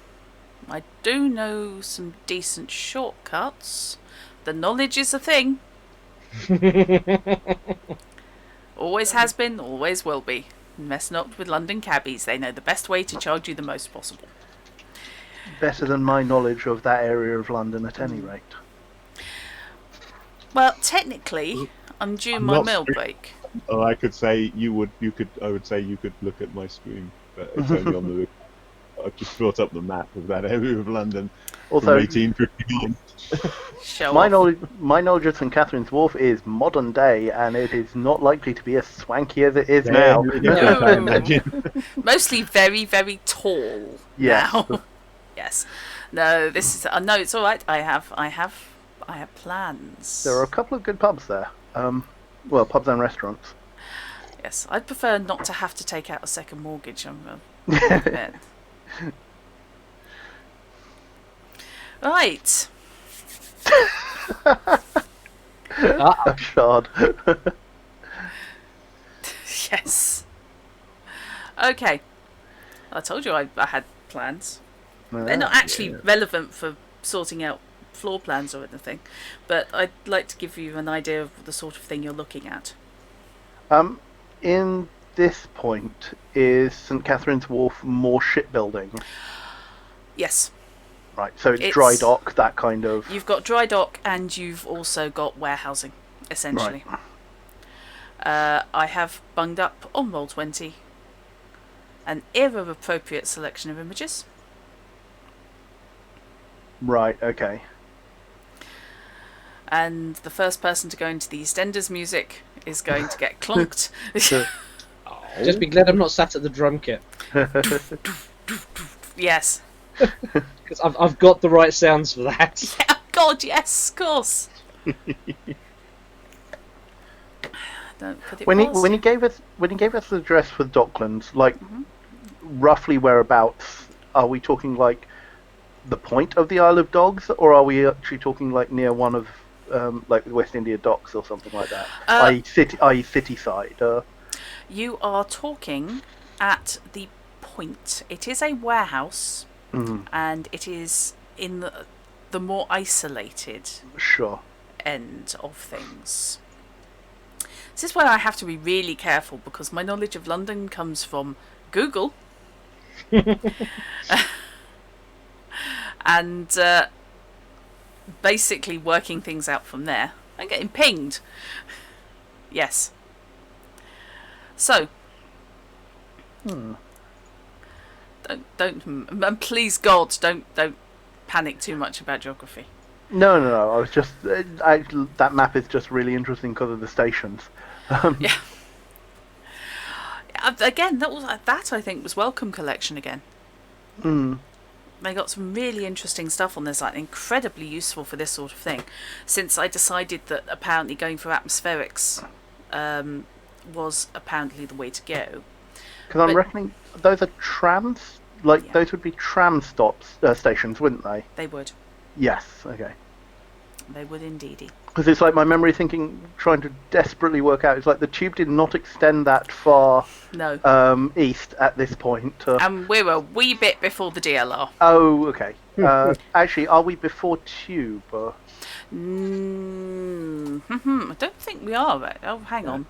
I do know some decent shortcuts. The knowledge is a thing. Always has been, always will be. Mess not with London cabbies. They know the best way to charge you the most possible. Better than my knowledge of that area of London at any rate. Well, technically, I'm due I'm my not meal strict. break. Oh, I could say I would say you could look at my screen, but it's only on the. I've just brought up the map of that area of London from Also, 1859. Show my off. knowledge of St Catherine's Wharf is modern day, and it is not likely to be as swanky as it is now. No. I imagine. Mostly very, very tall Yes. now. Yes. No, this is. No, it's all right. I have plans. There are a couple of good pubs there. Well, pubs and restaurants. Yes, I'd prefer not to have to take out a second mortgage. Admit. Right. Shard. Yes. Okay. I told you I had plans. They're not actually relevant for sorting out floor plans or anything, but I'd like to give you an idea of the sort of thing you're looking at. In this point, is St Catherine's Wharf more shipbuilding? Yes. Right, so it's It's- dry dock, that kind of... You've got dry dock and you've also got warehousing, essentially. I have bunged up on Roll20 an era-appropriate selection of images. Right, okay. And the first person to go into the EastEnders music is going to get clonked. Just be glad I'm not sat at the drum kit. Yes. Because I've got the right sounds for that. Yeah, God, yes, of course. Don't put it When he past you. gave us the address for Docklands, like roughly whereabouts are we talking? Like the point of the Isle of Dogs, or are we actually talking like near one of like the West India Docks or something like that? I.e. city side. You are talking at the point. It is a warehouse, and it is in the more isolated Sure. end of things. This is where I have to be really careful because my knowledge of London comes from Google. And basically working things out from there. I'm getting pinged. Yes. So. Don't please God, don't panic too much about geography. No. I was just that map is just really interesting because of the stations. Yeah. Again, that I think was Welcome Collection again. Mm. They got some really interesting stuff on this, like incredibly useful for this sort of thing. Since I decided that apparently going for atmospherics was apparently the way to go. Because I'm But- reckoning those are trams. Like Yeah. those would be tram stops stations, wouldn't they? They would. Yes. Okay. They would indeedy. Because it's like my memory trying to desperately work out. It's like the tube did not extend that far No. east at this point. And we're a wee bit before the DLR. Oh, okay. Actually, are we before tube? I don't think we are. Right? Oh, hang on.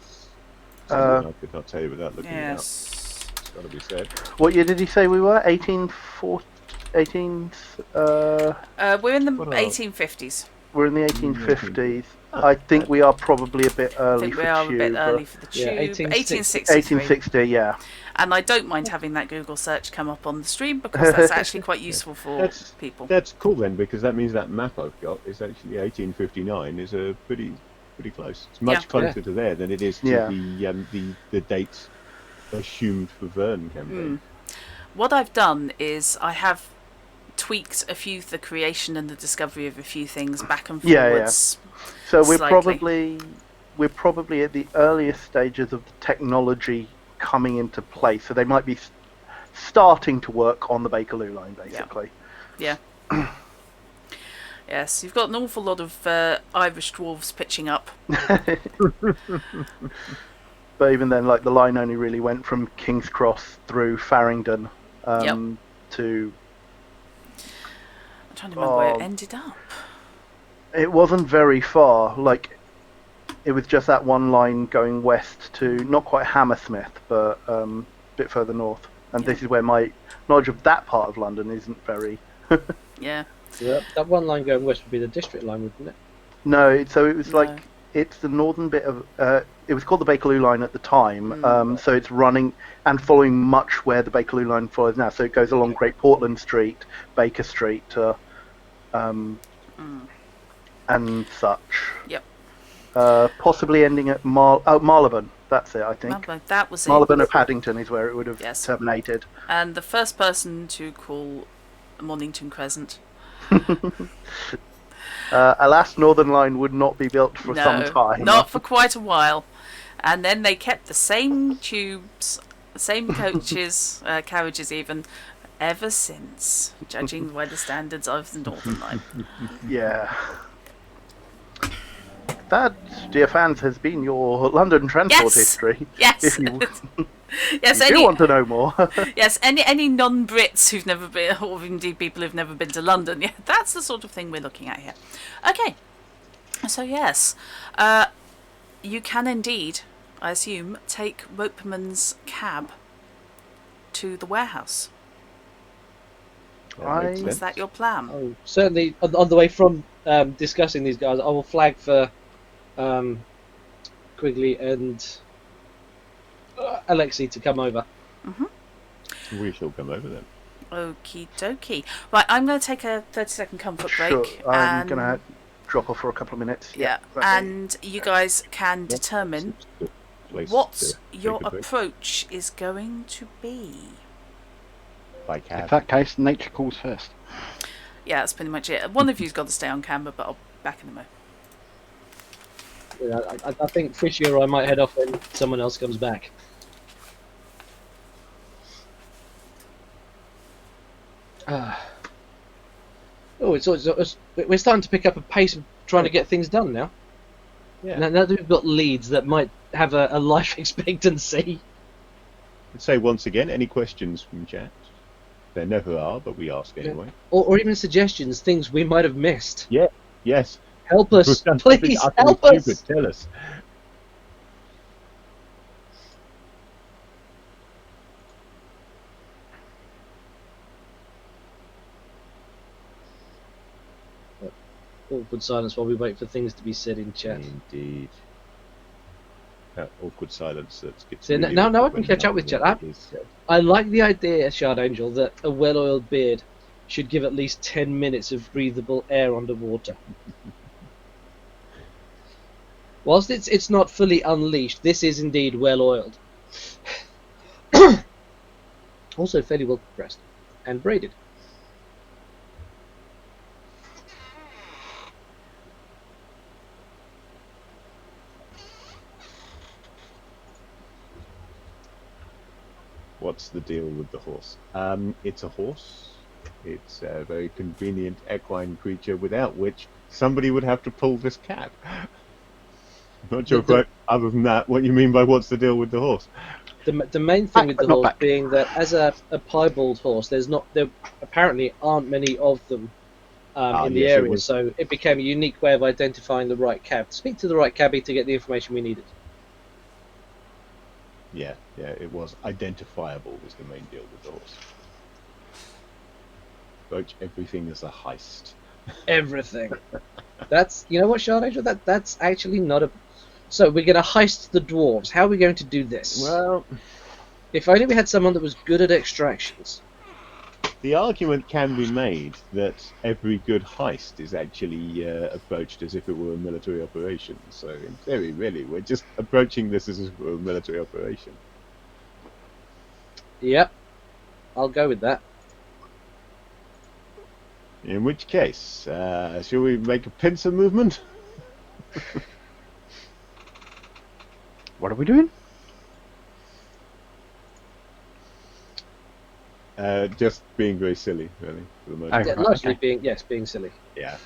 Something I could not tell you without looking it up. Yes. It's got to be said. What year did he say we were? 1840. 18. We're in the What are- 1850s. We're in the 1850s. I think we are probably a bit I early think for we are tube. a bit early for the tube. Yeah, 1860. 1860, yeah. And I don't mind having that Google search come up on the stream because that's actually quite useful for That's- people. That's cool then, because that means that map I've got is actually 1859 is a pretty close. It's much Yeah. closer to there than it is to Yeah. the dates assumed for Verne campaign. What I've done is I have tweaked the creation and the discovery of a few things back and Yeah, yeah. forwards. So we're Slightly. probably at the earliest stages of the technology coming into place. So they might be starting to work on the Bakerloo line, basically. Yeah. Yes, you've got an awful lot of Irish dwarves pitching up. But even then, like the line only really went from King's Cross through Farringdon to. I'm trying to remember where it Oh. ended up. It wasn't very far. Like it was just that one line going west to not quite Hammersmith, but a bit further north. And this is where my knowledge of that part of London isn't very. Yeah. So that one line going west would be the district line, wouldn't it? No, so it was No. like it's the northern bit of. It was called the Bakerloo line at the time. So it's running and following much where the Bakerloo line follows now. So it goes along Great Portland Street, Baker Street, and such. Yep. Possibly ending at Marylebone. That's it, I think. Remember, that was it. Marylebone of Paddington is where it would have Yes. terminated. And the first person to call Mornington Crescent. Alas, Northern Line would not be built for some time. Not for quite a while. And then they kept the same tubes, the same coaches, carriages even, ever since, judging by the standards of the Northern Line. Yeah. That, dear fans, has been your London transport Yes! history. Yes. If you, Yes, if you want to know more. yes, any non-Brits who've never been, or indeed people who've never been to London, yeah, that's the sort of thing we're looking at here. Okay, so yes, you can indeed, I assume, take Ropeman's cab to the warehouse. That makes I- Is sense. that your plan? Oh, certainly on the way from discussing these guys, I will flag for Quigley and Alexei to come over. We shall come over then. Okie dokie. Right, I'm going to take a 30-second comfort Sure, break. I'm and, going to drop off for a couple of minutes. Yeah, exactly. and you guys can determine Good place what to your take a break. approach is going to be. By In cab. that case, nature calls first. Yeah, that's pretty much it. One of you's got to stay on camera, but I'll be back in a moment. Yeah, I think Fishy or I might head off when someone else comes back. Oh, we're starting to pick up a pace of trying to get things done now. Yeah. Now that we've got leads that might have a life expectancy. Let's say once again, any questions from chat? There never are, but we ask anyway. Or even suggestions, things we might have missed. Yes. Help us, We've done something please utterly help us. stupid. Tell us. Awkward silence while we wait for things to be said in chat. Indeed. That awkward silence that gets. See, now I can catch up with chat. I like the idea, Shard Angel, that a well-oiled beard should give at least 10 minutes of breathable air underwater. Whilst it's not fully unleashed, this is indeed well oiled. Also fairly well compressed and braided. What's the deal with the horse? It's a horse. It's a very convenient equine creature without which somebody would have to pull this cab. Not sure quite, other than that, what you mean by what's the deal with the horse. The main thing with the but not horse back. being that as a piebald horse, there apparently aren't many of them in the yes, it area, was- so it became a unique way of identifying the right cab. Speak to the right cabbie to get the information we needed. Yeah, it was identifiable was the main deal with the horse. Approach everything as a heist. Everything. That's, you know what, Shard Angel? That's actually not a... So we're going to heist the dwarves. How are we going to do this? Well, If only we had someone that was good at extractions. the argument can be made that every good heist is actually approached as if it were a military operation. So in theory, really, we're just approaching this as if it were a military operation. Yep. I'll go with that. In which case, shall we make a pincer movement? What are we doing? Just being very silly, really, for the moment. Oh, Yeah, right, largely okay. being silly. Yeah.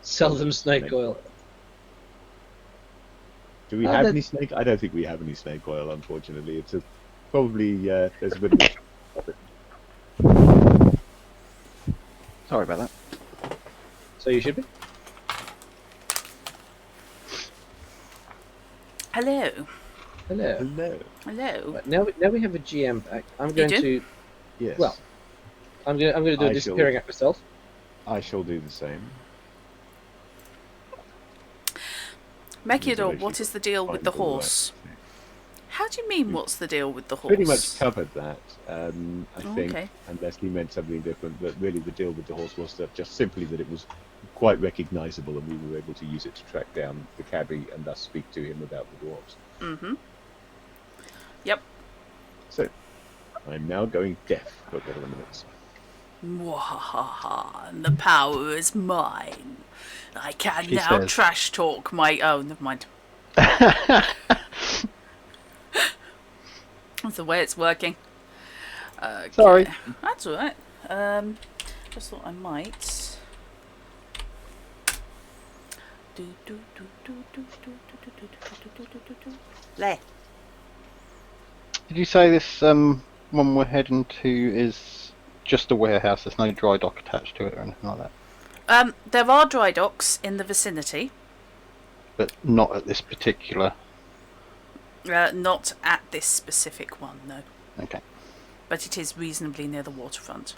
Sell them snake oil. Do we Oh, have that- any snake? I don't think we have any snake oil, unfortunately. It's probably there's a bit of Sorry about that. So you should be. Hello. Hello. Hello. Hello. Right, now we have a GM back. I'm going do? to Yes. Well, I'm going to do a I disappearing act myself. I shall do the same. Mekidor, Actually what is the deal with the find all horse? How do you mean, what's the deal with the horse? Pretty much covered that. I Oh, think, okay. unless he meant something different. But really, the deal with the horse was that just simply that it was quite recognisable, and we were able to use it to track down the cabbie and thus speak to him about the dwarves. Mm-hmm. Yep. So, I'm now going deaf for a couple of minutes. Mwahaha, and the power is mine. I can She now says. trash talk my... Oh, never mind. That's the way it's working. Okay. Sorry. That's alright. Just thought I might... There. Did you say this one we're heading to is just a warehouse? There's no dry dock attached to it or anything like that? There are dry docks in the vicinity. But not at this particular... Not at this specific one, no. Okay. But it is reasonably near the waterfront.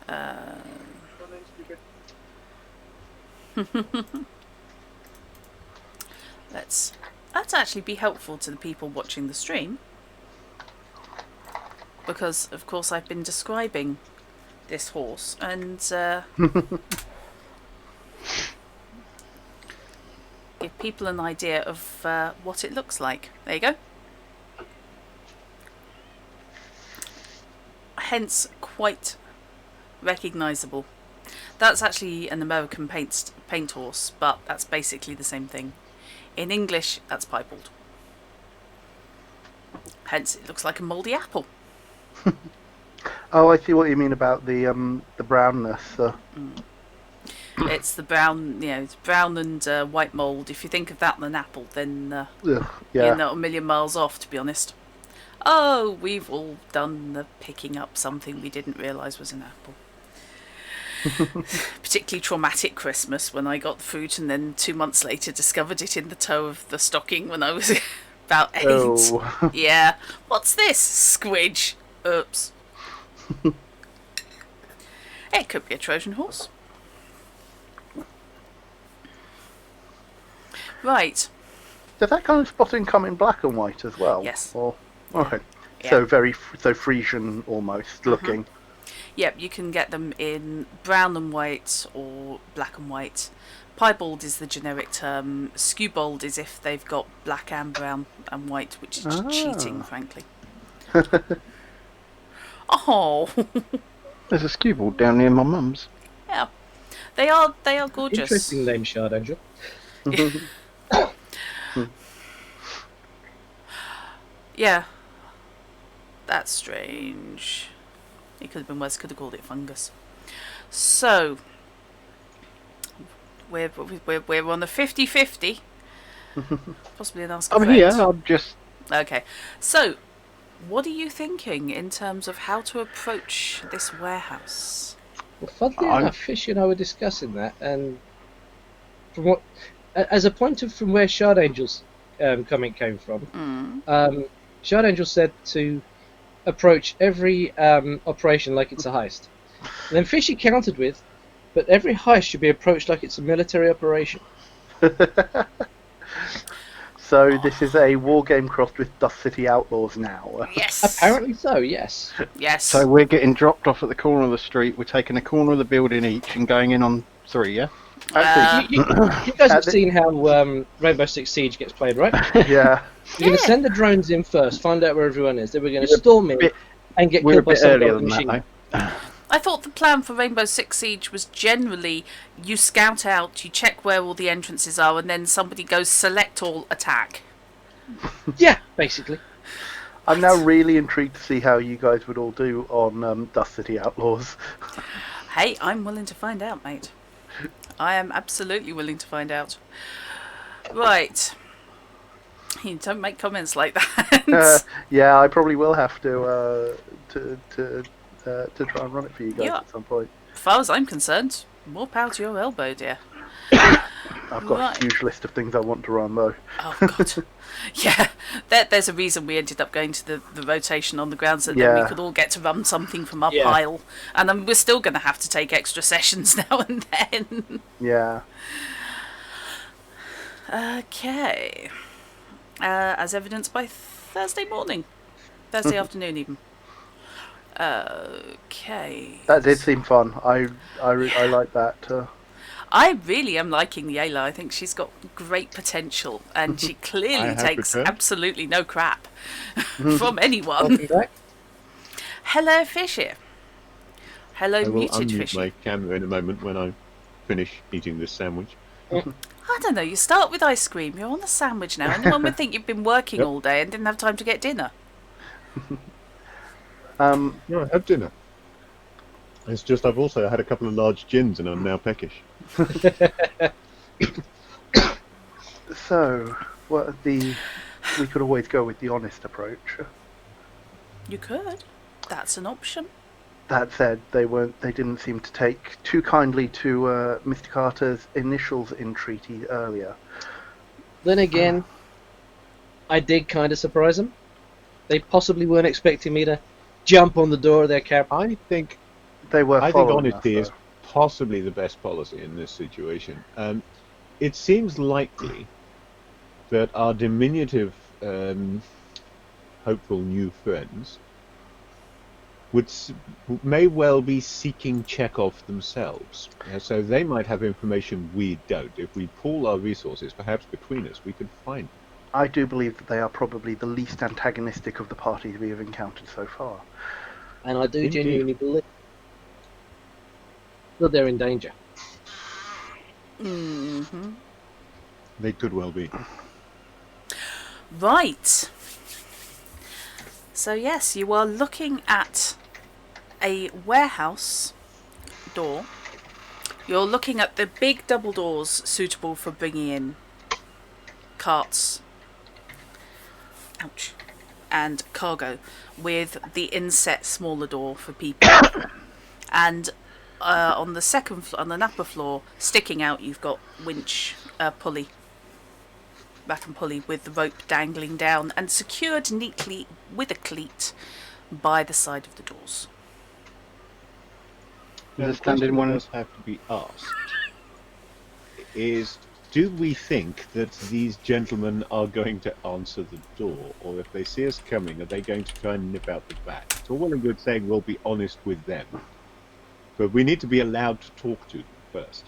Yeah. Let's actually be helpful to the people watching the stream, because of course I've been describing this horse and give people an idea of what it looks like. There you go. Hence quite recognisable. That's actually an American paint horse, but that's basically the same thing. In English, that's piebald. Hence, it looks like a mouldy apple. Oh, I see what you mean about the brownness. It's the brown, it's brown and white mould. If you think of that on an apple, then Ugh, you're yeah. not a million miles off, to be honest. Oh, we've all done the picking up something we didn't realise was an apple. Particularly traumatic Christmas when I got the fruit and then 2 months later discovered it in the toe of the stocking when I was about 8. Oh. Yeah. What's this? Squidge. Oops. It could be a Trojan horse. Right. Does that kind of spotting come in black and white as well? Yes. Or Okay. Yeah. So so Frisian almost looking. Yep, you can get them in brown and white or black and white. Piebald is the generic term. Skewbald is if they've got black and brown and white, which is just cheating, frankly. Oh, There's a skew ball down near my mum's. yeah, they are gorgeous. Interesting name, Shard Angel. Yeah, that's strange. It could have been worse. Could have called it fungus. So we're on the 50-50. Possibly an ask. I'm here. I'm just. Okay, so what are you thinking in terms of how to approach this warehouse? Well, funnily I'm- enough, Fishy and I were discussing that, and from what, as a point of from where Shard Angel's comment came from, Shard Angel said to approach every operation like it's a heist. And then Fishy countered with, but every heist should be approached like it's a military operation. So this is a war game crossed with Dust City Outlaws now. Yes. Apparently so, yes. Yes. So we're getting dropped off at the corner of the street. We're taking a corner of the building each and going in on 3. Yeah. Actually, You guys have seen how Rainbow Six Siege gets played, right? yeah. You're going to send the drones in first, find out where everyone is. Then we're going to storm in and get We're a killed by bit some earlier golden than that, machine. though. I thought the plan for Rainbow Six Siege was generally you scout out, you check where all the entrances are, and then somebody goes select all, attack. Yeah, basically. I'm now really intrigued to see how you guys would all do on Dust City Outlaws. Hey, I'm willing to find out, mate. I am absolutely willing to find out. Right. You don't make comments like that. Yeah, I probably will have to try and run it for you guys Yeah. at some point. As far as I'm concerned, more power to your elbow, dear. I've got Right. a huge list of things I want to run though. Oh, God. Yeah, there's a reason we ended up going to the rotation on the ground so that Yeah. we could all get to run something from our Yeah. pile. And then we're still going to have to take extra sessions now and then. Yeah. Okay. As evidenced by Thursday morning. Thursday afternoon, even. Okay. That did seem fun. I like that. I really am liking the Ayla. I think she's got great potential, and she clearly have takes returned. absolutely no crap from anyone. Welcome back. Hello, Fishy. Hello, I will muted unmute Fishy. my camera in a moment when I finish eating this sandwich. I don't know. You start with ice cream. You're on a sandwich now. Anyone would think you've been working Yep. all day and didn't have time to get dinner. No, I had dinner. It's just I've also had a couple of large gins and I'm now peckish. So, we could always go with the honest approach. You could. That's an option. That said, they didn't seem to take too kindly to Mr. Carter's initials in treaty earlier. Then again, I did kind of surprise them. They possibly weren't expecting me to jump on the door of their cab. I think They were. I think following honesty us, is possibly the best policy in this situation. It seems likely that our diminutive, hopeful new friends may well be seeking Chekhov themselves. So they might have information we don't. If we pool our resources, perhaps between us, we could find them. I do believe that they are probably the least antagonistic of the parties we have encountered so far. And I do Indeed. genuinely believe that they're in danger. Mm-hmm. They could well be. Right. So yes, you are looking at a warehouse door. You're looking at the big double doors suitable for bringing in carts, ouch, and cargo, with the inset smaller door for people. And on the on the upper floor, sticking out, you've got winch pulley. Back and pulley with the rope dangling down and secured neatly with a cleat by the side of the doors. Is Now, it standing the question one- that does have to be asked is do we think that these gentlemen are going to answer the door, or if they see us coming, are they going to try and nip out the back? It's all well and good saying we'll be honest with them, but we need to be allowed to talk to them first.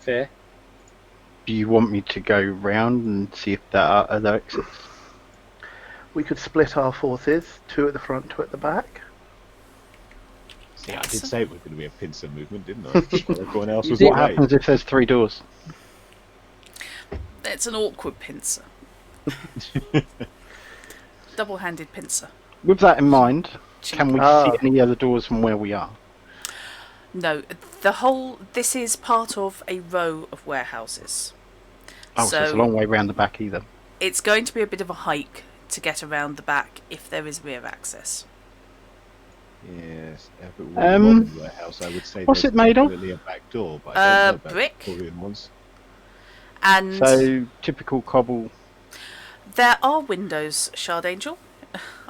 Fair. Do you want me to go round and see if there are other exits? We could split our forces, 2 at the front, 2 at the back. See, I did say it was going to be a pincer movement, didn't I? Everyone else was What away. happens if there's 3 doors? It's an awkward pincer. Double-handed pincer. With that in mind, Cheap. can we see any other doors from where we are? No, this is part of a row of warehouses. Oh, so it's a long way round the back either. It's going to be a bit of a hike to get around the back if there is rear access. Yes, if it were a modern warehouse, I would say what's there's it made of? definitely a back door, but I don't know about Brick. Victorian ones. And So, typical cobble. there are windows, Shard Angel,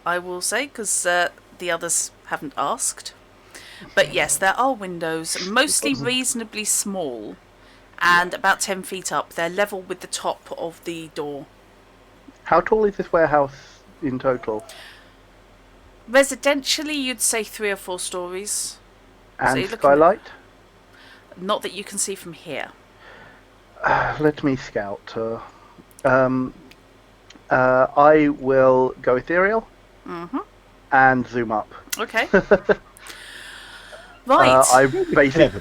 I will say, because the others haven't asked. But yes, there are windows, mostly reasonably small, and about 10 feet up. They're level with the top of the door. How tall is this warehouse in total? Residentially, you'd say 3 or 4 stories. And you're looking skylight? Not that you can see from here. Let me scout. I will go ethereal and zoom up. Okay. Right. I basically,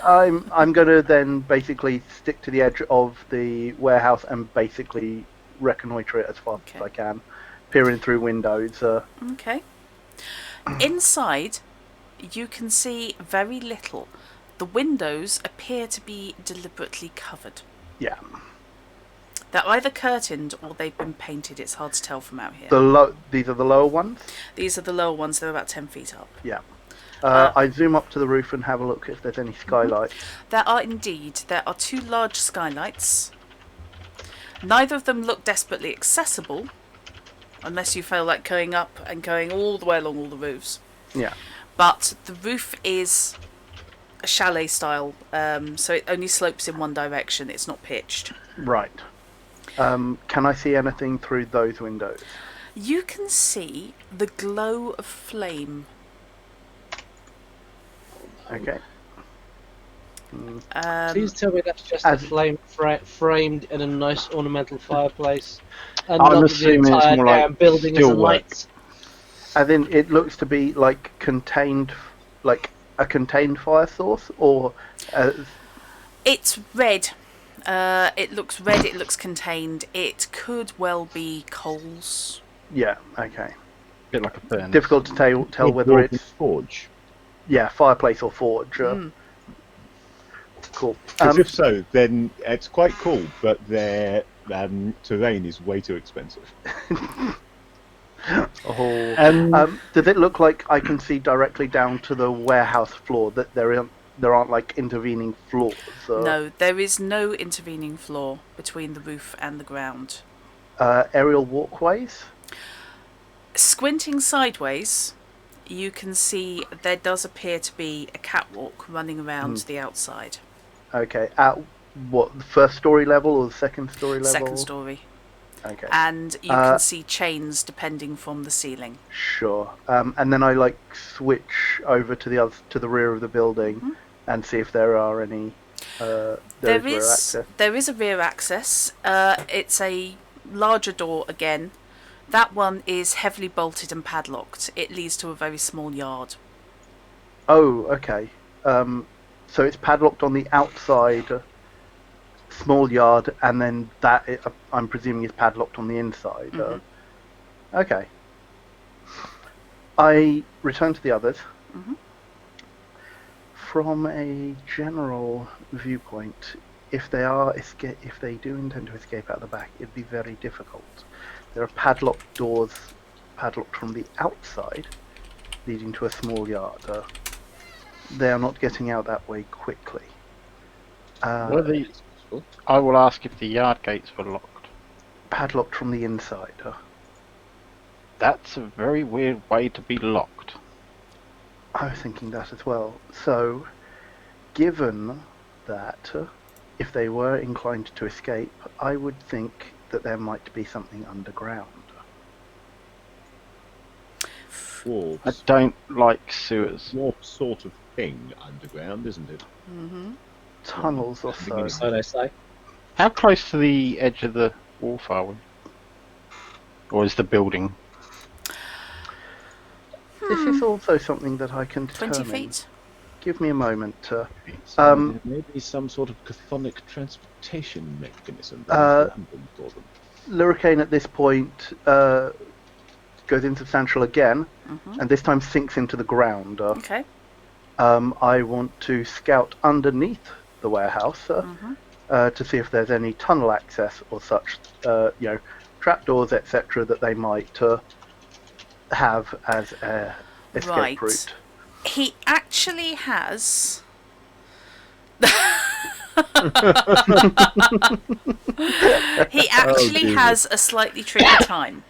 I'm going to then basically stick to the edge of the warehouse and basically reconnoitre it as fast as I can, peering through windows. Okay. Inside, you can see very little. The windows appear to be deliberately covered. Yeah. They're either curtained or they've been painted. It's hard to tell from out here. These are the lower ones? These are the lower ones. They're about 10 feet up. Yeah. I zoom up to the roof and have a look if there's any skylights. There are indeed. There are 2 large skylights. Neither of them look desperately accessible, unless you feel like going up and going all the way along all the roofs. Yeah. But the roof is a chalet style, so it only slopes in one direction. It's not pitched. Right. Can I see anything through those windows? You can see the glow of flame. Okay. Please tell me that's just a flame framed in a nice ornamental fireplace, and I'm not the assuming it's entire more like damn building is still a work. light. As in, it looks to be like contained, like a contained fire source, or It's red. It looks red. It looks contained. It could well be coals. yeah, okay. Bit like a furnace. Difficult to tell whether it's forge. fireplace or forge. Cool. Because if so, then it's quite cool, but their terrain is way too expensive. Does it look like I can see directly down to the warehouse floor? That there aren't like intervening floors? No, there is no intervening floor between the roof and the ground. Aerial walkways? Squinting sideways, you can see there does appear to be a catwalk running around the outside. Okay. At what, the first story level or the second story level? Second story. Okay. And you can see chains depending from the ceiling. Sure. And then I like switch over to the rear of the building and see if there are any. There is a rear access. It's a larger door again. That one is heavily bolted and padlocked. It leads to a very small yard. Oh, okay. So it's padlocked on the outside, small yard, and then I'm presuming is padlocked on the inside. Okay. I return to the others. From a general viewpoint, if they do intend to escape out the back, it'd be very difficult. There are padlocked doors, padlocked from the outside, leading to a small yard. They are not getting out that way quickly. I will ask if the yard gates were locked. Padlocked from the inside. That's a very weird way to be locked. I was thinking that as well. So, given that if they were inclined to escape, I would think that there might be something underground. Dwarves. I don't like sewers. Dwarf sort of thing underground, isn't it? Tunnels or so. So they say. How close to the edge of the wharf are we? Or is the building? This is also something that I can 20 determine. feet? Give me a moment. So Um, there may be some sort of chthonic transportation mechanism Uh, for them. Lurricane at this point goes insubstantial again, and this time sinks into the ground. Okay. I want to scout underneath the warehouse to see if there's any tunnel access or such, trapdoors, etc., that they might have as a escape Right. route. He actually has. He actually Jesus. has a slightly tricky time.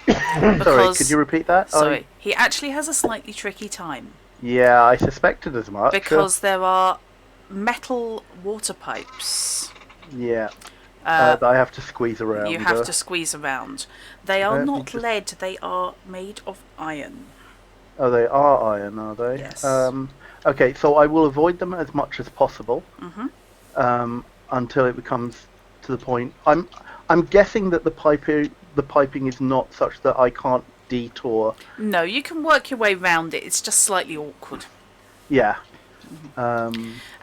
Sorry, Because- could you repeat that? Sorry, he actually has a slightly tricky time Yeah, I suspected as much. because there are metal water pipes. Yeah, Uh, that I have to squeeze around. you have to squeeze around. They are let me not just- lead; they are made of iron. Oh, they are iron, are they? Yes. Okay, so I will avoid them as much as possible Mhm. until it becomes to the point. I'm guessing that the piping is not such that I can't detour. No, you can work your way round it. It's just slightly awkward. Yeah.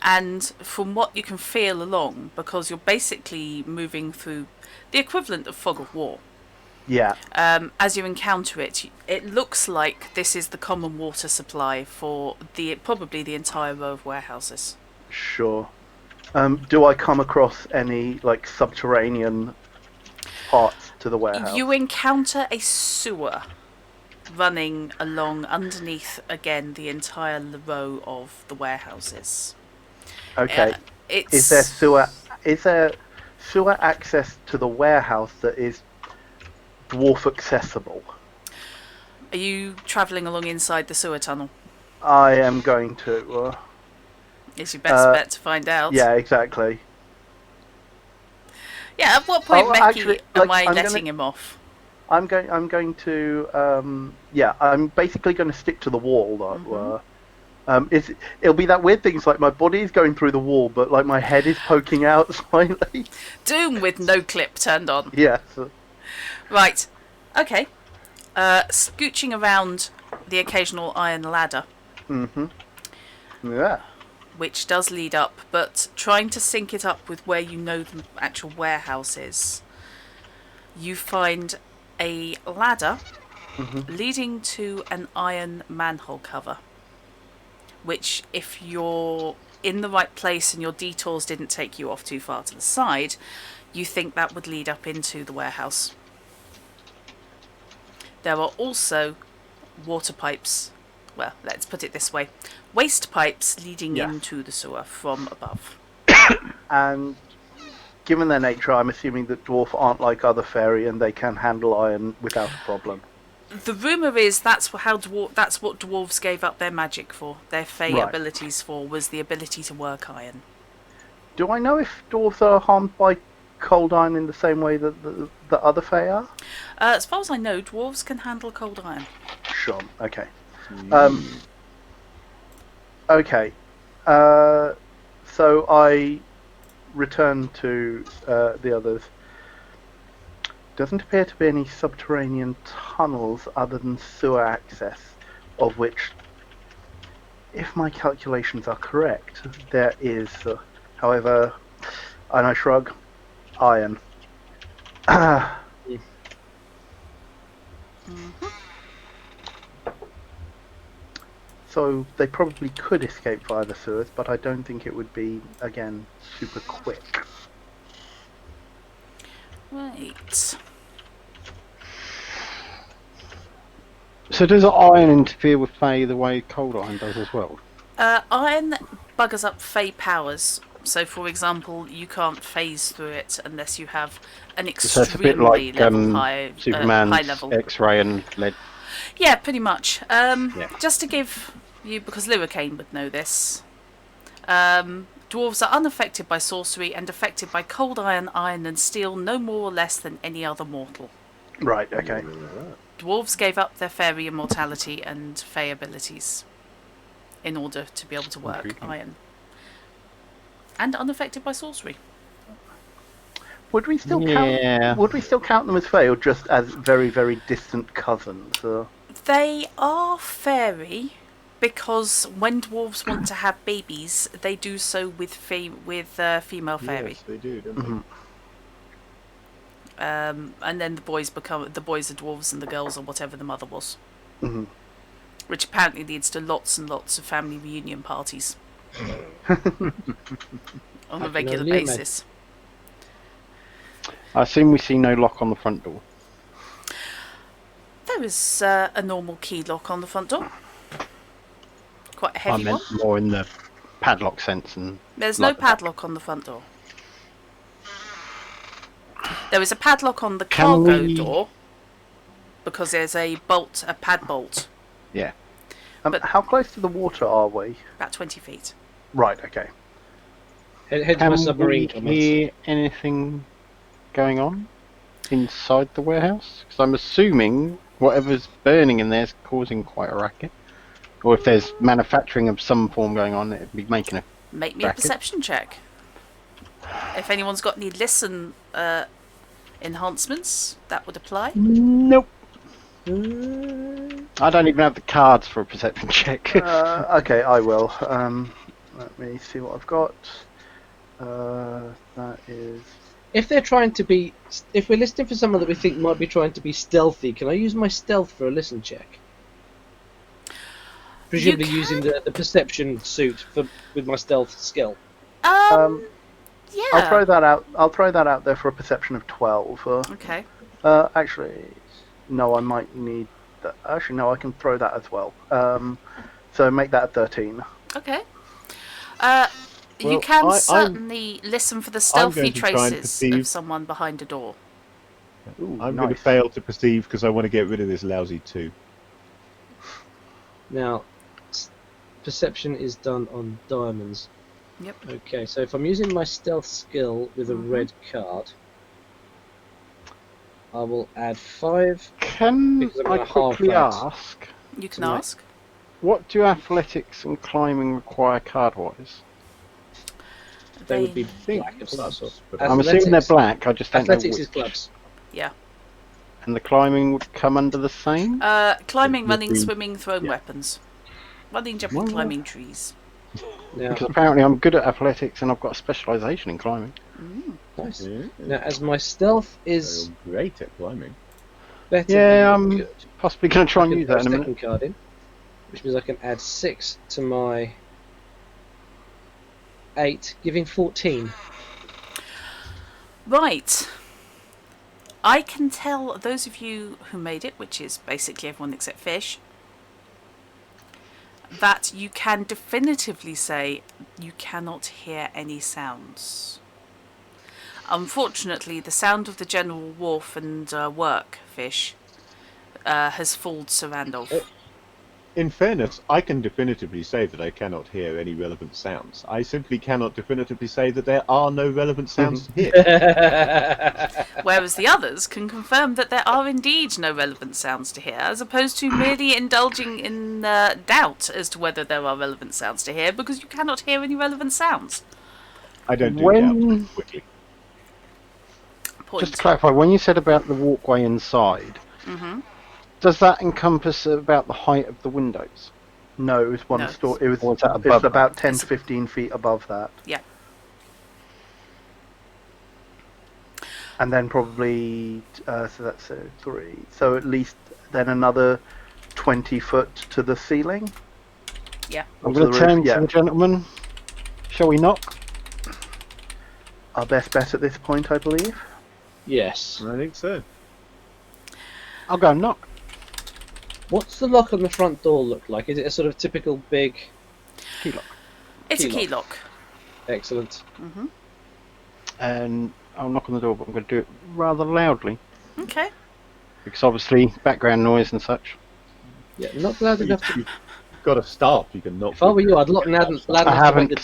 And from what you can feel along, because you're basically moving through the equivalent of fog of war. Yeah. As you encounter it, it looks like this is the common water supply for probably the entire row of warehouses. Sure. Do I come across any like subterranean parts to the warehouse? You encounter a sewer running along underneath, again, the entire row of the warehouses. Okay. It's Is there sewer? Is there sewer access to the warehouse that is dwarf accessible? Are you travelling along inside the sewer tunnel? I am going to. Is your best bet to find out? Yeah, exactly. Yeah, at what point, Oh, Becky, actually, am like, I I'm letting gonna- him off? I'm going to. Yeah, I'm basically going to stick to the wall. It'll be that weird thing. It's like my body is going through the wall, but like my head is poking out slightly. Doom with no clip turned on. Yes. Right. Okay. Scooching around the occasional iron ladder, Yeah. which does lead up, but trying to sync it up with where you know the actual warehouse is, you find a ladder leading to an iron manhole cover, which, if you're in the right place and your detours didn't take you off too far to the side, you think that would lead up into the warehouse. There are also water pipes, well, let's put it this way, waste pipes leading Yeah. into the sewer from above. And given their nature, I'm assuming that dwarf aren't like other fairy and they can handle iron without a problem. The rumour is that's what dwarves gave up their magic for, their fey Right. abilities for, was the ability to work iron. Do I know if dwarves are harmed by cold iron in the same way that the other fae are? As far as I know, dwarves can handle cold iron. Sure. Okay. Okay. So I return to the others. Doesn't appear to be any subterranean tunnels other than sewer access, of which, if my calculations are correct, there is. However, and I shrug, iron. So they probably could escape via the sewers, but I don't think it would be, again, super quick. Right. So does iron interfere with Fae the way cold iron does as well? Iron buggers up fey powers. So, for example, you can't phase through it unless you have an So it's a bit extremely like level high Superman's level. X-ray and lead. Yeah, pretty much. Just to give you, because Lurricane would know this, Dwarves are unaffected by sorcery and affected by cold iron, iron and steel no more or less than any other mortal. Right. Okay. Dwarves gave up their fairy immortality and fey abilities in order to be able to work Intriguing. iron. And unaffected by sorcery. Would we still Yeah. count? Would we still count them as Fae, or just as very, very distant cousins? They are fairy because when dwarves want to have babies, they do so with female fairy. Yes, they do, don't Mhm. And then the boys are dwarves and the girls are whatever the mother was. Mhm. Which apparently leads to lots and lots of family reunion parties on a regular only imagine. basis. I assume we see no lock on the front door. There is a normal key lock on the front door. Quite a I heavy meant one. more in the padlock sense. And There's like no padlock on the front door. There is a padlock on the Can cargo we- door because there's a pad bolt, yeah. But- How close to the water are we? about 20 feet. Right. Okay. Head to my Can submarine we comments. hear anything going on inside the warehouse? Because I'm assuming whatever's burning in there is causing quite a racket. Or if there's manufacturing of some form going on, it'd be making a... Make me a Bracket. perception check. If anyone's got any listen enhancements, that would apply. Nope. I don't even have the cards for a perception check. Okay, I will. Let me see what I've got. That is. If they're trying to be, if we're listening for someone that we think might be trying to be stealthy, can I use my stealth for a listen check? Presumably can. using the perception suit with my stealth skill. I'll Yeah. throw that out. I'll throw that out there for a perception of 12. Okay. Actually, no, I might need that. Actually, no, I can throw that as well. So make that a 13. Okay. You Well, can I'm certainly listen for the stealthy going to try and traces perceive- of someone behind a door. Ooh, I'm going to nice. fail to perceive because I want to get rid of this lousy 2. Now, perception is done on diamonds. Yep. Okay, so if I'm using my stealth skill with a Mhm. red card, I will add 5. Can Because I'm I gonna halve quickly that. ask, You can Right. ask. what do athletics and climbing require card-wise? They would be think black of some sort. but I'm assuming they're black, I just don't know Athletics which. is clubs. Yeah. And the climbing would come under the same? Climbing, The running, green- swimming, throwing yeah. weapons. Running, jumping, Well, climbing trees. Now, Because apparently I'm good at athletics and I've got a specialisation in climbing. nice. Yeah. Now, as my stealth is You're great at climbing. better Yeah, than I'm good, possibly going to try I and can use throw that in a a minute. second card in, which means I can add 6 to my 8, giving 14. Right. I can tell those of you who made it, which is basically everyone except Fish, that you can definitively say you cannot hear any sounds. Unfortunately, the sound of the general wharf and work, Fish, has fooled Sir Randolph. In fairness, I can definitively say that I cannot hear any relevant sounds. I simply cannot definitively say that there are no relevant sounds to hear. Whereas the others can confirm that there are indeed no relevant sounds to hear, as opposed to merely indulging in doubt as to whether there are relevant sounds to hear, because you cannot hear any relevant sounds. I don't do When- doubt quickly. Point. Just to clarify, when you said about the walkway inside, Mm-hmm. does that encompass about the height of the windows? No, it was one No. story. It was. Or is that It's above about that? 10 to 15 feet above that. Yeah. And then probably, so that's 3. So at least then another 20 foot to the ceiling. Yeah. I'm Onto going the to turn roof, yeah. to the gentleman. Shall we knock? Our best bet at this point, I believe. Yes. I think so. I'll go and knock. What's the lock on the front door look like? Is it a sort of typical big... Key lock. It's Key a key lock. Excellent. Mm-hmm. And I'll knock on the door, but I'm going to do it rather loudly. Okay. Because obviously, background noise and such. Yeah, not loud enough to got a staff you can knock. If I were you, I'd lock Ladan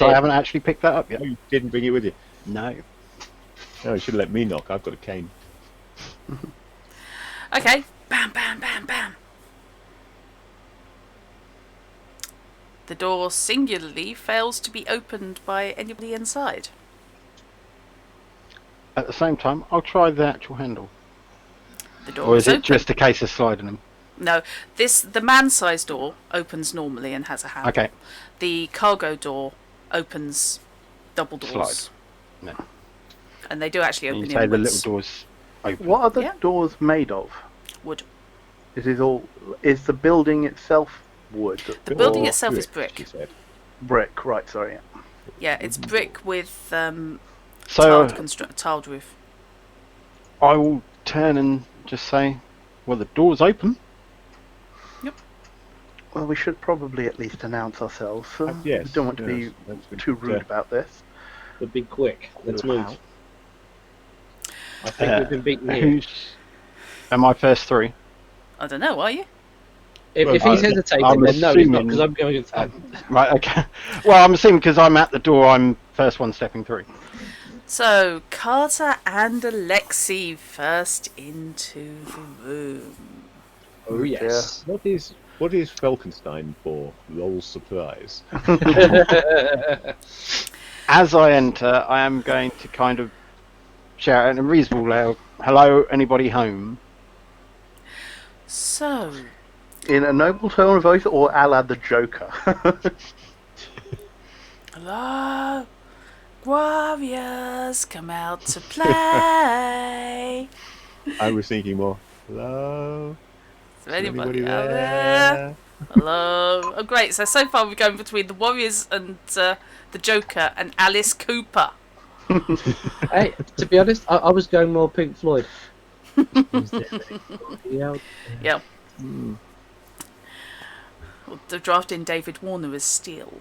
I haven't actually picked that up yet. No, you didn't bring it with you. No. No, you should have let me knock. I've got a cane. Okay. Bam, bam, bam, bam. The door singularly fails to be opened by anybody inside. At the same time, I'll try the actual handle. The door Or is it open. just a case of sliding them? No, the man-sized door opens normally and has a handle. Okay. The cargo door opens double doors. Slide. No. And they do actually And open you say the inwards. little doors open. What are the Yeah. doors made of? Wood. Is the building itself wood? The building or itself is She brick. said. brick? Right, sorry. Yeah. Yeah, it's brick with So tiled roof. I will turn and just say, well, the door's open. Well, we should probably at least announce ourselves. Yes. We don't want to be too rude about this. But be quick. Let's move. Wow. I think we've been beaten here. Who's... Am I first through? I don't know, are you? If he's hesitating, I'm then no, he's not, assuming- because I'm going to... Right, okay. Well, I'm assuming because I'm at the door, I'm first one stepping through. So, Carter and Alexei first into the room. Oh, yes. What is Falkenstein for? Lol, surprise. As I enter, I am going to kind of shout in a reasonable loud, hello, anybody home? So, In a noble tone of voice, or a la the Joker. hello, warriors, come out to play. I was thinking more. Hello. Is there anybody out there? Hello. Oh, great. So far we're going between the Warriors and the Joker and Alice Cooper. Hey, to be honest, I was going more Pink Floyd. Yeah. Yeah. Well, the draft in David Warner as Steel.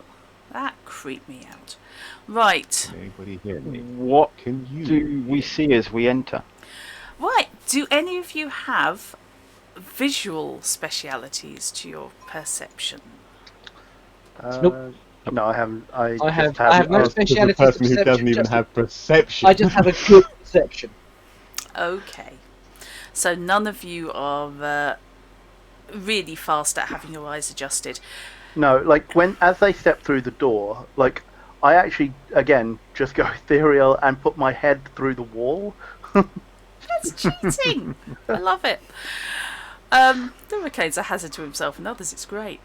That creeped me out. Right. Anybody hear me? What Can you? do we see as we enter? Right. Do any of you have visual specialities to your perception? Nope. No, I haven't. I have just no As the speciality to person who perception, doesn't even just- have perception. I just have a good perception. Okay. So none of you are really fast at having your eyes adjusted. No, like as they step through the door, like I actually again just go ethereal and put my head through the wall. That's cheating. I love it. Hurricane's a hazard to himself and others. It's great.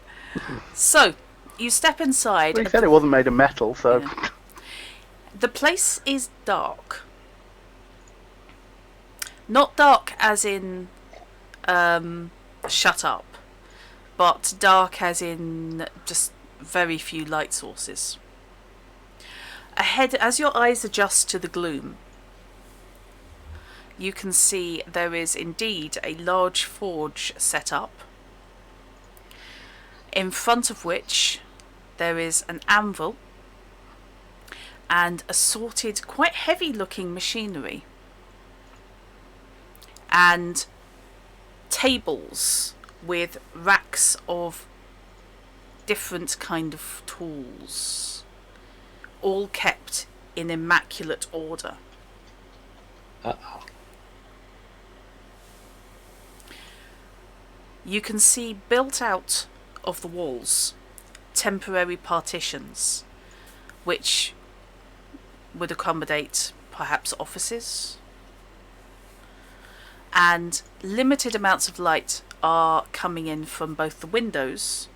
So, you step inside. Well, he said it wasn't made of metal, so Yeah. The place is dark. Not dark as in shut up, but dark as in just very few light sources. Ahead, as your eyes adjust to the gloom, you can see there is indeed a large forge set up, in front of which there is an anvil and assorted, quite heavy looking machinery, and tables with racks of different kind of tools, all kept in immaculate order. You can see built out of the walls temporary partitions which would accommodate perhaps offices, and limited amounts of light are coming in from both the windows,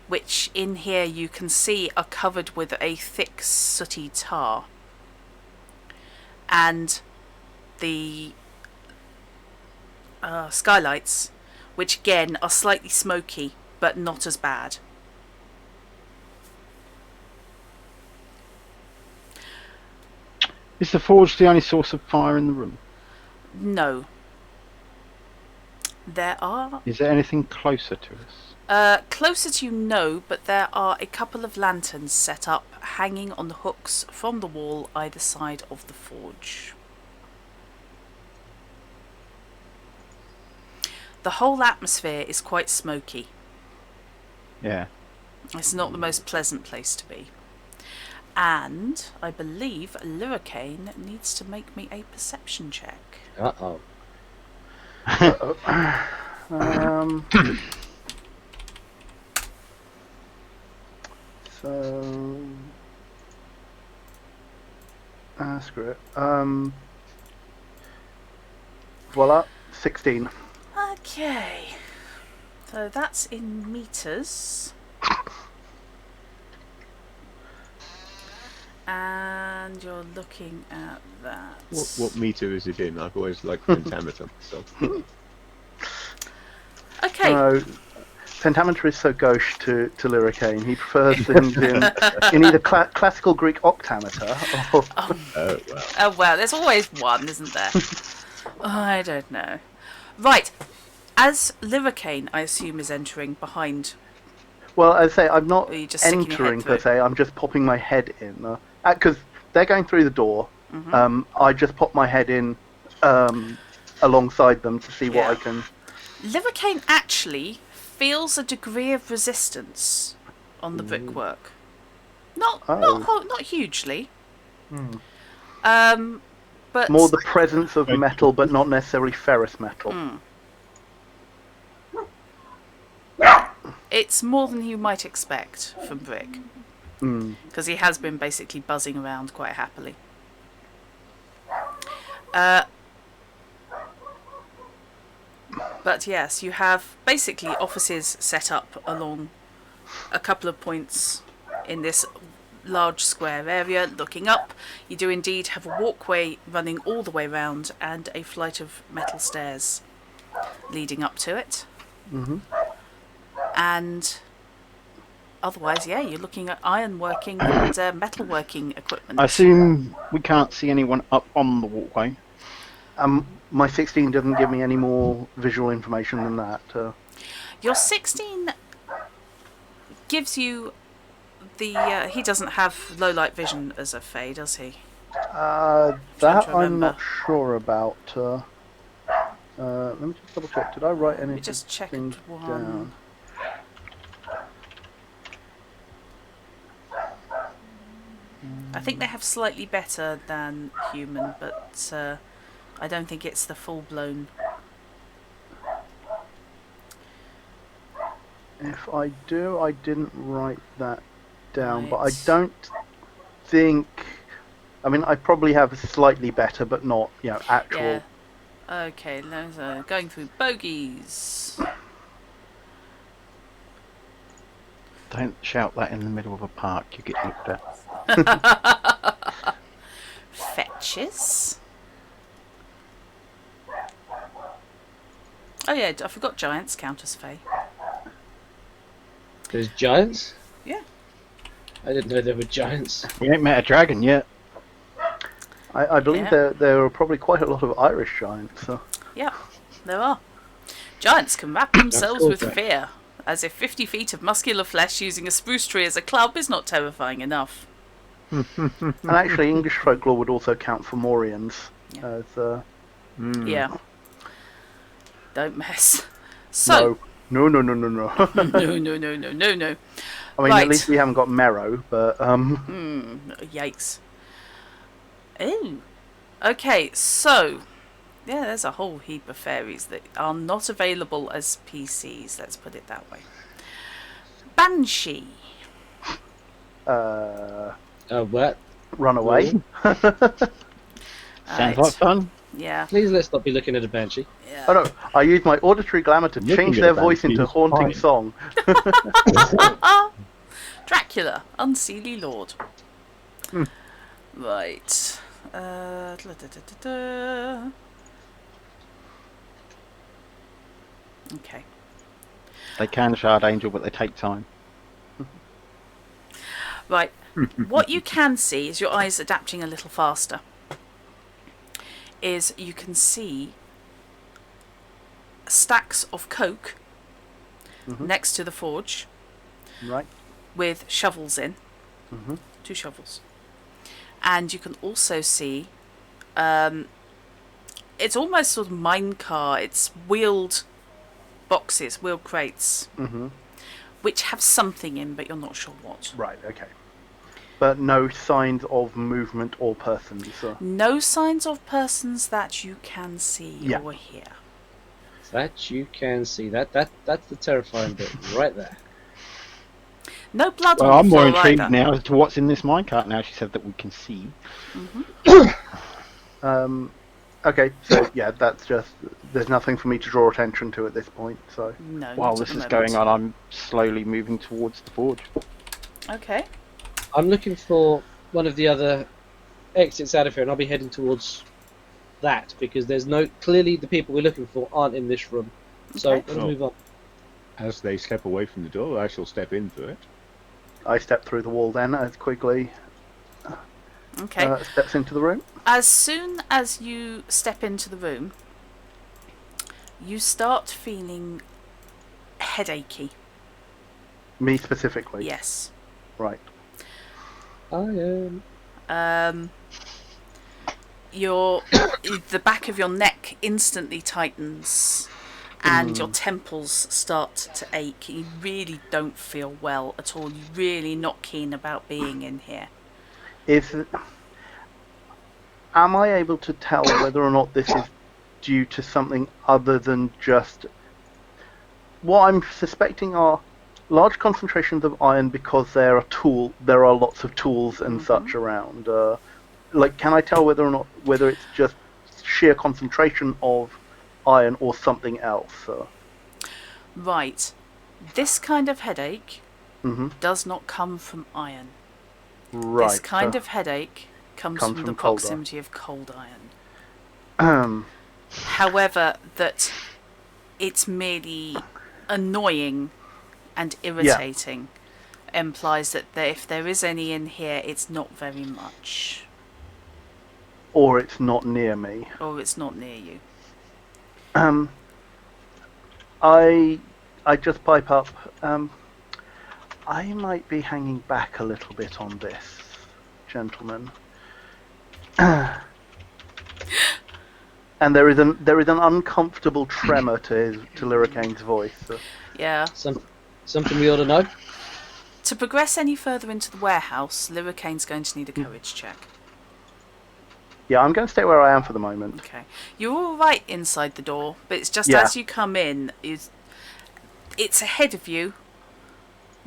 which in here you can see are covered with a thick sooty tar, and the skylights, which again are slightly smoky but not as bad. Is the forge the only source of fire in the room? No. There are Is there anything closer to us? closer to you, no, but there are a couple of lanterns set up hanging on the hooks from the wall either side of the forge. The whole atmosphere is quite smoky. Yeah. It's not the most pleasant place to be. And I believe Lurricane needs to make me a perception check. Uh-oh. So screw it. Voila, 16. Okay. So that's in meters. And you're looking at that. What meter is it in? I've always liked pentameter. So Okay. No, pentameter is so gauche to Lurricane. He prefers things in either classical Greek octameter or... oh well. Oh, well, there's always one, isn't there? I don't know. Right. As Lurricane, I assume, is entering behind. Well, as I say, I'm not Or are you just sticking your head entering per through? se. I'm just popping my head in because they're going through the door. I just pop my head in alongside them to see what Yeah. I can. Lurricane actually feels a degree of resistance on the brickwork. Not hugely. But More the presence of metal, but not necessarily ferrous metal. it's more than you might expect from Brick, because he has been basically buzzing around quite happily. But yes, you have basically offices set up along a couple of points in this large square area. Looking up, you do indeed have a walkway running all the way round and a flight of metal stairs leading up to it. And otherwise, yeah, you're looking at ironworking and metalworking equipment. I assume we can't see anyone up on the walkway. My 16 doesn't give me any more visual information than that. Your 16 gives you the... he doesn't have low light vision as a Fae, does he? That to I'm remember. not sure about. Let me just double check. Did I write anything Let me just check down? one. I think they have slightly better than human, but I don't think it's the full-blown. If I do, I didn't write that down, but I Right. don't think. I mean, I probably have slightly better, but not, actual. Yeah. Okay, going through bogies. Don't shout that in the middle of a park, you get looked at. Fetches. Oh yeah, I forgot giants count as Fae. There's giants? Yeah. I didn't know there were giants. We ain't met a dragon yet. I believe Yeah. there are probably quite a lot of Irish giants. So. Yeah, there are. Giants can wrap themselves cool, with Jack. fear, as if 50 feet of muscular flesh using a spruce tree as a club is not terrifying enough. And actually, English folklore would also count for Morians. Yeah. As, Yeah. Don't mess. So, no. no, no, no, no, no. I mean, Right. at least we haven't got marrow, but Yikes. Ooh. Okay, so yeah, there's a whole heap of fairies that are not available as PCs, let's put it that way. Banshee. What? run away. Sounds Right. like fun. Yeah. Please let's not be looking at a banshee. Yeah. Oh no, I used my auditory glamour to Looking change at their that voice into seems haunting fine. song. Dracula, Unseelie Lord. Right. Okay. They can shard angel, but they take time. Right. What you can see is your eyes adapting a little faster. Is you can see stacks of coke next to the forge Right. with shovels in. 2 shovels. And you can also see it's almost sort of minecart. It's wheeled boxes, wheeled crates which have something in, but you're not sure what. Right. Okay. But no signs of movement or persons. No signs of persons that you can see Yeah. or hear. That you can see. That's the terrifying bit right there. No blood Well, on I'm the more floor intrigued either. now as to what's in this minecart now she said that we can see. Okay. So yeah, that's just. There's nothing for me to draw attention to at this point. So. No, While not at this the is moment. going on, I'm slowly moving towards the forge. Okay. I'm looking for one of the other exits out of here, and I'll be heading towards that because there's no clearly the people we're looking for aren't in this room. So Okay. let's move on. As they step away from the door, I shall step into it. I step through the wall then as quickly Okay. steps into the room. As soon as you step into the room, you start feeling headachy. Me specifically. Yes. Right. I am. The back of your neck instantly tightens and your temples start to ache. You really don't feel well at all. You're really not keen about being in here. Am I able to tell whether or not this is due to something other than just... What I'm suspecting are large concentrations of iron because there are lots of tools and such around. Can I tell whether it's just sheer concentration of iron or something else? Right. This kind of headache Mhm. does not come from iron. Right. This kind of headache comes from the from cold iron. proximity of cold iron. However, that it's merely annoying and irritating implies that if there is any in here, it's not very much. Or it's not near me. Or it's not near you. I just pipe up. I might be hanging back a little bit on this, gentlemen. And there is an uncomfortable tremor to Lyricane's voice. Yeah. Something we ought to know. To progress any further into the warehouse, Lyricane's going to need a courage check. Yeah, I'm going to stay where I am for the moment. Okay. You're all right inside the door, but it's just Yeah. as you come in, it's ahead of you.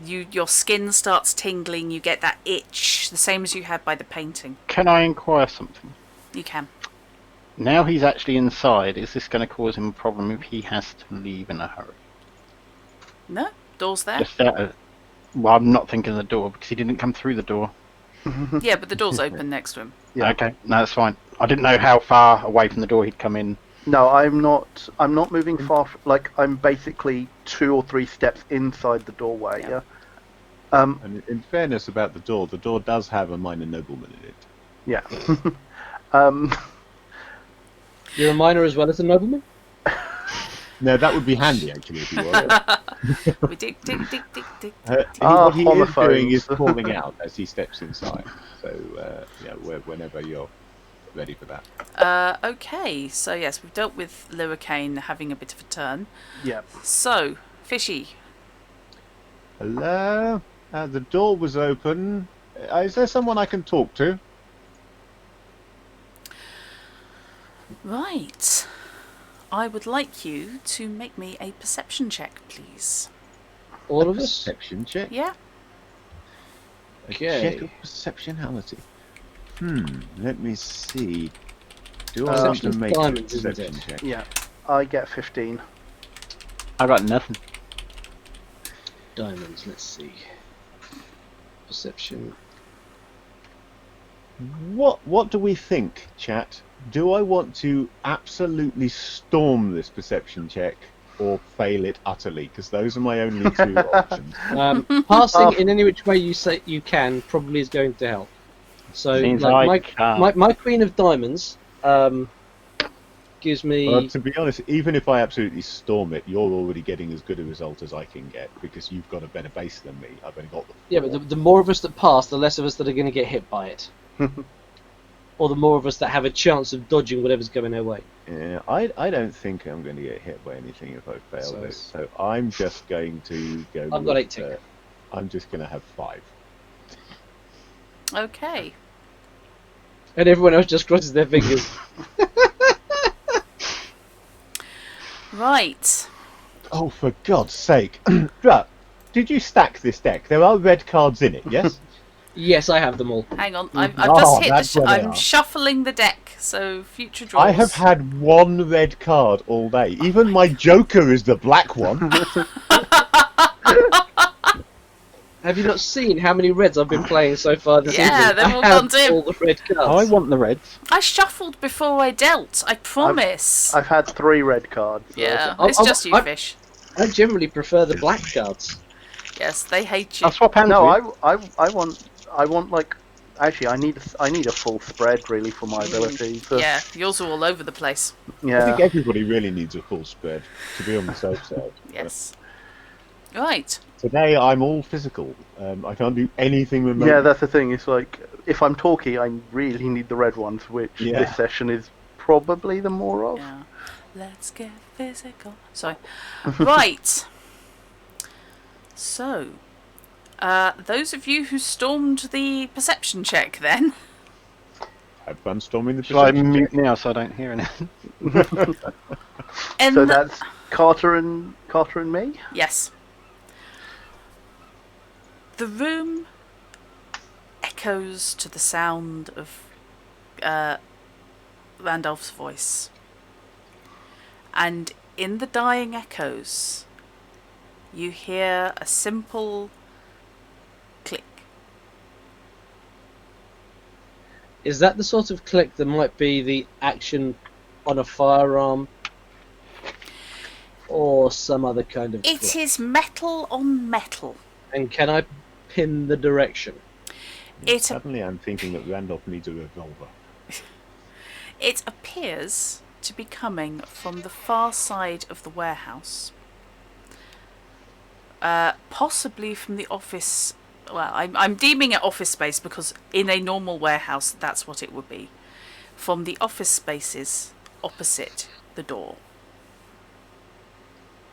Your skin starts tingling. You get that itch, the same as you had by the painting. Can I inquire something? You can. Now he's actually inside, is this going to cause him a problem if he has to leave in a hurry? No, door's there. Just well, I'm not thinking of the door because he didn't come through the door. Yeah, but the door's open next to him. Yeah. Okay, no, that's fine. I didn't know how far away from the door he'd come in. No, I'm not moving far. I'm basically 2 or 3 steps inside the doorway. Yeah. Yeah. And in fairness about the door does have a minor nobleman in it. Yeah. You're a miner as well as a nobleman? No, that would be handy actually if you were. We dig. What he is homophones. doing is calling out as he steps inside. So whenever you're ready for that. Okay, so yes, we've dealt with Lyricane having a bit of a turn. Yeah. So, Fishy. Hello. The door was open. Is there someone I can talk to? Right. I would like you to make me a perception check, please. All of us? Perception check. Yeah? A Okay. check of perceptionality. Let me see. Do I want to Perception of make a diamonds, isn't perception it? check? Yeah. I get 15. I got nothing. Diamonds, let's see. Perception. What do we think, chat? Do I want to absolutely storm this perception check or fail it utterly? Because those are my only two options. Passing in any which way you say you can probably is going to help. So, Seems like like, my Queen of Diamonds gives me. Well, to be honest, even if I absolutely storm it, you're already getting as good a result as I can get because you've got a better base than me. I've only got the 4. Yeah, but the more of us that pass, the less of us that are going to get hit by it. or the more of us that have a chance of dodging whatever's coming our way. Yeah, I don't think I'm going to get hit by anything if I fail So- this. So I'm just going to go. I've got with, 18. I'm just going to have 5. Okay. And everyone else just crosses their fingers. Right. Oh, for God's sake! Right, did you stack this deck? There are red cards in it, yes? Yes, I have them all. Hang on. I've Oh, just hit that's where they I'm are. shuffling the deck, so future draws. I have had 1 red card all day. Even my Joker is the black one. Have you not seen how many reds I've been playing so far this Yeah, evening? they've all I have gone dim. all the red cards. I want the reds. I shuffled before I dealt. I promise. I've had 3 red cards. Yeah, I'm- it's I'm- just you, I'm- fish. I generally prefer the black cards. Yes, they hate you. I'll swap hands No, with. I want like. Actually, I need a full spread really for my ability. So, Yeah, yours are all over the place. I yeah. think everybody really needs a full spread to be on the safe side. Yes. Right. Today I'm all physical. I can't do anything remotely. Yeah, that's the thing. It's like if I'm talking, I really need the red ones, which Yeah. this session is probably the more of. Yeah. Let's get physical. Sorry. Right. So, those of you who stormed the perception check, then. Have fun storming the Shall I perception mute check. now so I don't hear anything? In So the- that's Carter and me. Yes. The room echoes to the sound of Randolph's voice. And in the dying echoes, you hear a simple click. Is that the sort of click that might be the action on a firearm? Or some other kind of It click? is metal on metal. And can I pin the direction? Suddenly I'm thinking that Randolph needs a revolver. It appears to be coming from the far side of the warehouse. Possibly from the office. Well, I'm deeming it office space because in a normal warehouse that's what it would be. From the office spaces opposite the door.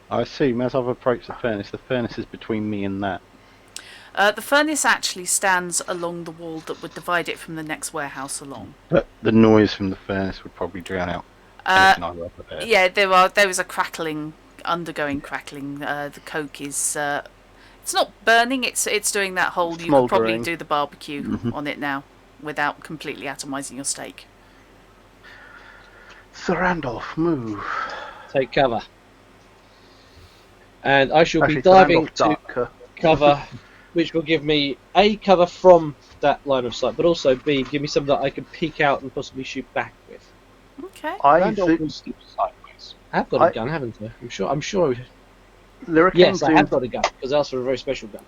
I assume as I've approached the furnace is between me and that. The furnace actually stands along the wall that would divide it from the next warehouse along. But the noise from the furnace would probably drown out anything I've got there. Yeah, there is a crackling, undergoing crackling. The coke is it's not burning. It's doing that whole. You could probably Smouldering. do the barbecue on it now without completely atomizing your steak. Sir Randolph, move. Take cover. And I shall Actually, be Sir diving Randolph to Duck. cover, which will give me A, cover from that line of sight, but also B, give me something that I can peek out and possibly shoot back with. Okay. Randolph will sleep sideways. I have got a gun, haven't I? I'm sure. Lyricane Yes, I have zooms. got a gun, because I asked for a very special gun.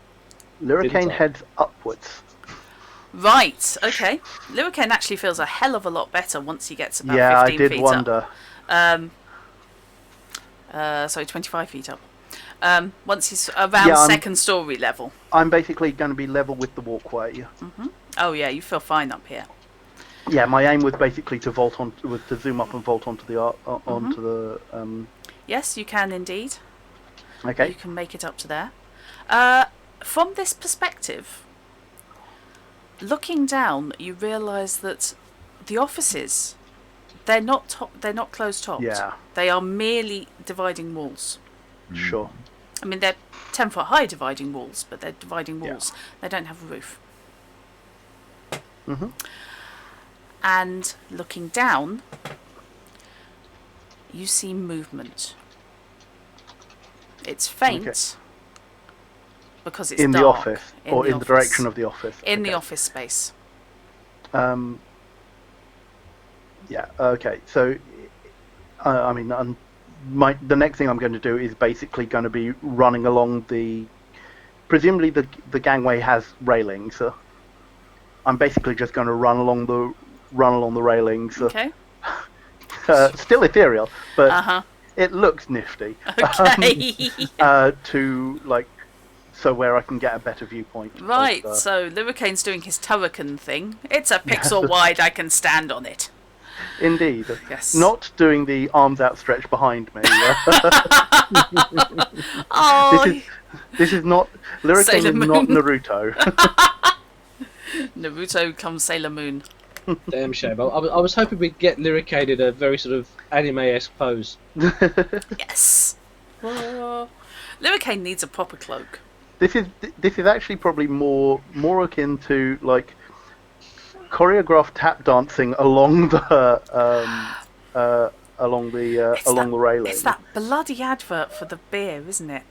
Lyricane didn't I? heads upwards. Right. Okay. Lyricane actually feels a hell of a lot better once he gets about Yeah, 15 I did feet wonder. up. Sorry, 25 feet up. Once he's around Yeah, I'm- second story level. I'm basically going to be level with the walkway. Oh yeah, you feel fine up here. Yeah, my aim was basically to to zoom up and vault onto the Yes, you can indeed. You Okay. can make it up to there. From this perspective, looking down, you realise that the offices, they're not closed topped. Yeah. They are merely dividing walls. Sure. I mean, they're 10-foot high dividing walls, but they're dividing walls. They don't have a roof. Mhm. And looking down, you see movement. It's faint Okay. because it's In the dark office, or in the direction of the office. in the Okay. office space. Yeah. Okay. So, I mean, the next thing I'm going to do is basically going to be running along presumably the gangway has railings. So I'm basically just going to run along the railings. Okay. Still ethereal, but Uh huh. it looks nifty. Okay. To like so where I can get a better viewpoint. of Right, the- so Luricane's doing his turrican thing. It's a pixel wide, I can stand on it. Indeed. Yes. Not doing the arms outstretched behind me. Oh, This is not Luricane Sailor is not Moon. Naruto. Naruto comes Sailor Moon. Damn shame. I was hoping we'd get Luricane in a very sort of anime-esque pose. Yes. Luricane needs a proper cloak. This is actually probably more akin to like choreographed tap dancing along the along the railing. It's that bloody advert for the beer, isn't it?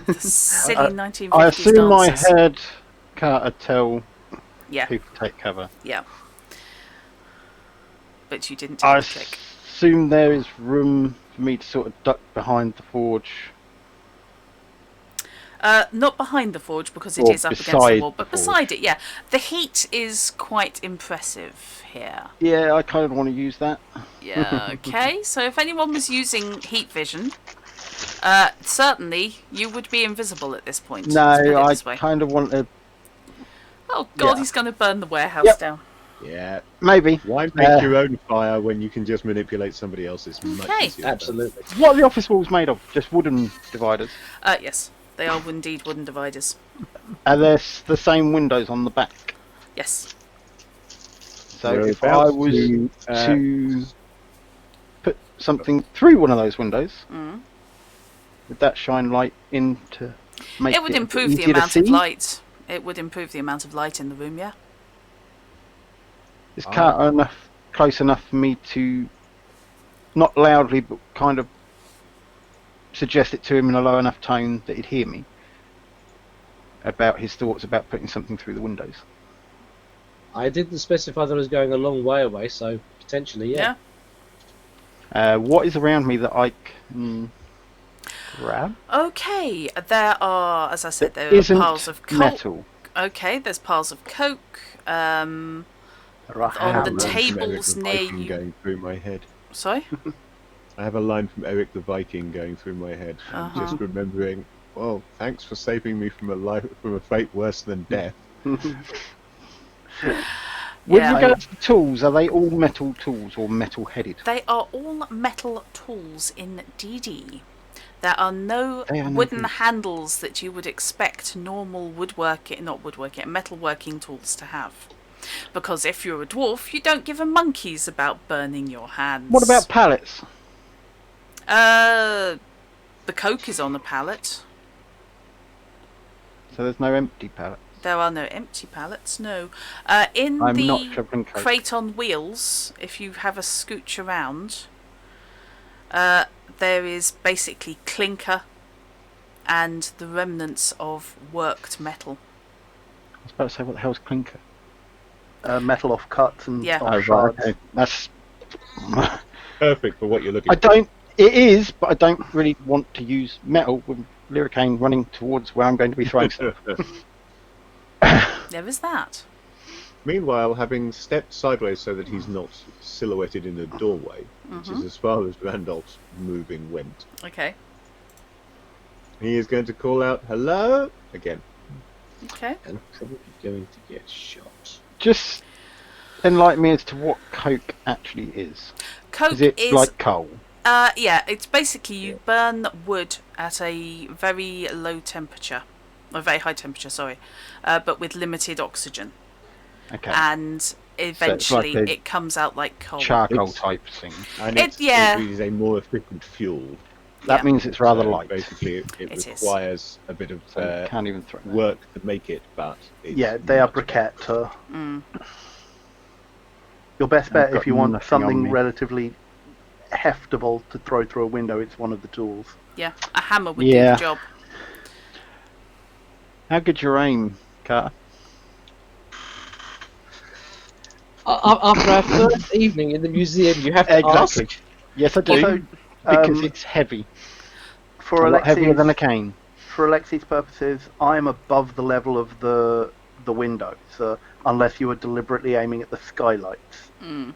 The silly 1950s I assume I dances. heard Carter tell Yeah, who to take cover. yeah. But you didn't I take the trick. assume there is room for me to sort of duck behind the forge. Not behind the forge because it Or is up against the beside wall, the but forge. beside it, yeah. The heat is quite impressive here. Yeah, I kind of want to use that. Yeah, okay. So if anyone was using heat vision, certainly you would be invisible at this point. No, Let's put it I this way. kind of want to. Oh god, yeah. he's going to burn the warehouse Yep. down. Yeah. Maybe. Why make Uh, your own fire when you can just manipulate somebody else's? Much Okay. easier. Absolutely. What are the office walls made of? Just wooden dividers. Yes, they are indeed wooden dividers. Are there the same windows on the back? Yes. So We're if I about was to, to put something through one of those windows, Mm. would that shine light into make It would improve the easier to amount of see? light. It would improve the amount of light in the room, yeah. Is Carter close enough for me to, not loudly, but kind of suggest it to him in a low enough tone that he'd hear me about his thoughts about putting something through the windows? I didn't specify that I was going a long way away, so potentially, yeah. What is around me that I can grab? Okay, there are, as I said, there Isn't are piles of coke. metal. Okay, there's piles of coke. On the Line from tables Eric the near Viking you. going through my head. Sorry? I have a line from Eric the Viking going through my head. I'm Uh-huh. just remembering. Well, thanks for saving me from a fate worse than death. With Yeah. regards to tools, are they all metal tools or metal headed? They are all metal tools in DD. There are no They are no wooden good. handles that you would expect normal metalworking tools to have. Because if you're a dwarf, you don't give a monkeys about burning your hands. What about pallets? The coke is on a pallet. So there's no empty pallets. There are no empty pallets, no. In I'm not the shoveling coke. crate on wheels, if you have a scooch around, there is basically clinker and the remnants of worked metal. I was about to say, what the hell's clinker? Metal off cuts and Yeah. off Oh, shards. right, okay. That's. Perfect for what you're looking I for. don't. It is, but I don't really want to use metal with Luricane running towards where I'm going to be throwing stuff. There is that. Meanwhile, having stepped sideways so that he's not silhouetted in a doorway, which is as far as Randolph's moving went, Okay. he is going to call out "Hello" again. Okay. And probably going to get shot. Just enlighten me as to what coke actually is. Coke Is it like coal? yeah, it's basically you burn wood at a very low temperature, or very high temperature, sorry, but with limited oxygen, Okay. and eventually a it comes out like coal. Charcoal It's- type thing. And Yeah. it is a more efficient fuel. That Yeah. means it's rather So light. Basically, it It is. requires a bit of So you can't even throw that. work to make it, but it's Yeah, they are not briquette. Mm. Your best I've bet got if you want nothing on something me. relatively heftable to throw through a window, it's one of the tools. Yeah, a hammer would Yeah. do the job. How good's your aim, Carter? After our first evening in the museum, you have to Exactly. ask. Yes, I do. Also, because it's heavy. for A lot heavier than a Alexi's, cane. for Alexi's purposes, I'm above the level of the window, so unless you were deliberately aiming at the skylights. Mm.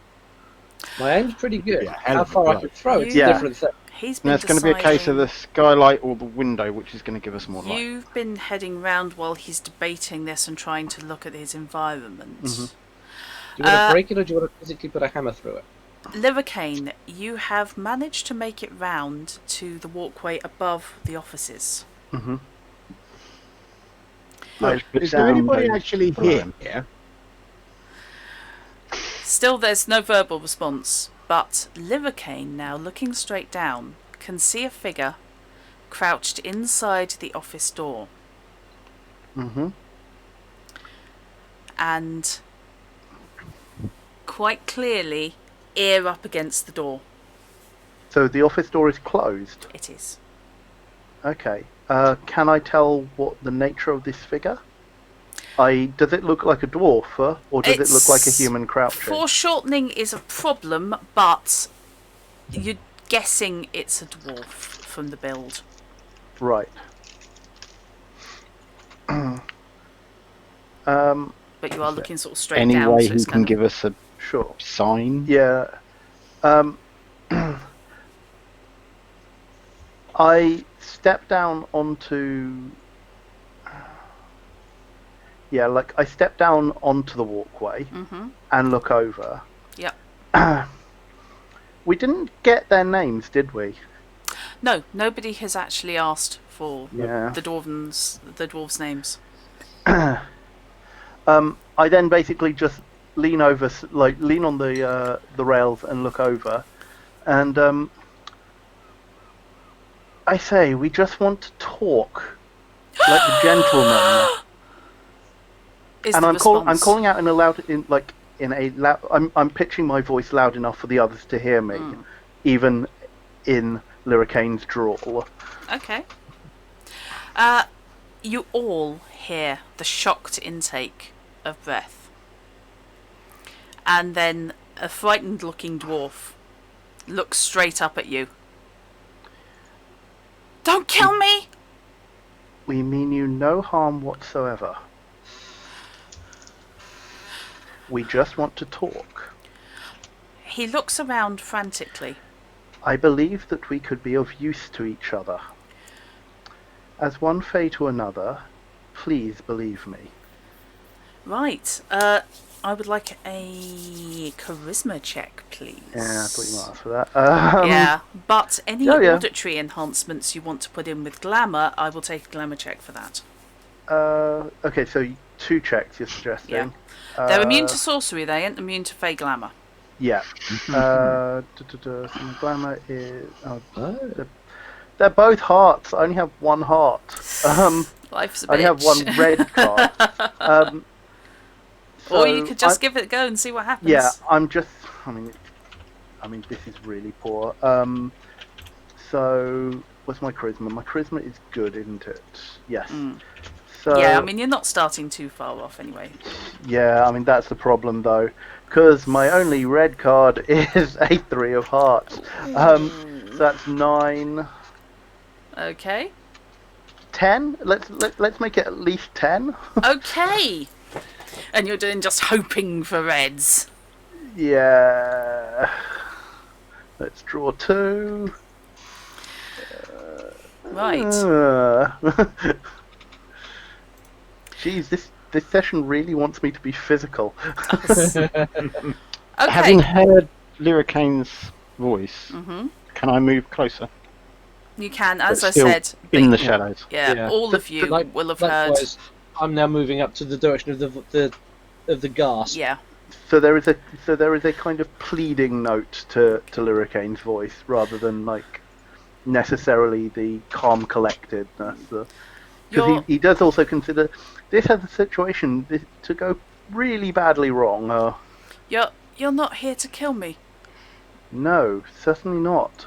My aim's pretty good. Yeah, hell How of a far I go. can throw, it's You- a different thing. He's been And it's going to be a case of deciding- the skylight or the window, which is going to give us more light. You've been heading round while he's debating this and trying to look at his environment. Mhm. Do you want to break it or do you want to physically put a hammer through it? Livercane, you have managed to make it round to the walkway above the offices. Mm-hmm. Look, is there anybody actually here? Yeah. Still, there's no verbal response, but Livercane, now looking straight down, can see a figure crouched inside the office door. Mm-hmm. And quite clearly, ear up against the door. So the office door is closed. It is. Okay. Can I tell what the nature of this figure? Does it look like a dwarf, or does it look like a human crouching? Foreshortening is a problem, but you're guessing it's a dwarf from the build. Right. But you are looking sort of straight Any down. way so it's he can kind of- give us a Sure. sign? Yeah. I step down onto. Yeah, like I step down onto the walkway Mhm. and look over. Yep. We didn't get their names, did we? No, nobody has actually asked for Yeah. the dwarves' names. I then basically just lean over, lean on the rails and look over, and I say, we just want to talk like gentlemen. Is And the I'm response. calling out in a loud, I'm pitching my voice loud enough for the others to hear me, even in Lyricane's drawl. Okay. You all hear the shocked intake of breath. And then a frightened looking dwarf looks straight up at you. Don't kill me! We mean you no harm whatsoever. We just want to talk. He looks around frantically. I believe that we could be of use to each other. As one fey to another, please believe me. Right. I would like a charisma check, please. Yeah, I thought you might ask for that. Yeah, but any yeah. auditory enhancements you want to put in with glamour, I will take a glamour check for that. Okay, so 2 checks you're suggesting. Yeah. They're immune to sorcery, they ain't immune to fey glamour. Yeah. So my glamour is. They're both hearts. I only have 1 heart. Life's a bitch. I only have 1 red card. Or you could just I- give it a go and see what happens. Yeah, I'm just. I mean, this is really poor. So, what's my charisma? My charisma is good, isn't it? Yes. So, Yeah, I mean, you're not starting too far off anyway. yeah, I mean that's the problem though, because my only red card is a 3 of hearts. So that's 9, Okay. 10. Let's make it at least 10. Okay. And you're doing just hoping for reds. Yeah. Let's draw 2. Right. Jeez, this session really wants me to be physical. Okay. Having heard Lyricane's voice, Mhm. can I move closer? You can, as But I still said. in they- the shadows. Yeah, all of you will have heard. Likewise, I'm now moving up to the direction of the gas. Yeah. So there is a kind of pleading note to Lyricane's voice rather than like necessarily the calm collectedness. You're- Because he does also consider this as a situation to go really badly wrong. You're not here to kill me. No, certainly not.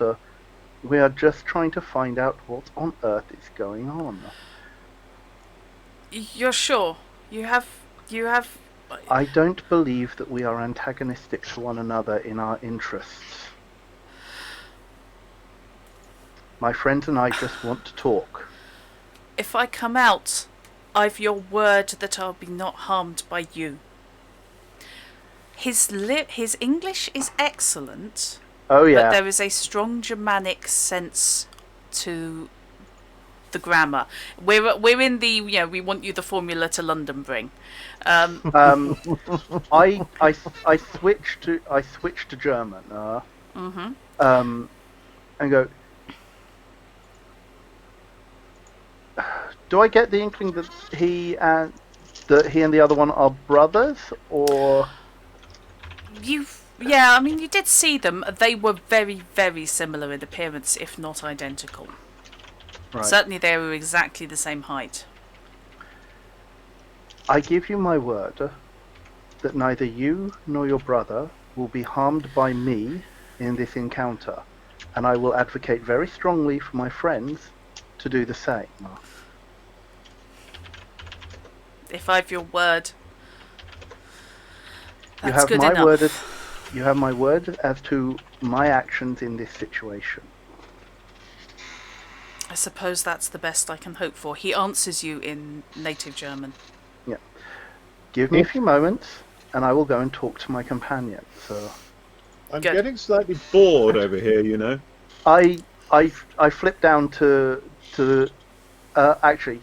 We are just trying to find out what on earth is going on. You're sure? You have. I don't believe that we are antagonistic to one another in our interests. My friends and I just want to talk. If I come out, I've your word that I'll be not harmed by you. His English is excellent, Oh but yeah. there is a strong Germanic sense to the grammar. We're in the we want you the formula to London bring. I switched to German. And go. Do I get the inkling that he and the other one are brothers, or? I mean, you did see them. They were very, very similar in appearance, if not identical. Right. Certainly, they were exactly the same height. I give you my word that neither you nor your brother will be harmed by me in this encounter, and I will advocate very strongly for my friends to do the same. If I've your word, You that's have good my enough. word. You have my word as to my actions in this situation. I suppose that's the best I can hope for. He answers you in native German. Yeah. Give me a few moments, and I will go and talk to my companion. So I'm Good. getting slightly bored over here, you know. I flip down to actually,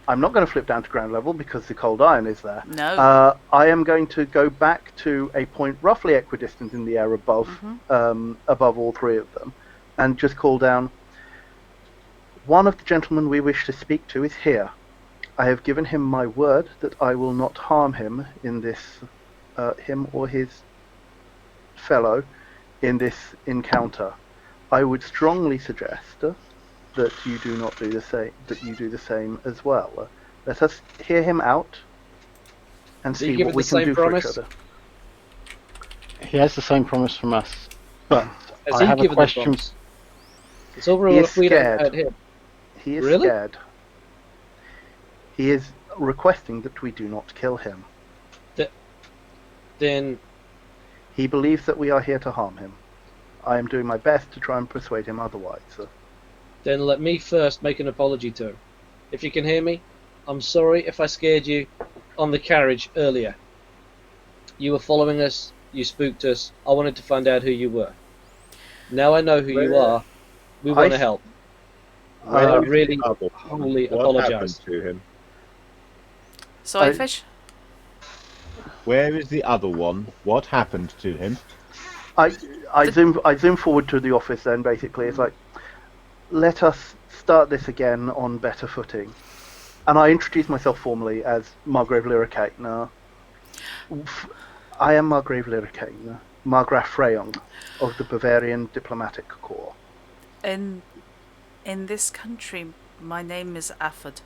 I'm not going to flip down to ground level because the cold iron is there. No. I am going to go back to a point roughly equidistant in the air above all three of them, and just call down. One of the gentlemen we wish to speak to is here. I have given him my word that I will not harm him in this, him or his fellow, in this encounter. I would strongly suggest that you do not do the same. That you do the same as well. Let us hear him out and Do you see give what it we the can same do promise? for each other. He has the same promise from us, but Has I he have a given the question. promise? It's overall He is if we don't scared. hurt him. He is Really? scared. He is requesting that we do not kill him. Then He believes that we are here to harm him. I am doing my best to try and persuade him otherwise. let me first make an apology to him. If you can hear me, I'm sorry if I scared you on the carriage earlier. You were following us, you spooked us, I wanted to find out who you were. Now I know who you are, we want to help. Where I is the really, other one? humbly What apologise. happened to him? Sorry, Fish? Where is the other one? What happened to him? I zoom forward to the office then. Basically, it's like, let us start this again on better footing. And I introduce myself formally as Margrave Lyricane. I am Margrave Lyricane, Margraf Freyung of the Bavarian Diplomatic Corps. In this country, my name is Afford,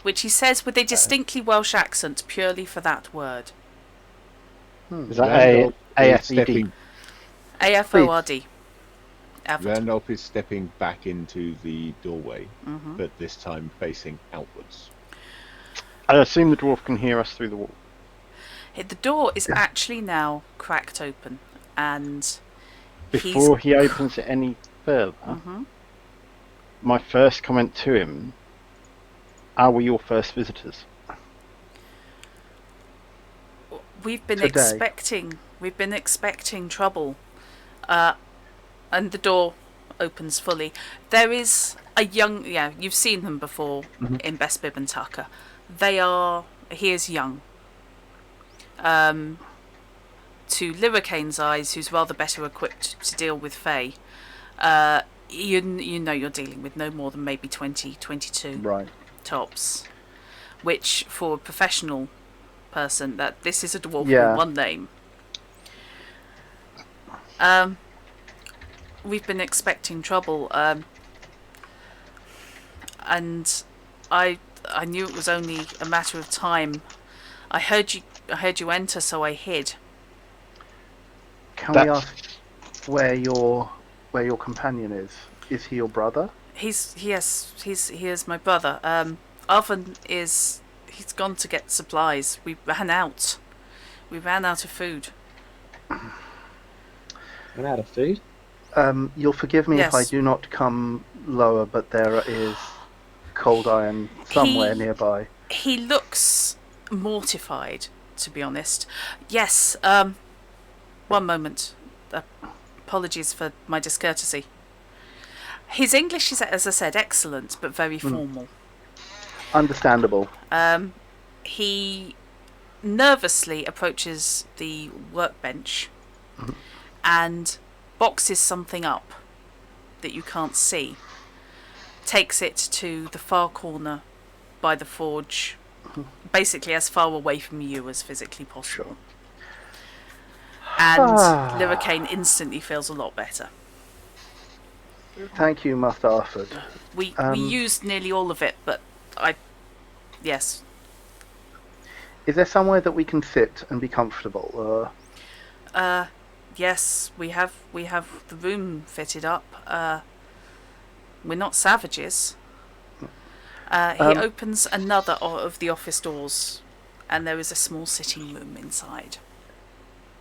which he says with a distinctly Welsh accent, purely for that word. Is that Randolph is AFED? stepping. AFORD. Afford. Randolph is stepping back into the doorway, but this time facing outwards. I assume the dwarf can hear us through the wall. The door is actually now cracked open, and Before he opens it any further, my first comment to him: are we your first visitors? we've been Today. expecting trouble, and the door opens fully. There is a young, you've seen them before in Best Bib and Tucker. He is young. To Lyricane's eyes, who's rather better equipped to deal with Fae, you know you're dealing with no more than maybe 20, 22 Right. tops. Which, for a professional person, that this is a dwarf Yeah. with one name. We've been expecting trouble, and I knew it was only a matter of time. I heard you enter, so I hid. Can we ask where your companion is? Is he your brother? He is my brother. Oven he's gone to get supplies. We ran out of food. Ran out of food? You'll forgive me if I Yes. do not come lower, but there is cold iron somewhere nearby. He looks mortified to be honest. Yes, one moment. Apologies for my discourtesy. His English is, as I said, excellent, but very formal. Understandable. He nervously approaches the workbench and boxes something up that you can't see. Takes it to the far corner by the forge, basically as far away from you as physically possible. And Lyricane instantly feels a lot better. Thank you, Master Arthur. We used nearly all of it, but yes. Is there somewhere that we can sit and be comfortable? Yes, we have the room fitted up. We're not savages. He opens another of the office doors, and there is a small sitting room inside.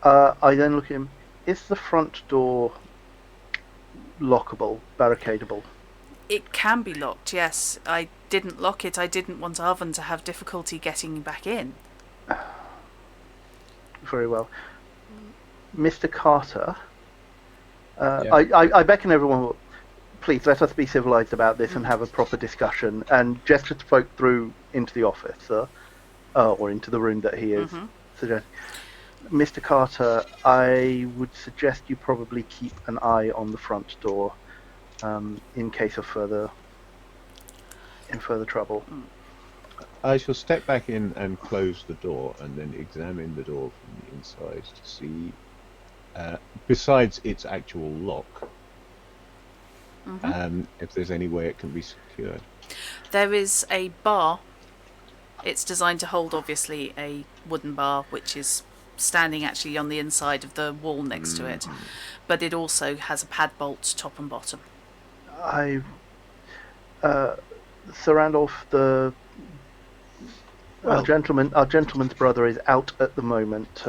I then look at him. Is the front door lockable, barricadable? It can be locked, yes. I didn't lock it. I didn't want Oven to have difficulty getting back in. Very well. Mr. Carter, Yeah. I beckon everyone, please let us be civilized about this and have a proper discussion, and gesture to folk through into the office, or into the room that he is suggesting. Mr. Carter, I would suggest you probably keep an eye on the front door in case of further trouble. I shall step back in and close the door, and then examine the door from the inside to see, besides its actual lock, if there's any way it can be secured. There is a bar. It's designed to hold, obviously, a wooden bar, which is standing actually on the inside of the wall next to it. But it also has a pad bolt top and bottom. Sir Randolph, our gentleman's brother is out at the moment.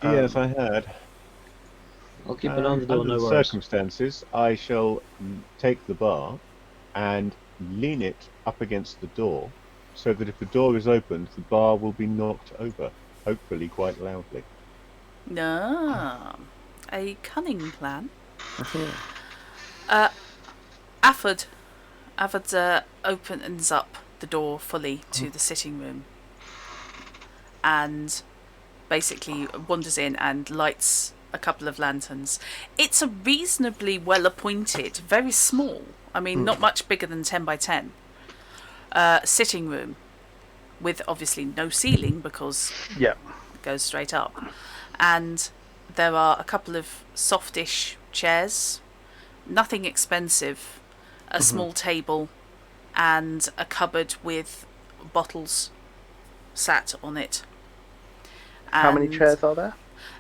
Yes, I heard. I'll keep an eye on the door, Under no the worries. circumstances, I shall take the bar and lean it up against the door, so that if the door is opened, the bar will be knocked over, hopefully quite loudly. Ah, a cunning plan. Afford opens up the door fully to the sitting room and basically wanders in and lights a couple of lanterns. It's a reasonably well appointed, very small, I mean not much bigger than 10 by 10 sitting room with obviously no ceiling because it goes straight up, and there are a couple of softish chairs, nothing expensive, a small table and a cupboard with bottles sat on it. How many And chairs are there?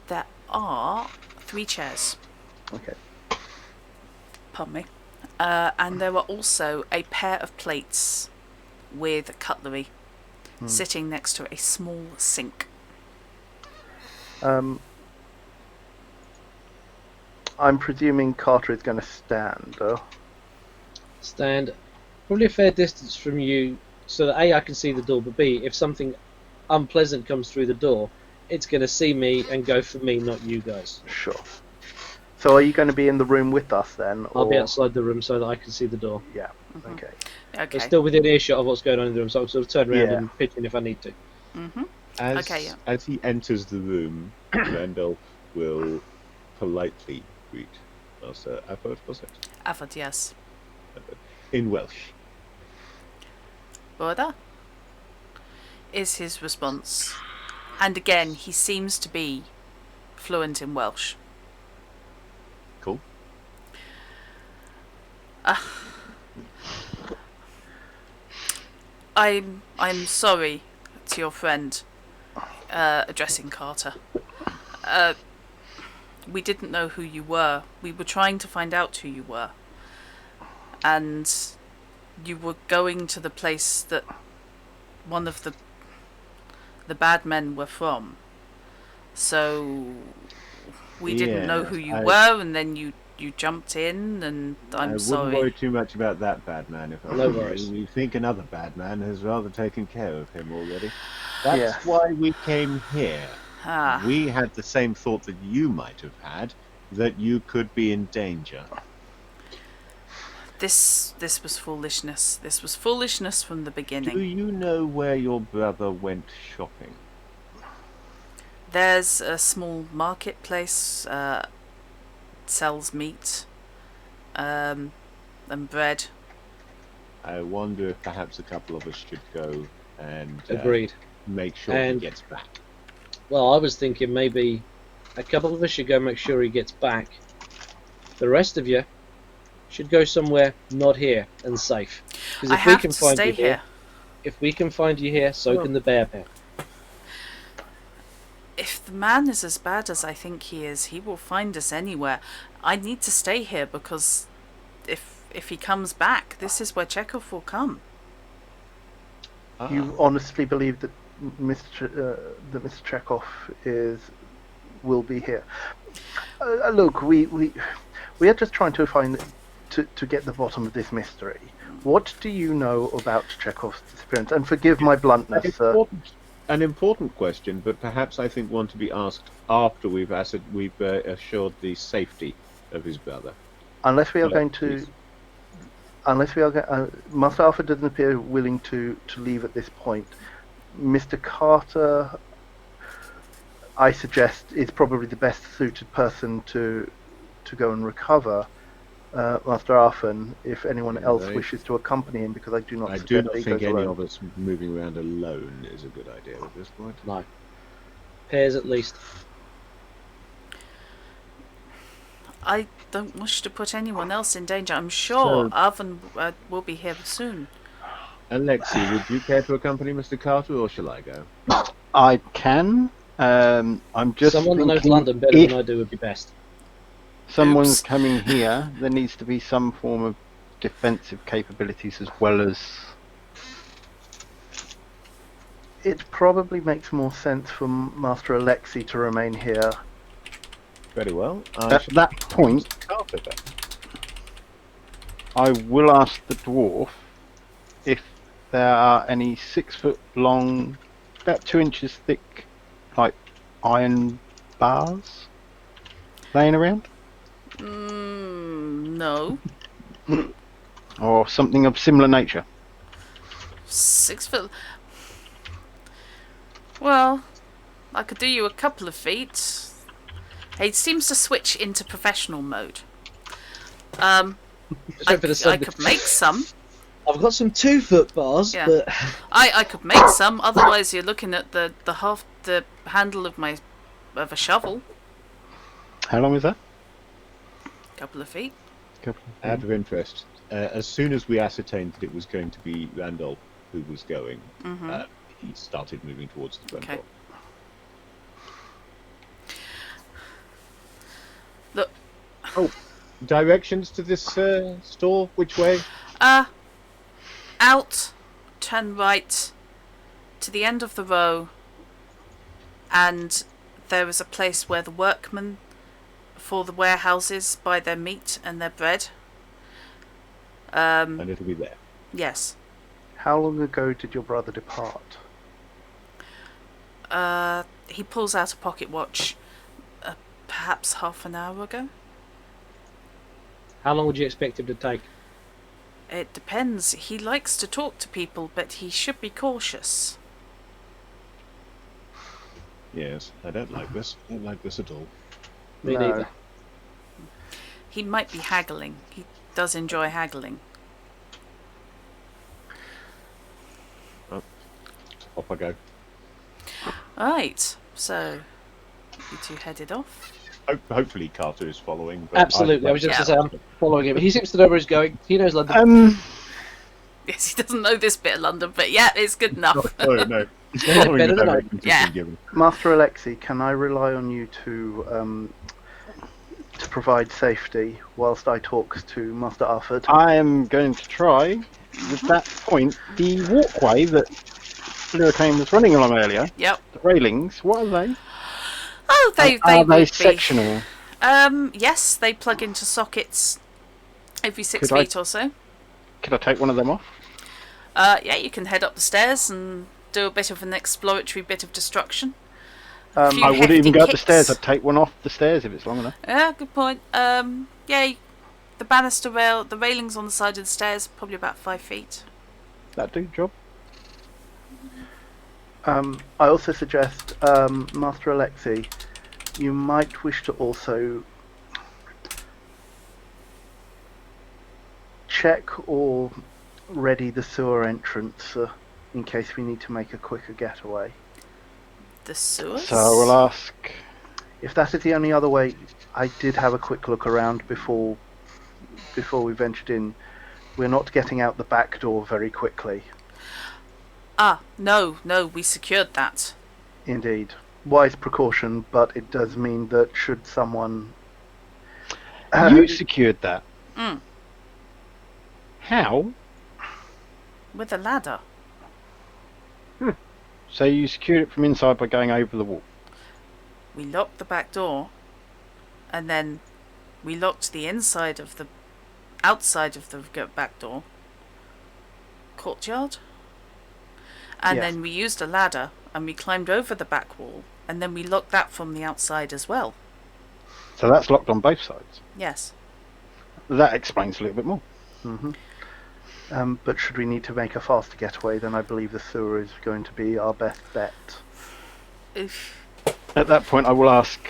There are 3 chairs. Okay. Pardon me. And there are also a pair of plates with cutlery sitting next to a small sink. I'm presuming Carter is going to stand. Stand probably a fair distance from you, so that A, I can see the door, but B, if something unpleasant comes through the door, it's going to see me and go for me, not you guys. Sure. So are you going to be in the room with us then? I'll be outside the room so that I can see the door. Yeah. Okay. Okay. But still within earshot of what's going on in the room, so I'll sort of turn around Yeah. and pitch in if I need to. As he enters the room, Randolph will politely greet Master Afford, was it? Afford, yes. In Welsh. Brother is his response. And again, he seems to be fluent in Welsh. Cool. I'm sorry to your friend, addressing Carter. We didn't know who you were. We were trying to find out who you were. And you were going to the place that one of the bad men were from. So we didn't know who you were, and then you you jumped in, and I'm I sorry. wouldn't worry too much about that bad man. If I No were you. worries. We think another bad man has rather taken care of him already. That's Yes. why we came here. Ah, We had the same thought that you might have had, that you could be in danger. this was foolishness. This was foolishness from the Do beginning. you know where your brother went shopping? There's a small marketplace, sells meat, and bread. I wonder if perhaps a couple of us should go and Agreed. make sure And- he gets back. Well, I was thinking maybe a couple of us should go make sure he gets back. The rest of you should go somewhere not here and safe. Because I if we have can to find stay you here. if we can find you here, so can the bear. If the man is as bad as I think he is, he will find us anywhere. I need to stay here because if he comes back, this is where Chekhov will come. Ah, You honestly believe that Mr. Chekhov will be here? Look, we are just trying to find to get the bottom of this mystery. What do you know about Chekhov's disappearance? And forgive my bluntness, sir. An important question, but perhaps I think one to be asked after we've assured the safety of his brother. Unless we are Yeah, going to, please. Master Alpha doesn't appear willing to leave at this point. Mr. Carter, I suggest, is probably the best suited person to go and recover Master Arfan, if anyone else Right. wishes to accompany him, because I do not I suggest do not that he think goes any alone. of us moving around alone is a good idea at this point. No. Pairs at least. I don't wish to put anyone else in danger. I'm sure So- Arvin will be here soon. Alexei, would you care to accompany Mr. Carter, or shall I go? I can. I'm just Someone that knows thinking London better if than I do would be best. someone's Oops. coming here, there needs to be some form of defensive capabilities as well as. It probably makes more sense for Master Alexei to remain here. Very well. I At shall that accompany point, Mr. Carter then. I will ask the dwarf if there are any 6 foot long, about 2 inches thick, like iron bars laying around, No. or something of similar nature. 6 foot. Well, I could do you a couple of feet. He seems to switch into professional mode. Just I hope for the sun- could make some. I've got some 2-foot bars, Yeah. but I could make some. Otherwise, you're looking at the handle of a shovel. How long is that? Couple of feet. Out of interest, as soon as we ascertained that it was going to be Randolph who was going, he started moving towards the front Okay. door. Look, Directions to this store? Which way? out, turn right, to the end of the row, and there is a place where the workmen for the warehouses buy their meat and their bread. And it'll be there. Yes. How long ago did your brother depart? He pulls out a pocket watch, perhaps half an hour ago. how long would you expect him to take? It depends. He likes to talk to people, but he should be cautious. Yes, I don't like this. I don't like this at all. Me No. neither. He might be haggling. He does enjoy haggling. Off I go. Right, so you two headed off. Hopefully Carter is following. But Absolutely. I was just going to say I'm following him. He seems to know where he's going. He knows London. Yes, he doesn't know this bit of London, but yeah, it's good enough. Oh, no. He's following Better the than I. directions he's Yeah. been given. Master Alexei, can I rely on you to provide safety whilst I talk to Master Arford? I am going to try. At that point, the walkway that Luricane was running along earlier, Yep. the railings, what are they? Oh, they are would they be. sectional? Yes, they plug into sockets every 6 Could I- feet or so. Could I take one of them off? Yeah, you can head up the stairs and do a bit of an exploratory bit of destruction. A few I wouldn't even hefty go up the stairs. kicks. I'd take one off the stairs if it's long enough. Yeah, good point. Yeah, the banister rail, the railings on the side of the stairs, probably about 5 feet. That'd do the job. I also suggest, Master Alexei, you might wish to also check or ready the sewer entrance in case we need to make a quicker getaway. The sewers? So I will ask. If that is the only other way, I did have a quick look around before we ventured in. We're not getting out the back door very quickly. No, we secured that. Indeed. Wise precaution, but it does mean that should someone... You secured that. Mm. How? With a ladder. So you secured it from inside by going over the wall. We locked the back door, and then we locked the outside of the back door courtyard, and Yes. then we used a ladder and we climbed over the back wall, and then we locked that from the outside as well. So that's locked on both sides. Yes. That explains a little bit more. hmm But should we need to make a faster getaway, then I believe the sewer is going to be our best bet. Oof. At that point, I will ask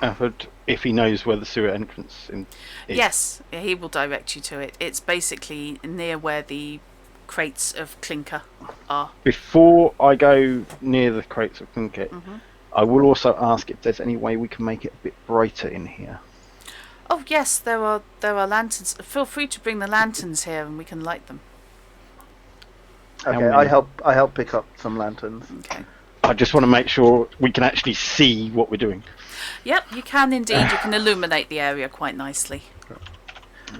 Afford if he knows where the sewer entrance is. Yes, he will direct you to it. It's basically near where the crates of clinker are. Before I go near the crates of clinker, Mhm. I will also ask if there's any way we can make it a bit brighter in here. Oh yes, there are lanterns. Feel free to bring the lanterns here, and we can light them. How Okay, many? I help pick up some lanterns. Okay. I just want to make sure we can actually see what we're doing. Yep, you can indeed. You can illuminate the area quite nicely.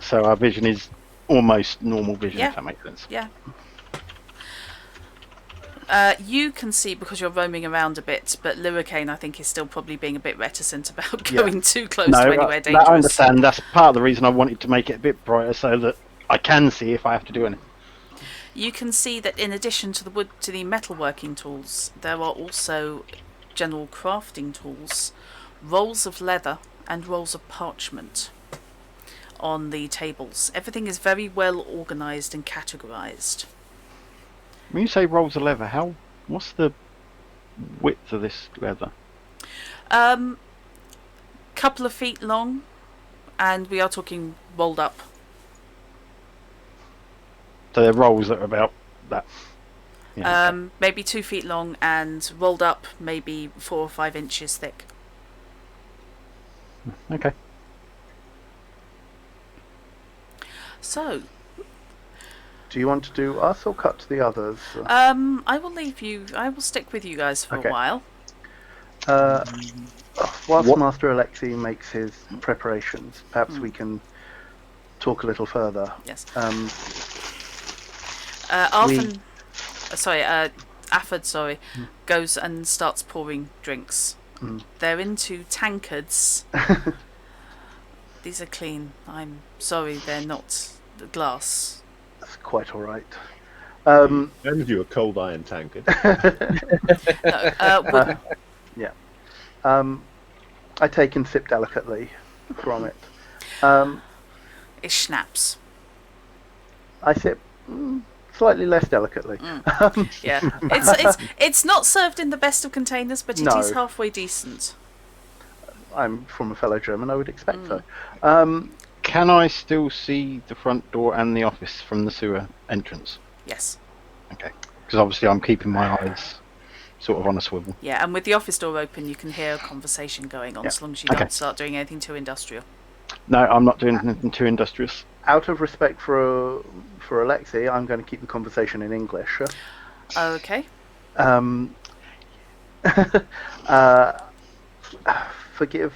So our vision is almost normal vision, Yeah. if that makes sense. Yeah. You can see because you're roaming around a bit, but Luricane, I think, is still probably being a bit reticent about Yeah. going too close No, to anywhere that dangerous. I understand. That's part of the reason I wanted to make it a bit brighter so that I can see if I have to do anything. You can see that in addition to the metalworking tools, there are also general crafting tools, rolls of leather and rolls of parchment on the tables. Everything is very well organised and categorised. When you say rolls of leather, what's the width of this leather? Couple of feet long, and we are talking rolled up. So they're rolls that are about that. Yeah, okay. Maybe 2 feet long and rolled up maybe 4 or 5 inches thick. Okay. So, Do you want to do us or cut to the others? I will stick with you guys for Okay. a while. Whilst What- Master Alexei makes his preparations, perhaps we can talk a little further. Yes. We- Afford, goes and starts pouring drinks. Mm. They're into tankards. These are clean. I'm sorry, they're not the glass. That's quite all right. And you a cold iron tankard. No, wooden. I take and sip delicately from it. It's schnapps. I sip slightly less delicately. Yeah, it's not served in the best of containers, but it is No. halfway decent. I'm from a fellow German, I would expect so. Can I still see the front door and the office from the sewer entrance? Yes. Okay. Because obviously I'm keeping my eyes sort of on a swivel. Yeah, and with the office door open, you can hear a conversation going on, Yeah. as long as you Okay. don't start doing anything too industrial. No, I'm not doing anything too industrious. Out of respect for Alexei, I'm going to keep the conversation in English. Okay. Um, forgive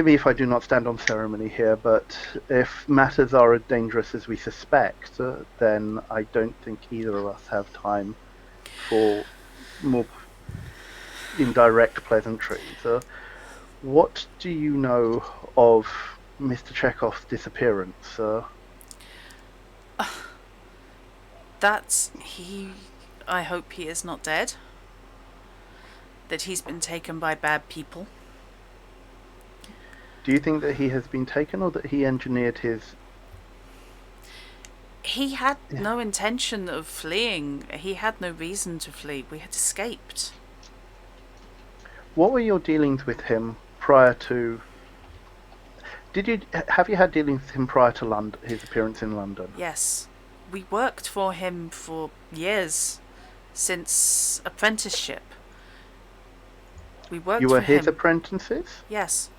me if I do not stand on ceremony here, but if matters are as dangerous as we suspect, then I don't think either of us have time for more indirect pleasantries. What do you know of Mr. Chekhov's disappearance, sir? I hope he is not dead. That he's been taken by bad people. Do you think that he has been taken, or that he engineered his... He had no intention of fleeing. He had no reason to flee. We had escaped. What were your dealings with him prior to... Have you had dealings with him prior to his appearance in London? Yes. We worked for him for years, since apprenticeship. We worked You were for him. his apprentices? Yes.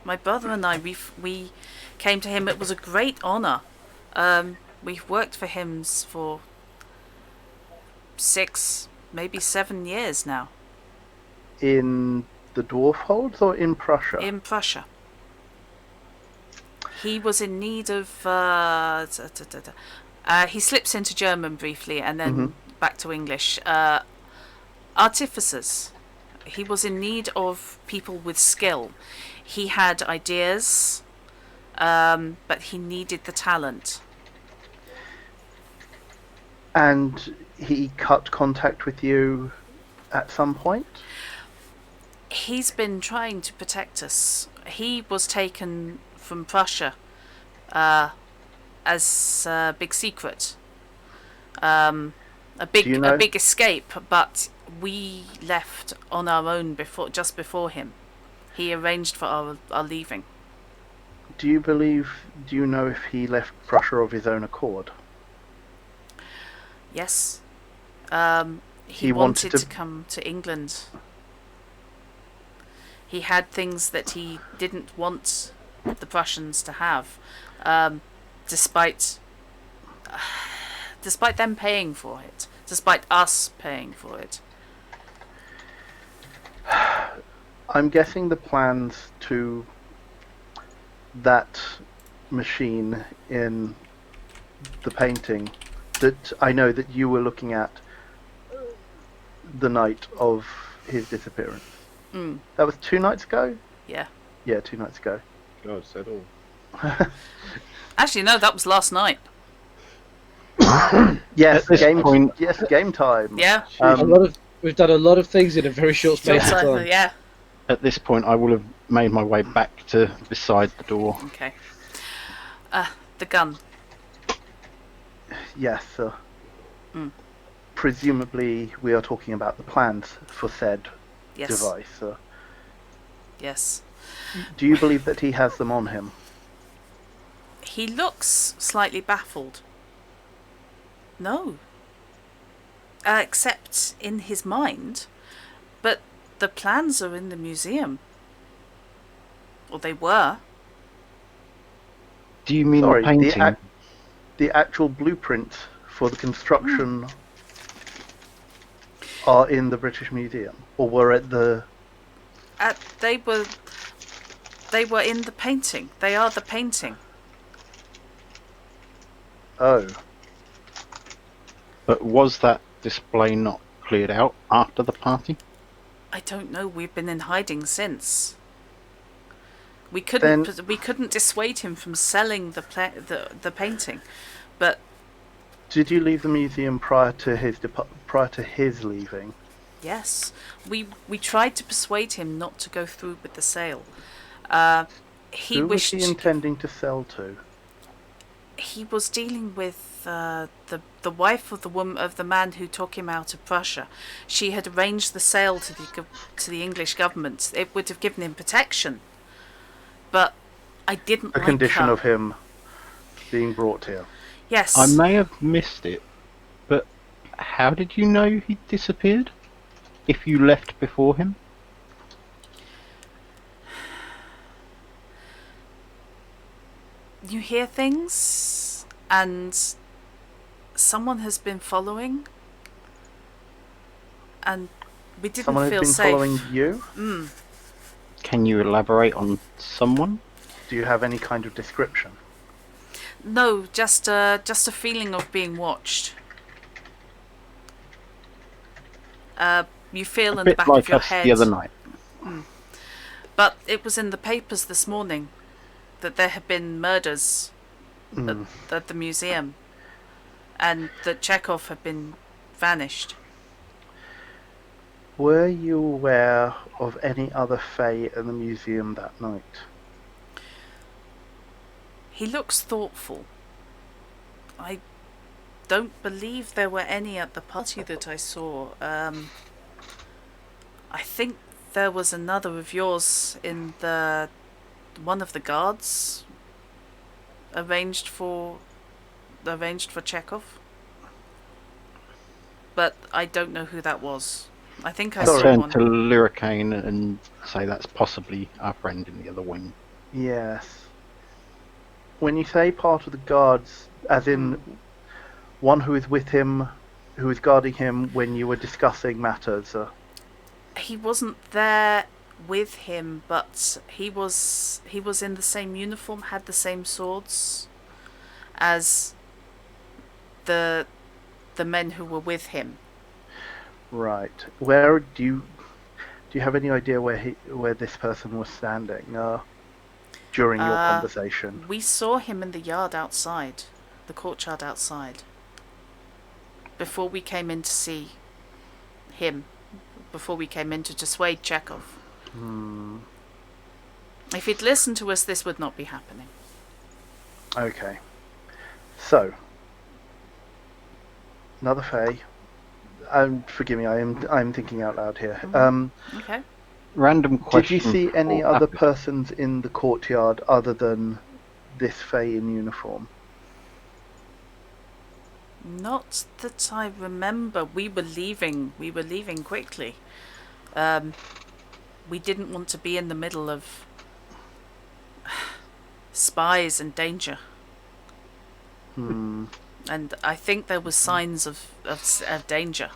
My brother and I, we came to him. It was a great honour. We've worked for him for 6, maybe 7 years now. In the dwarf holds or in Prussia? In Prussia. He was in need of... he slips into German briefly and then back to English. Artificers. He was in need of people with skill. He had ideas, but he needed the talent. And he cut contact with you at some point? He's been trying to protect us. He was taken from Prussia as a big secret. A big escape, but we left on our own just before him. He arranged for our leaving. Do you know if he left Prussia of his own accord? Yes. He wanted to come to England. He had things that he didn't want the Prussians to have, despite them paying for it, despite us paying for it. I'm guessing the plans to that machine in the painting that I know that you were looking at the night of his disappearance. That was 2 nights ago? Yeah. Yeah, 2 nights ago. God said all. Actually, no, that was last night. Yes, At this point- yes, game time. Yeah. We've done a lot of things in a very short space of time. Yeah. At this point, I will have made my way back to beside the door. Okay. The gun. Yes, sir. Presumably, we are talking about the plans for said Yes. device, sir. Yes. Do you believe that he has them on him? He looks slightly baffled. No. Except in his mind. But the plans are in the museum. Or they were. Do you mean Sorry, the painting? the actual blueprints for the construction are in the British Museum, or were at the... They were in the painting. They are the painting. Oh. But was that display not cleared out after the party? I don't know. We've been in hiding since. We couldn't dissuade him from selling the painting, but Did you leave the museum prior to his leaving? yes, we tried to persuade him not to go through with the sale. Who was he intending to sell to? He was dealing with the wife of the man who took him out of Prussia. She had arranged the sale to the English government. It would have given him protection, but I didn't. A condition of him being brought here. Yes. I may have missed it, but how did you know he disappeared? If you left before him? You hear things, and someone has been following, and we didn't Someone feel has been safe. following you? Can you elaborate on someone? Do you have any kind of description? No, just a feeling of being watched. You feel A in the bit back like of your us head. the other night. But it was in the papers this morning that there had been murders at the museum, and that Chekhov had been vanished. Were you aware of any other Fae in the museum that night? He looks thoughtful. I don't believe there were any at the party that I saw. I think there was another of yours in one of the guards arranged for Chekhov. But I don't know who that was. I think I saw Turn one. to Luricane and say that's possibly our friend in the other wing. Yes. When you say part of the guards, as in one who is with him, who is guarding him when you were discussing matters. He wasn't there with him, but he was in the same uniform, had the same swords as the men who were with him. Right. Where do you have any idea where this person was standing during your conversation? We saw him in the yard outside, the courtyard outside, before we came in to see him, before we came in to dissuade Chekhov. If he'd listened to us, this would not be happening. Okay. So, another Fae. Forgive me, I'm thinking out loud here. Okay. Random question. Did you see any for other Happy. persons in the courtyard other than this Fae in uniform? Not that I remember. We were leaving quickly. We didn't want to be in the middle of spies and danger. And I think there was signs of danger.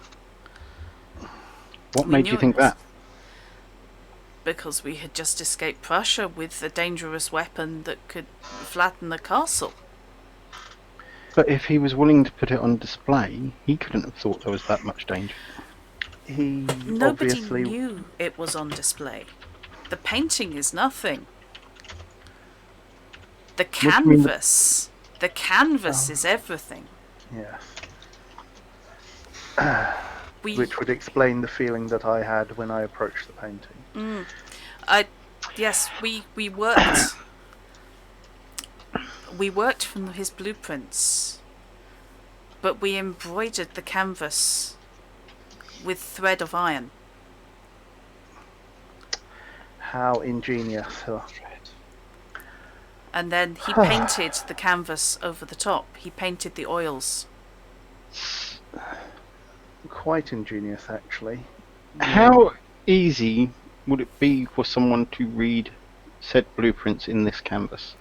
What We made knew you it think was- that? Because we had just escaped Prussia with a dangerous weapon that could flatten the castle. But if he was willing to put it on display, he couldn't have thought there was that much danger. He Nobody obviously knew it was on display. The painting is nothing. The do you mean canvas. The canvas is everything. Yes. We Which would explain the feeling that I had when I approached the painting. yes, we worked. We worked from his blueprints, but we embroidered the canvas with thread of iron. How ingenious. And then he painted the canvas over the top. He painted the oils. Quite ingenious, actually. How easy would it be for someone to read said blueprints in this canvas?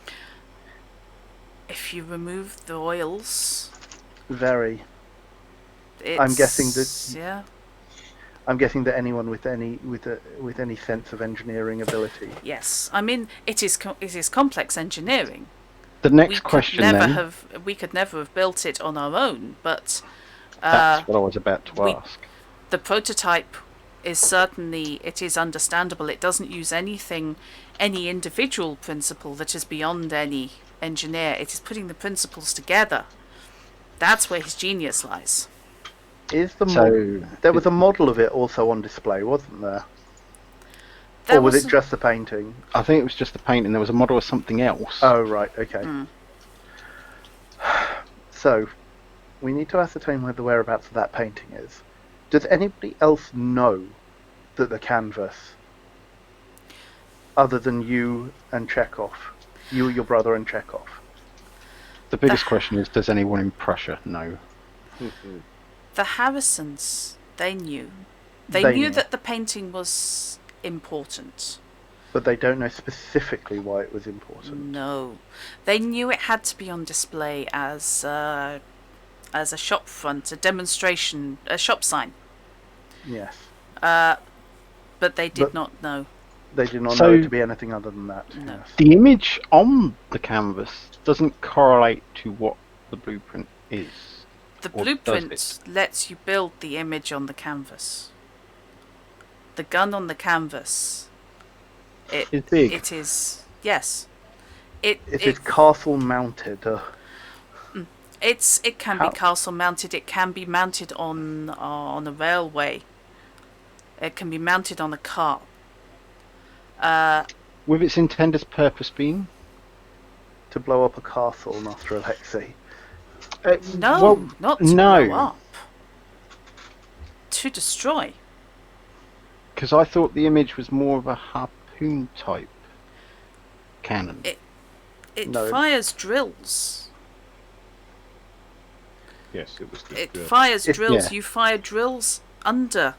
If you remove the oils, Very. it's, I'm guessing that- yeah. I'm guessing that anyone with any sense of engineering ability. Yes, I mean it is complex engineering. The We next could question never then, have built it on our own, but that's what I was about to we- ask. the prototype is certainly, it is understandable. It doesn't use any individual principle that is beyond any engineer. It is putting the principles together. That's where his genius lies. Is the So, there was a model of it also on display, wasn't there? There Or was it just the painting? I think it was just the painting. There was a model of something else. Oh, right, okay. So, we need to ascertain where the whereabouts of that painting is. Does anybody else know that the canvas, other than you and Chekhov, you, your brother, and Chekhov? The biggest question is, does anyone in Prussia know? The Harrisons, they knew. They They knew knew. that the painting was important. But they don't know specifically why it was important. No. They knew it had to be on display as a shop front, a demonstration, a shop sign. Yes. But they did But- not know. They did not So- know it to be anything other than that. No. Yes. The image on the canvas doesn't correlate to what the blueprint is. The Or does blueprint lets you build the image on the canvas. The gun on the canvas It's big. It is, yes. It is castle mounted. It can How- be castle mounted. It can be mounted on a railway. It can be mounted on a cart. With its intended purpose being? To blow up a castle, Master Alexei. No, well, not to no. blow up. To destroy. Because I thought the image was more of a harpoon type cannon. It No. fires drills. Yes, it was just, It fires If- drills. yeah. You fire drills under.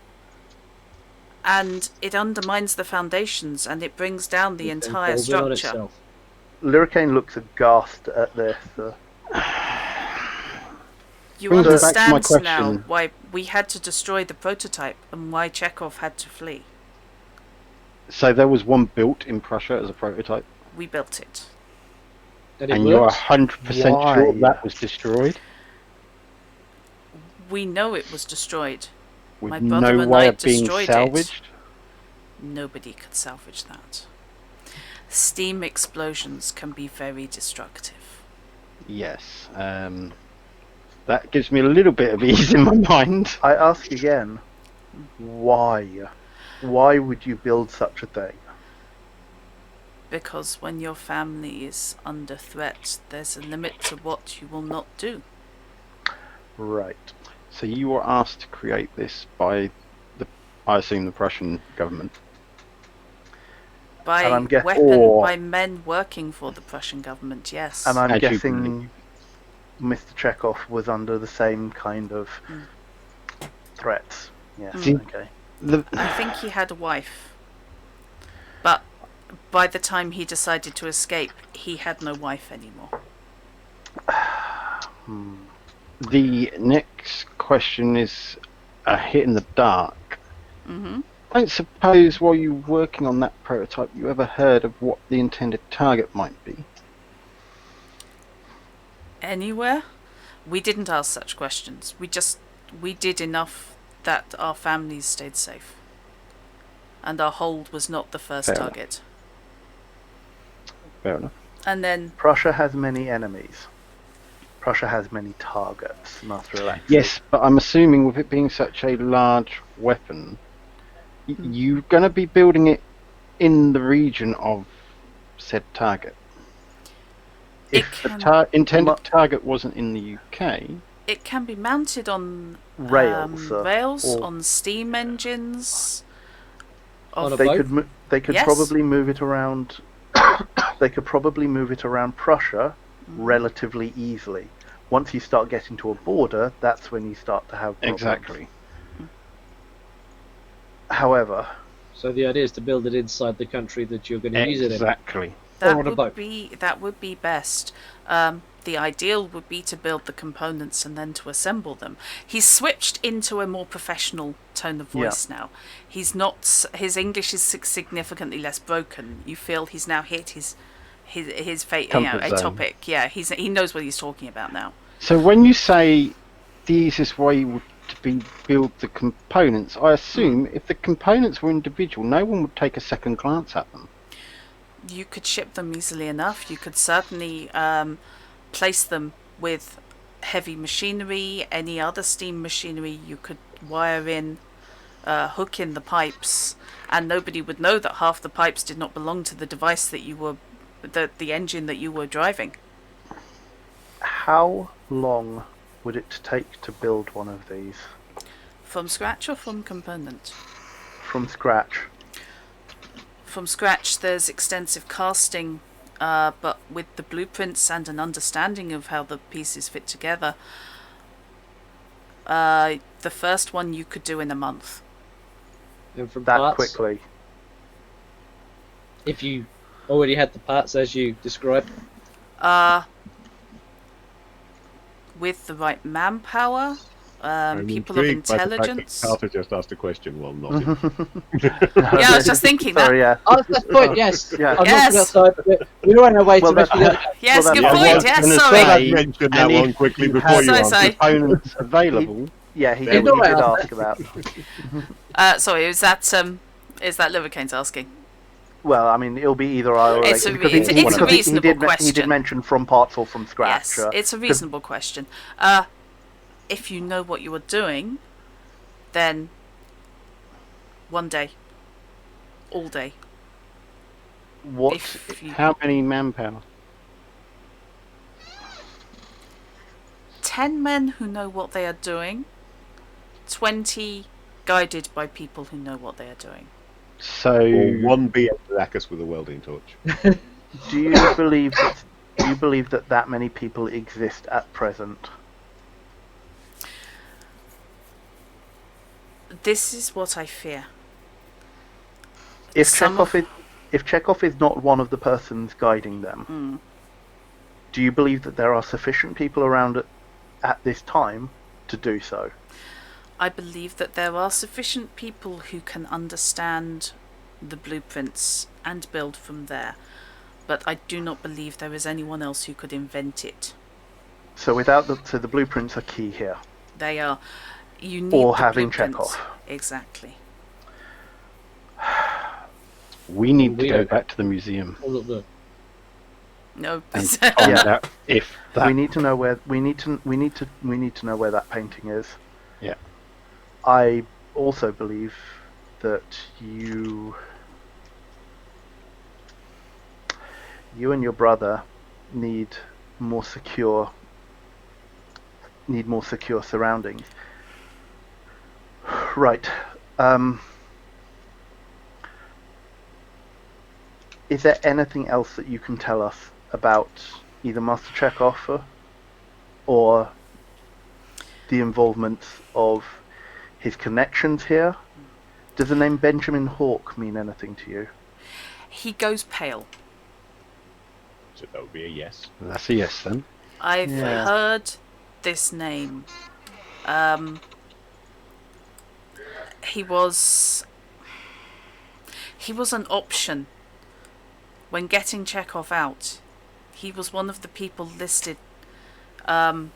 And it undermines the foundations and it brings down the It entire falls in on structure. itself. Lyricane looks aghast at this. You Brings me back to my understand now question. why we had to destroy the prototype and why Chekhov had to flee. So there was one built in Prussia as a prototype, We built it. And it and you're works. 100% Why? sure that was destroyed? We know it was destroyed. With My brother no and way I of being destroyed it. salvaged? Nobody could salvage that. Steam explosions can be very destructive. Yes. That gives me a little bit of ease in my mind. I ask again, why? Why would you build such a thing? Because when your family is under threat, there's a limit to what you will not do. Right. So you were asked to create this by I assume, the Prussian government. By And I'm guess- by men working for the Prussian government, yes. And I'm As you guessing believe. Mr. Chekhov was under the same kind of threats. Yes, Mm. okay. I think he had a wife. But by the time he decided to escape, he had no wife anymore. The next question is a hit in the dark. Hmm. I don't suppose while you were working on that prototype you ever heard of what the intended target might be? Anywhere? We didn't ask such questions. We did enough that our families stayed safe. And our hold was not the first Fair enough. target. Fair enough. And then Prussia has many enemies. Prussia has many targets, Master Alexei. Yes, but I'm assuming with it being such a large weapon, you're going to be building it in the region of said target. it If the can, intended target wasn't in the UK, it can be mounted on Rails. rails, or on steam engines. On a Of, they boat? could they could Yes. probably move it around. They could probably move it around Prussia relatively easily. Once you start getting to a border, that's when you start to have problems. exactly. However, So the idea is to build it inside the country that you're going to use it in. Exactly. that Or on a boat. would be best. The ideal would be to build the components and then to assemble them. He's switched into a more professional tone of voice now. He's not. His English is significantly less broken. You feel he's now hit his fate, Comfort a zone. topic. Yeah, he knows what he's talking about now. So when you say the easiest way would to be build the components, I assume if the components were individual, no one would take a second glance at them. You could ship them easily enough. You could certainly place them with heavy machinery, any other steam machinery. You could wire in, hook in the pipes, and nobody would know that half the pipes did not belong to the device that you were, the engine that you were driving. how long would it take to build one of these From scratch or from component? from scratch? From scratch, there's extensive casting, but with the blueprints and an understanding of how the pieces fit together, the first one you could do in a month. And from That parts, quickly? if you already had the parts as you described. With the right manpower, I'm people of intrigued by the fact that intelligence. Carter just asked a question while nodding. Yeah, I was just thinking that. Sorry, yeah. Oh, that's the point, yes. Yeah. I'm Yes. not outside, but we're on our way Well, to rescue that's- the Yes, Well, good that's- I point. was Yes, gonna sorry. say- Mention that And one if quickly you before have you So answer. sorry. components available. Yeah, he There did, we he go. did ask about. Sorry, is that Livercane's asking? Well, I mean, it'll be either I or It's A, a because re- it's- it's a because reasonable he did question. mention from parts or from scratch. Yes, it's a 'cause- reasonable question. If you know what you are doing, then one day, all day. What? If you, How many manpower? 10 men who know what they are doing, 20 guided by people who know what they are doing. So Or one BM Blackus with a welding torch. Do you believe that? Do you believe that that many people exist at present? This is what I fear. If Some of- Chekhov is not one of the persons guiding them, do you believe that there are sufficient people around at this time to do so? I believe that there are sufficient people who can understand the blueprints and build from there, but I do not believe there is anyone else who could invent it. So the blueprints are key here. They are. You need Or the having blueprints. Chekhov. Exactly. we need to We go don't- back to the museum Hold up there. No. and find out if that. We need to know where we need to know where that painting is. Yeah. I also believe that you and your brother need more secure surroundings. Right. Is there anything else that you can tell us about either Master Chekhov or the involvement of his connections here? Does the name Benjamin Hawke mean anything to you? He goes pale. So that would be a yes. That's a yes then. I've Yeah. heard this name. He was an option when getting Chekhov out. He was one of the people listed by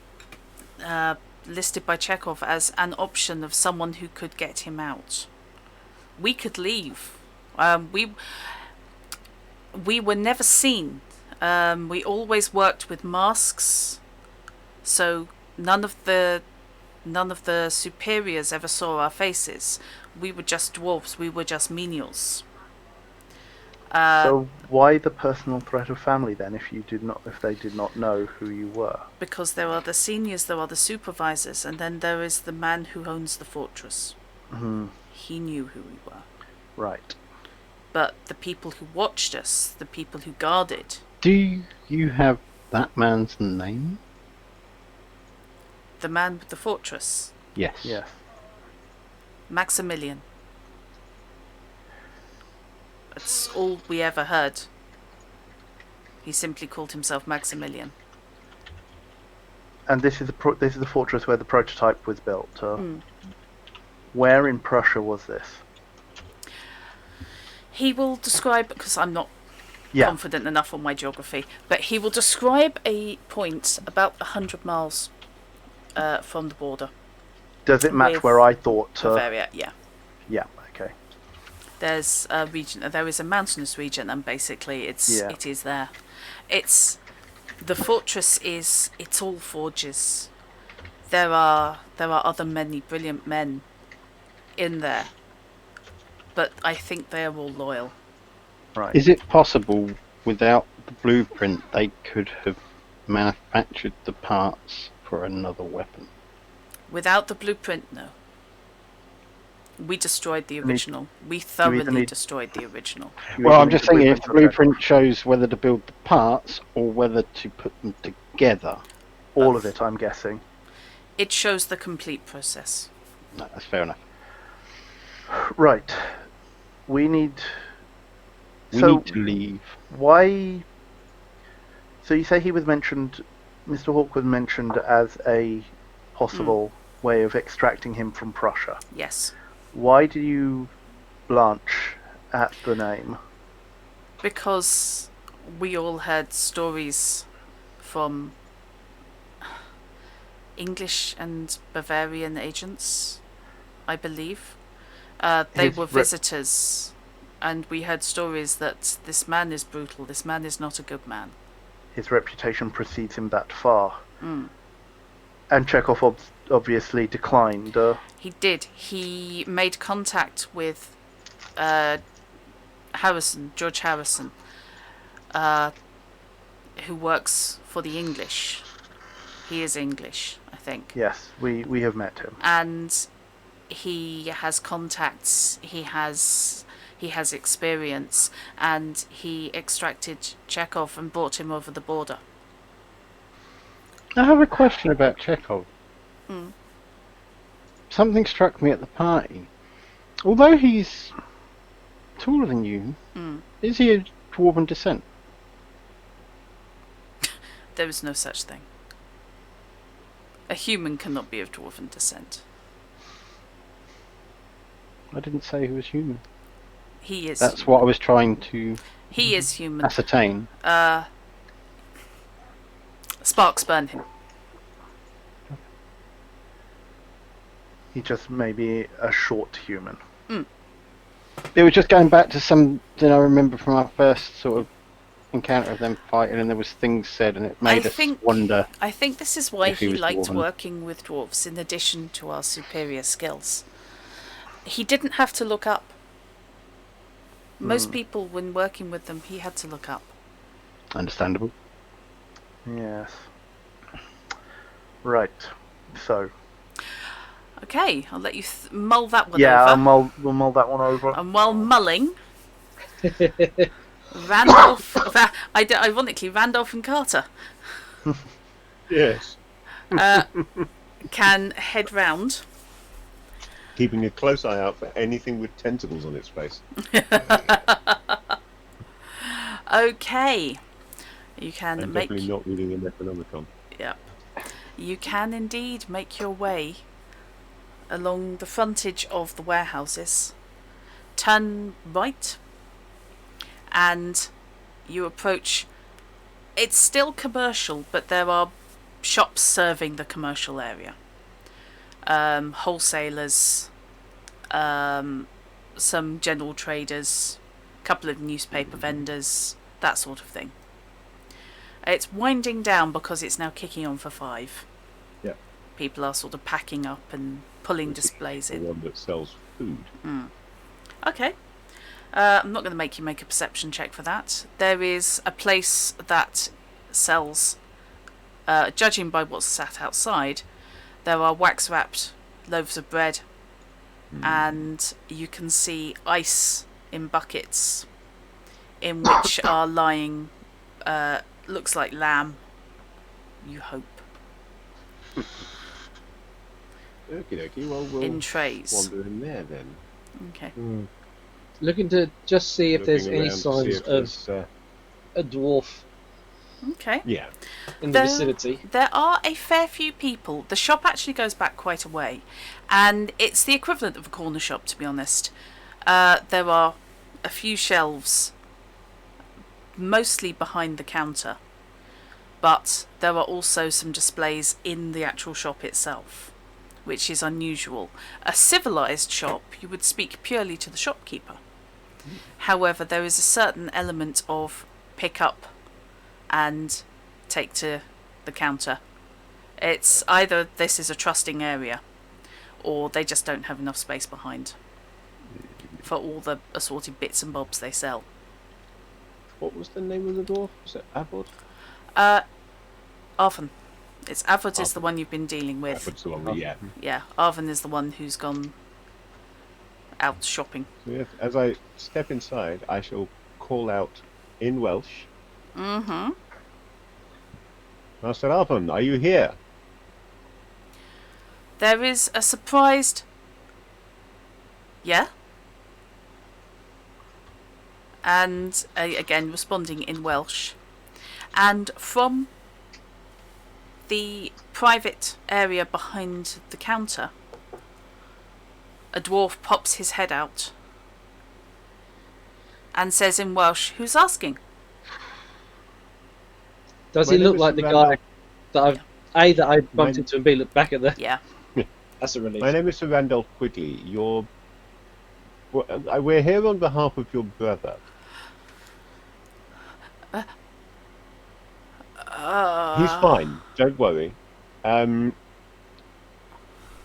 Chekhov as an option of someone who could get him out. We could leave. We were never seen. We always worked with masks, so none of the superiors ever saw our faces. We were just dwarves. We were just menials. So why the personal threat of family then, if they did not know who you were? Because there are the seniors, there are the supervisors, and then there is the man who owns the fortress. He knew who we were. Right. But the people who watched us, the people who guarded, Do you have that man's name? the man with the fortress, Yes. Yes. Maximilian. That's all we ever heard. He simply called himself Maximilian. And this is the fortress where the prototype was built. Where in Prussia was this? He will describe, because I'm not Yeah. confident enough on my geography, but he will describe a point about 100 miles from the border. Does it match with where I thought? Bavaria, yeah. Yeah. Okay. There's a region. There is a mountainous region, and basically, it is there. The fortress is. It's all forges. There are other many brilliant men in there, but I think they are all loyal. Right. Is it possible without the blueprint they could have manufactured the parts for another weapon? Without the blueprint, no. We destroyed the original. We either thoroughly need- destroyed the original. Well, I'm just saying if the for blueprint shows whether to build the parts or whether to put them together. all of it, I'm guessing. It shows the complete process. No, that's fair enough. Right. We need. We So need to leave. why? So you say he was mentioned. Mr. Hawke was mentioned as a possible way of extracting him from Prussia. Yes. Why do you blanch at the name? Because we all heard stories from English and Bavarian agents, I believe. They His were visitors And we heard stories that this man is brutal, this man is not a good man. His reputation precedes him that far. Mm. And Chekhov obviously declined. He did. He made contact with George Harrison, who works for the English. He is English, I think. Yes, we have met him. And he has contacts, he has experience, and he extracted Chekhov and brought him over the border. I have a question about Chekhov. Mm. Something struck me at the party. Although he's taller than you, is he of dwarven descent? There is no such thing. A human cannot be of dwarven descent. I didn't say he was human. He is. That's what I was trying to He is human. ascertain. Sparks burn him. He just may be a short human. It was just going back to something I remember from our first sort of encounter of them fighting, and there was things said, and it made us wonder. I think this is why if he he was liked dwarven. working with dwarves in addition to our superior skills. He didn't have to look up. Most people, when working with them, he had to look up. Understandable. Yes. Right. So. Okay, I'll let you mull that one Yeah, over. we'll mull that one over. And while mulling, Randolph, ironically, Randolph and Carter Yes. can head round. Keeping a close eye out for anything with tentacles on its face. Okay, you can I'm make. definitely not reading an Necronomicon. Yeah, you can indeed make your way along the frontage of the warehouses. Turn right, and you approach. It's still commercial, but there are shops serving the commercial area. Wholesalers, some general traders, a couple of newspaper vendors, that sort of thing. It's winding down because it's now kicking on for 5. Yeah. People are sort of packing up and pulling displays The in. one that sells food. Okay. I'm not going to make you make a perception check for that. There is a place that sells, judging by what's sat outside, there are wax-wrapped loaves of bread, and you can see ice in buckets in which are lying, looks like lamb, you hope, Okie dokie, well, we'll in trays. wander in there then. Okay. Looking to just see if there's Looking any around to see signs if of there's, a dwarf Okay. yeah. in the There- vicinity. There are a fair few people. The shop actually goes back quite a way, and it's the equivalent of a corner shop, to be honest. There are a few shelves, mostly behind the counter, but there are also some displays in the actual shop itself, which is unusual. A civilized shop, you would speak purely to the shopkeeper. However, there is a certain element of pick up and take to the counter. It's either this is a trusting area, or they just don't have enough space behind for all the assorted bits and bobs they sell. What was the name of the dwarf? Was it Avod? Arvin. It's Avod is the one you've been dealing with. Avod's the one, yeah. Yeah, Arvin is the one who's gone out shopping. So yes, as I step inside, I shall call out in Welsh, Mm-hmm. Master Arvin, are you here? There is a surprised... Yeah? And, again, responding in Welsh. And from the private area behind the counter, a dwarf pops his head out and says in Welsh, "Who's asking?" Does My he name look is like the Randolph. guy that I bumped Mine- into and B looked back at the... Yeah. That's a relief. My name is Sir Randolph Quigley. Your we're here on behalf of your brother. He's fine. Don't worry.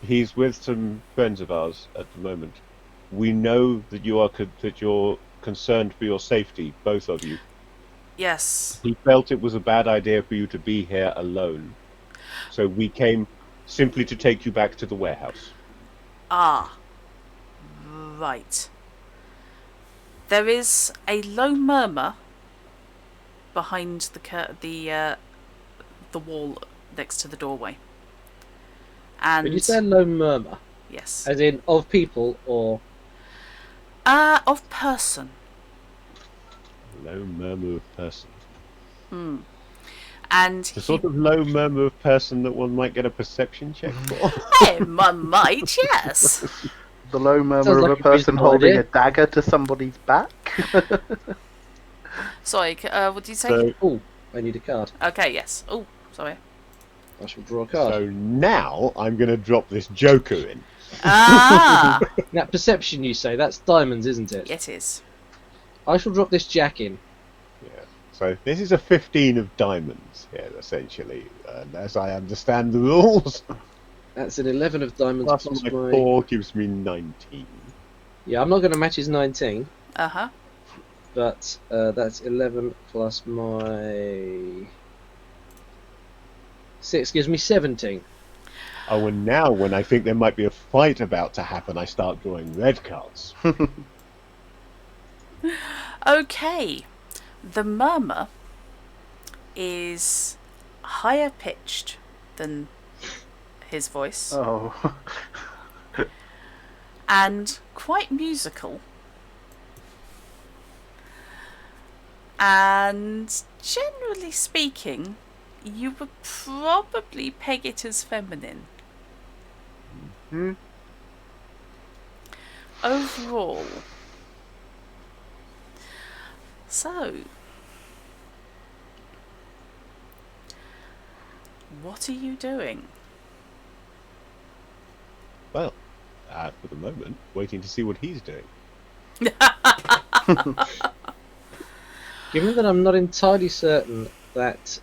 He's with some friends of ours at the moment. We know that you're concerned for your safety, both of you. Yes. He felt it was a bad idea for you to be here alone, so we came simply to take you back to the warehouse. Ah. Right. There is a low murmur behind the wall next to the doorway. And Did you say low murmur? yes. As in of people or... Of person. Low murmur of person. And The sort of low murmur of person that one might get a perception check for. one might, yes. The low murmur Sounds of like a a person reasonable holding idea. a dagger to somebody's back. Sorry, what did you say? So, Oh, I need a card. Okay, yes. Oh, sorry. I shall draw a card. so now I'm going to drop this Joker in. Ah! Now, perception, you say? That's diamonds, isn't it? It is. I shall drop this jack in. Yeah. So this is a 15 of diamonds here, essentially, as I understand the rules. That's an 11 of diamonds Plus plus my my... 4 gives me 19. Yeah, I'm not going to match his 19, Uh-huh. but that's 11 plus my... 6 gives me 17. Oh, and now when I think there might be a fight about to happen, I start drawing red cards. Okay. The murmur is higher pitched than his voice Oh. and quite musical. And generally speaking, you would probably peg it as feminine. Overall. So, what are you doing? Well, for the moment, waiting to see what he's doing. Given that I'm not entirely certain that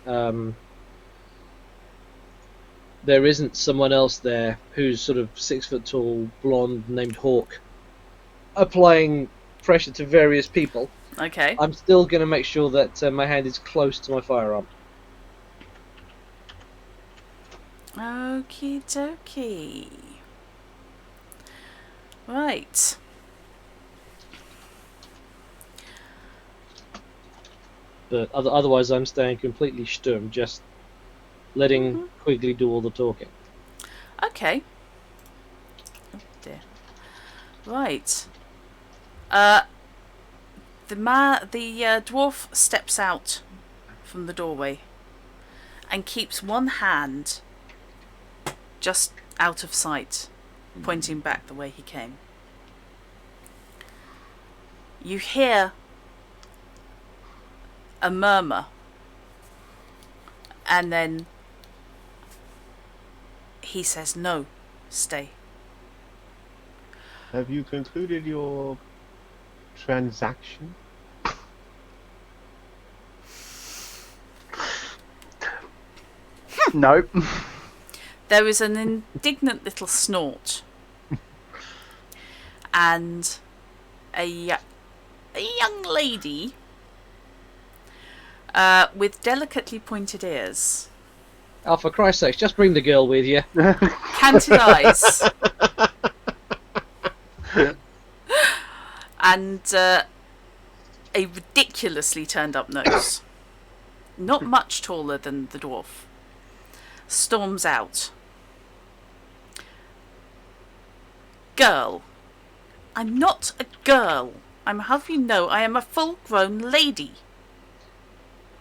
there isn't someone else there who's sort of 6 foot tall, blonde, named Hawk, applying pressure to various people, Okay. I'm still going to make sure that my hand is close to my firearm. Okie dokie. Right. But otherwise, I'm staying completely stum, just letting Quigley do all the talking. Okay. Oh dear. Right. The dwarf steps out from the doorway and keeps one hand just out of sight, pointing back the way he came. You hear a murmur, and then he says, "No, stay." Have you concluded your transaction? Nope. There is an indignant little snort, and a young lady with delicately pointed ears, Oh, for Christ's sake, just bring the girl with you. canted eyes, and a ridiculously turned up nose, not much taller than the dwarf, storms out. Girl. I'm not a girl. I'm have you know I am a full-grown lady.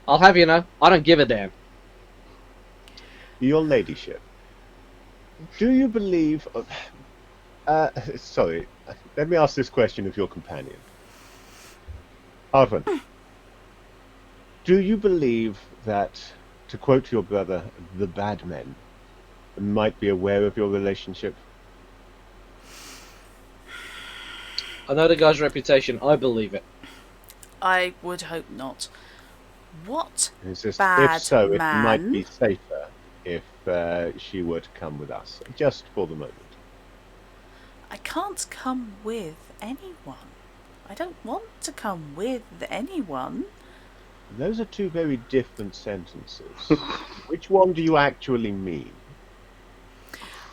I'll have you know, I don't give a damn. Your ladyship, do you believe... sorry, let me ask this question of your companion. Arvin, do you believe that, to quote your brother, the bad men might be aware of your relationship? I know the guy's reputation. I believe it. I would hope not. What It's just, bad if so, man? it might be safer if she were to come with us, just for the moment. I can't come with anyone. I don't want to come with anyone. Those are two very different sentences. Which one do you actually mean?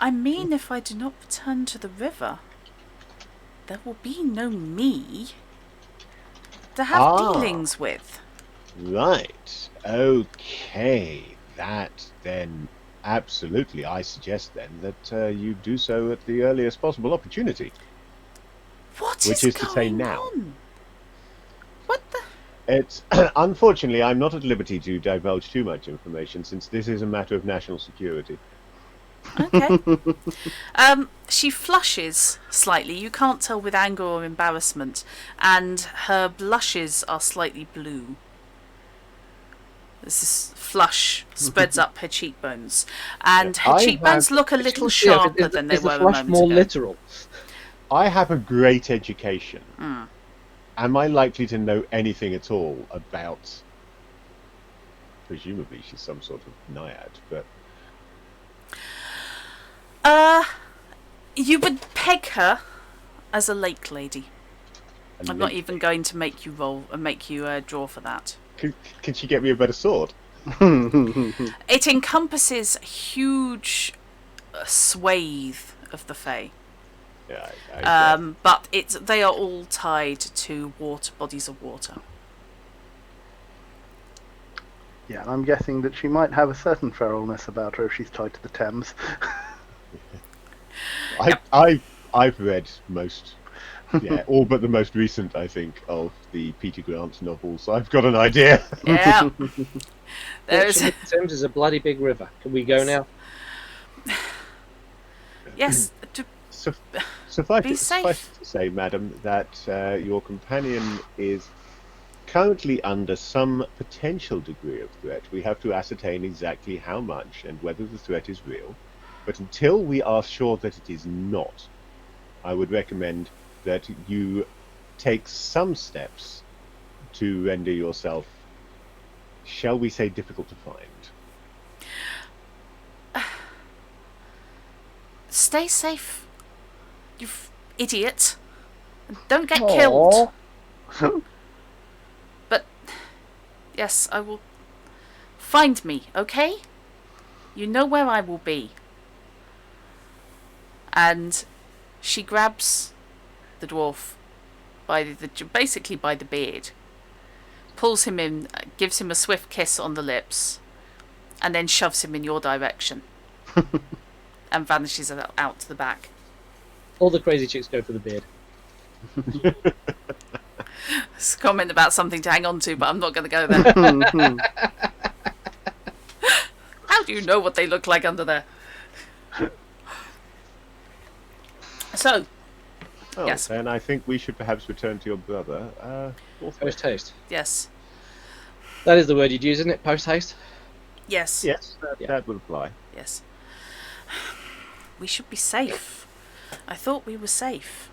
I mean, if I do not return to the river, there will be no me to have dealings with. Right. Okay. That then, absolutely, I suggest then that you do so at the earliest possible opportunity. Which is to say now. On? What the? It's unfortunately, I'm not at liberty to divulge too much information since this is a matter of national security. Okay. She flushes slightly. You can't tell with anger or embarrassment, and her blushes are slightly blue. This flush spreads up her cheekbones, and her cheekbones look a little sharper than they were a moment more ago. literal? I have a great education. Am I likely to know anything at all about... Presumably she's some sort of naiad, but... You would peg her as a lake lady. I'm not even going to make you roll and make you draw for that. Can she get me a better sword? It encompasses a huge swathe of the Fae. Yeah, But they are all tied to bodies of water. Yeah, and I'm guessing that she might have a certain feralness about her if she's tied to the Thames. I've read most, all but the most recent, I think, of the Peter Grant novels. I've got an idea. Yeah. There's... The Thames is a bloody big river. Can we go now? Yes. Suffice to say, madam, that your companion is currently under some potential degree of threat. We have to ascertain exactly how much and whether the threat is real. But until we are sure that it is not, I would recommend that you take some steps to render yourself, shall we say, difficult to find. Stay safe, you idiot. Don't get killed. But, yes, I will... Find me, okay? You know where I will be. And she grabs the dwarf basically by the beard, pulls him in, gives him a swift kiss on the lips, and then shoves him in your direction and vanishes out to the back. All the crazy chicks go for the beard. It's a comment about something to hang on to, but I'm not going to go there. How do you know what they look like under there? So, yes. Then I think we should perhaps return to your brother. Post haste. Yes. That is the word you'd use, isn't it? Post haste. Yes. Yes, that would apply. Yes. We should be safe. I thought we were safe.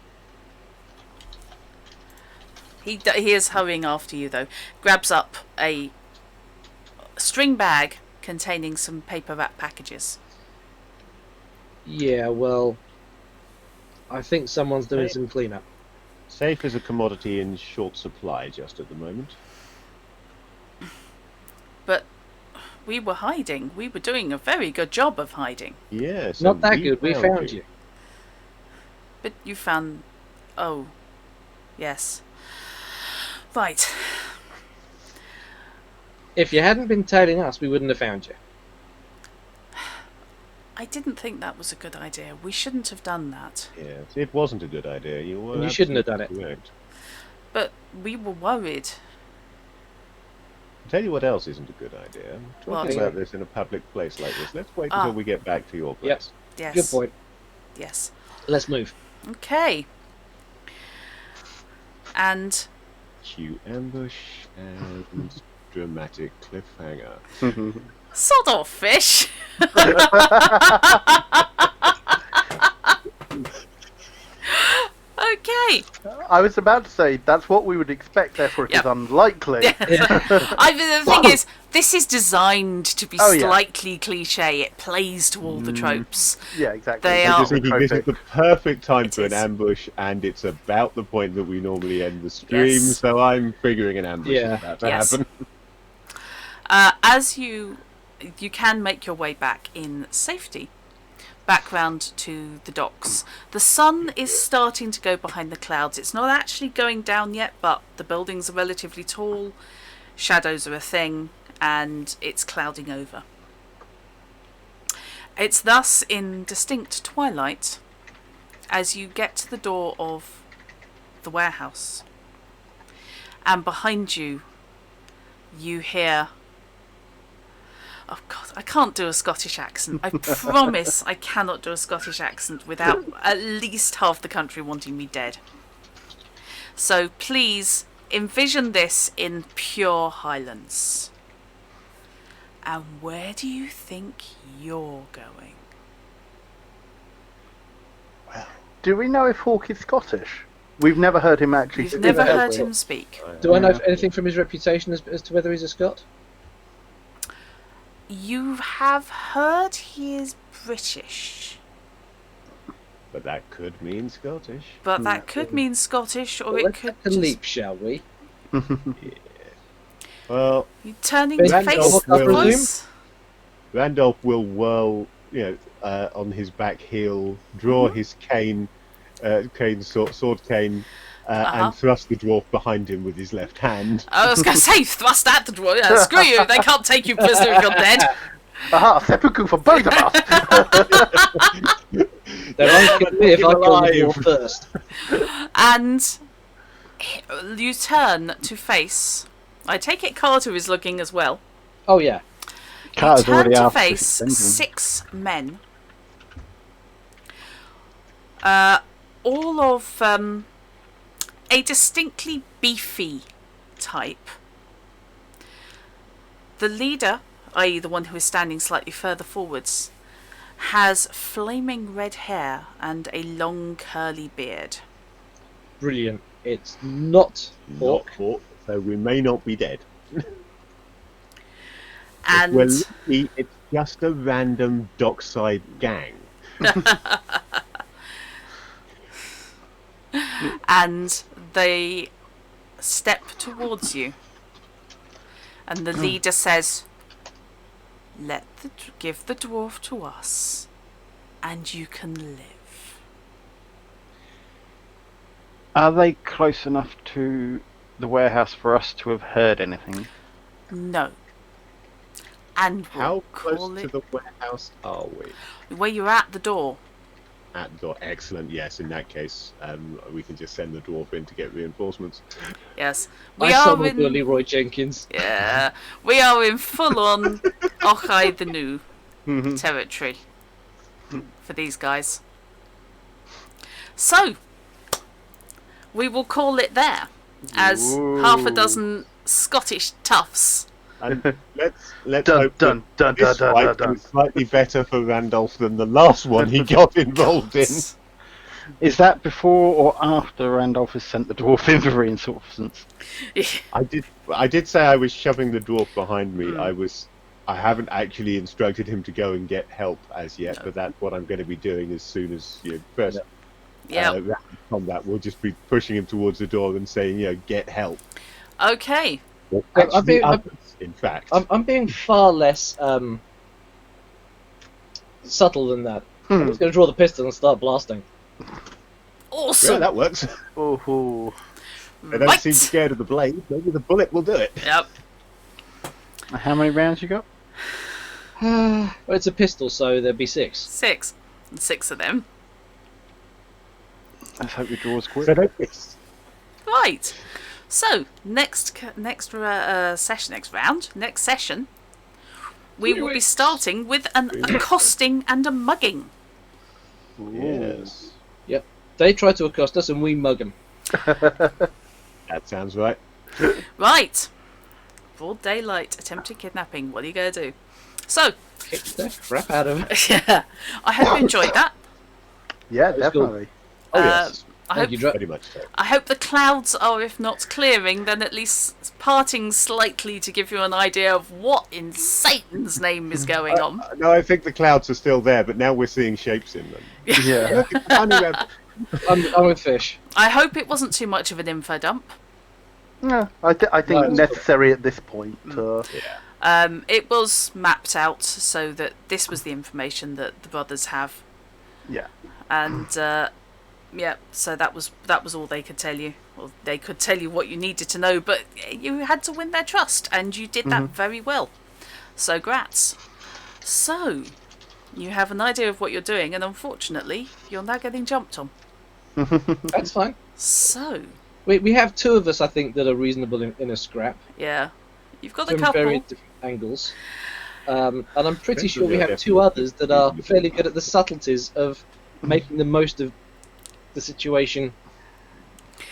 He is hurrying after you, though. Grabs up a string bag containing some paper wrap packages. Yeah, well, I think someone's doing some cleanup. Safe is a commodity in short supply just at the moment. But we were hiding. We were doing a very good job of hiding. Yes. Not that good. We found you. But you found... Oh. Yes. Right. If you hadn't been tailing us, we wouldn't have found you. I didn't think that was a good idea. We shouldn't have done that. Yes, it wasn't a good idea. You shouldn't have done it. Correct. But we were worried. I'll tell you what else isn't a good idea. Talking What? about this in a public place like this. Let's wait until we get back to your place. Yep. Yes. Good point. Yes. Let's move. Okay. And... Cue ambush and dramatic cliffhanger. Sod off, fish! Okay. I was about to say that's what we would expect. Therefore, it is Yep. unlikely. The thing is, this is designed to be Oh, yeah. slightly cliche. It plays to all the tropes. Yeah, exactly. They I'm are- just thinking this is the perfect time It for an is. ambush, and it's about the point that we normally end the stream, Yes. so I'm figuring an ambush Yeah. is about to Yes. happen. As you can make your way back in safety, back round to the docks. The sun is starting to go behind the clouds. It's not actually going down yet, but the buildings are relatively tall, shadows are a thing, and it's clouding over. It's thus in distinct twilight as you get to the door of the warehouse, and behind you you hear... Oh God, I can't do a Scottish accent. I promise I cannot do a Scottish accent without at least half the country wanting me dead. So please envision this in pure Highlands. And where do you think you're going? Do we know if Hawk is Scottish? We've never heard him actually. You've never have heard we? him speak. Do I know anything from his reputation as to whether he's a Scot? You have heard he is British, But that could mean Scottish. but that could mean Scottish, or it Let's could take a just... leap, shall we? Well, You turning to Randolph face the will- voice? Randolph will whirl, on his back heel, draw his cane, sword cane, and thrust the dwarf behind him with his left hand. I was going to say, thrust at the dwarf. Yeah, screw you, they can't take you prisoner if you're dead. Aha, seppuku for both of us! They're only going to be if I kill the alive. dwarf first. And you turn to face... I take it Carter is looking as well. Oh yeah. You Carter's turn already to after face Benjamin. 6 men. All of a distinctly beefy type. The leader, i.e. the one who is standing slightly further forwards, has flaming red hair and a long curly beard. Brilliant. It's not Hawk. Not Hawk, so we may not be dead. And Well, it's just a random dockside gang. and they step towards you. And the leader says, give the dwarf to us, and you can live. Are they close enough to the warehouse for us to have heard anything? No. And we'll How call close to it the warehouse are we? where you're at the door. At the door. Excellent. Yes, in that case, we can just send the dwarf in to get reinforcements. Yes, I we are summoned in. Leroy Jenkins. Yeah, we are in full-on Ochai the New territory for these guys. So we will call it there, as half a dozen Scottish toughs. And let's Dun, hope dun, dun, that this dun, dun, fight dun, was slightly better for Randolph than the last one he got involved in. Is that before or after Randolph has sent the dwarf in for reinforcements? I did say I was shoving the dwarf behind me. I haven't actually instructed him to go and get help as yet, but that's what I'm going to be doing as soon as first round of combat. We'll just be pushing him towards the door and saying, get help. Okay. Well, I'm actually, being- others, in fact. I'm being far less subtle than that. I'm just going to draw the pistol and start blasting. Awesome. Yeah, that works. Oh, They don't seem scared of the blade. Maybe the bullet will do it. Yep. How many rounds you got? Well, it's a pistol, so there'd be 6. 6. And 6 of them. Let's hope your draw's quick. So don't miss. Right. So next session, we will be starting with an accosting and a mugging. Yes. Yep. They try to accost us and we mug them. That sounds right. Right. Broad daylight, attempted kidnapping. What are you going to do? So, Kick the crap out of them. yeah, I hope you enjoyed that. yeah, Let's go. definitely. Oh, yes. I Thank hope you, Dra- Very much so. I hope the clouds are, if not clearing, then at least parting slightly to give you an idea of what in Satan's name is going on. No, I think the clouds are still there, but now we're seeing shapes in them. Yeah. I'm with Fish. I hope it wasn't too much of an info dump. No, I think No, it's necessary at this point. It was mapped out so that this was the information that the brothers have, Yeah. and yeah, so that was all they could tell you. Well, they could tell you what you needed to know, but you had to win their trust, and you did that very well. So, grats. So, you have an idea of what you're doing, and unfortunately, you're now getting jumped on. That's fine. So, We have two of us, I think, that are reasonable in a scrap yeah, you've got a from couple. very different angles. And I'm pretty Depends sure on we your have two definition. others that are fairly good at the subtleties of making the most of the situation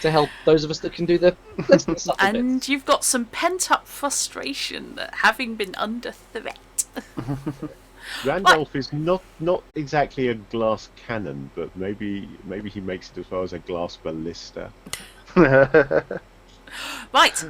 to help those of us that can do the less than subtle bits. And you've got some pent-up frustration at having been under threat. Randolph is not exactly a glass cannon, but maybe he makes it as far as a glass ballista. Right,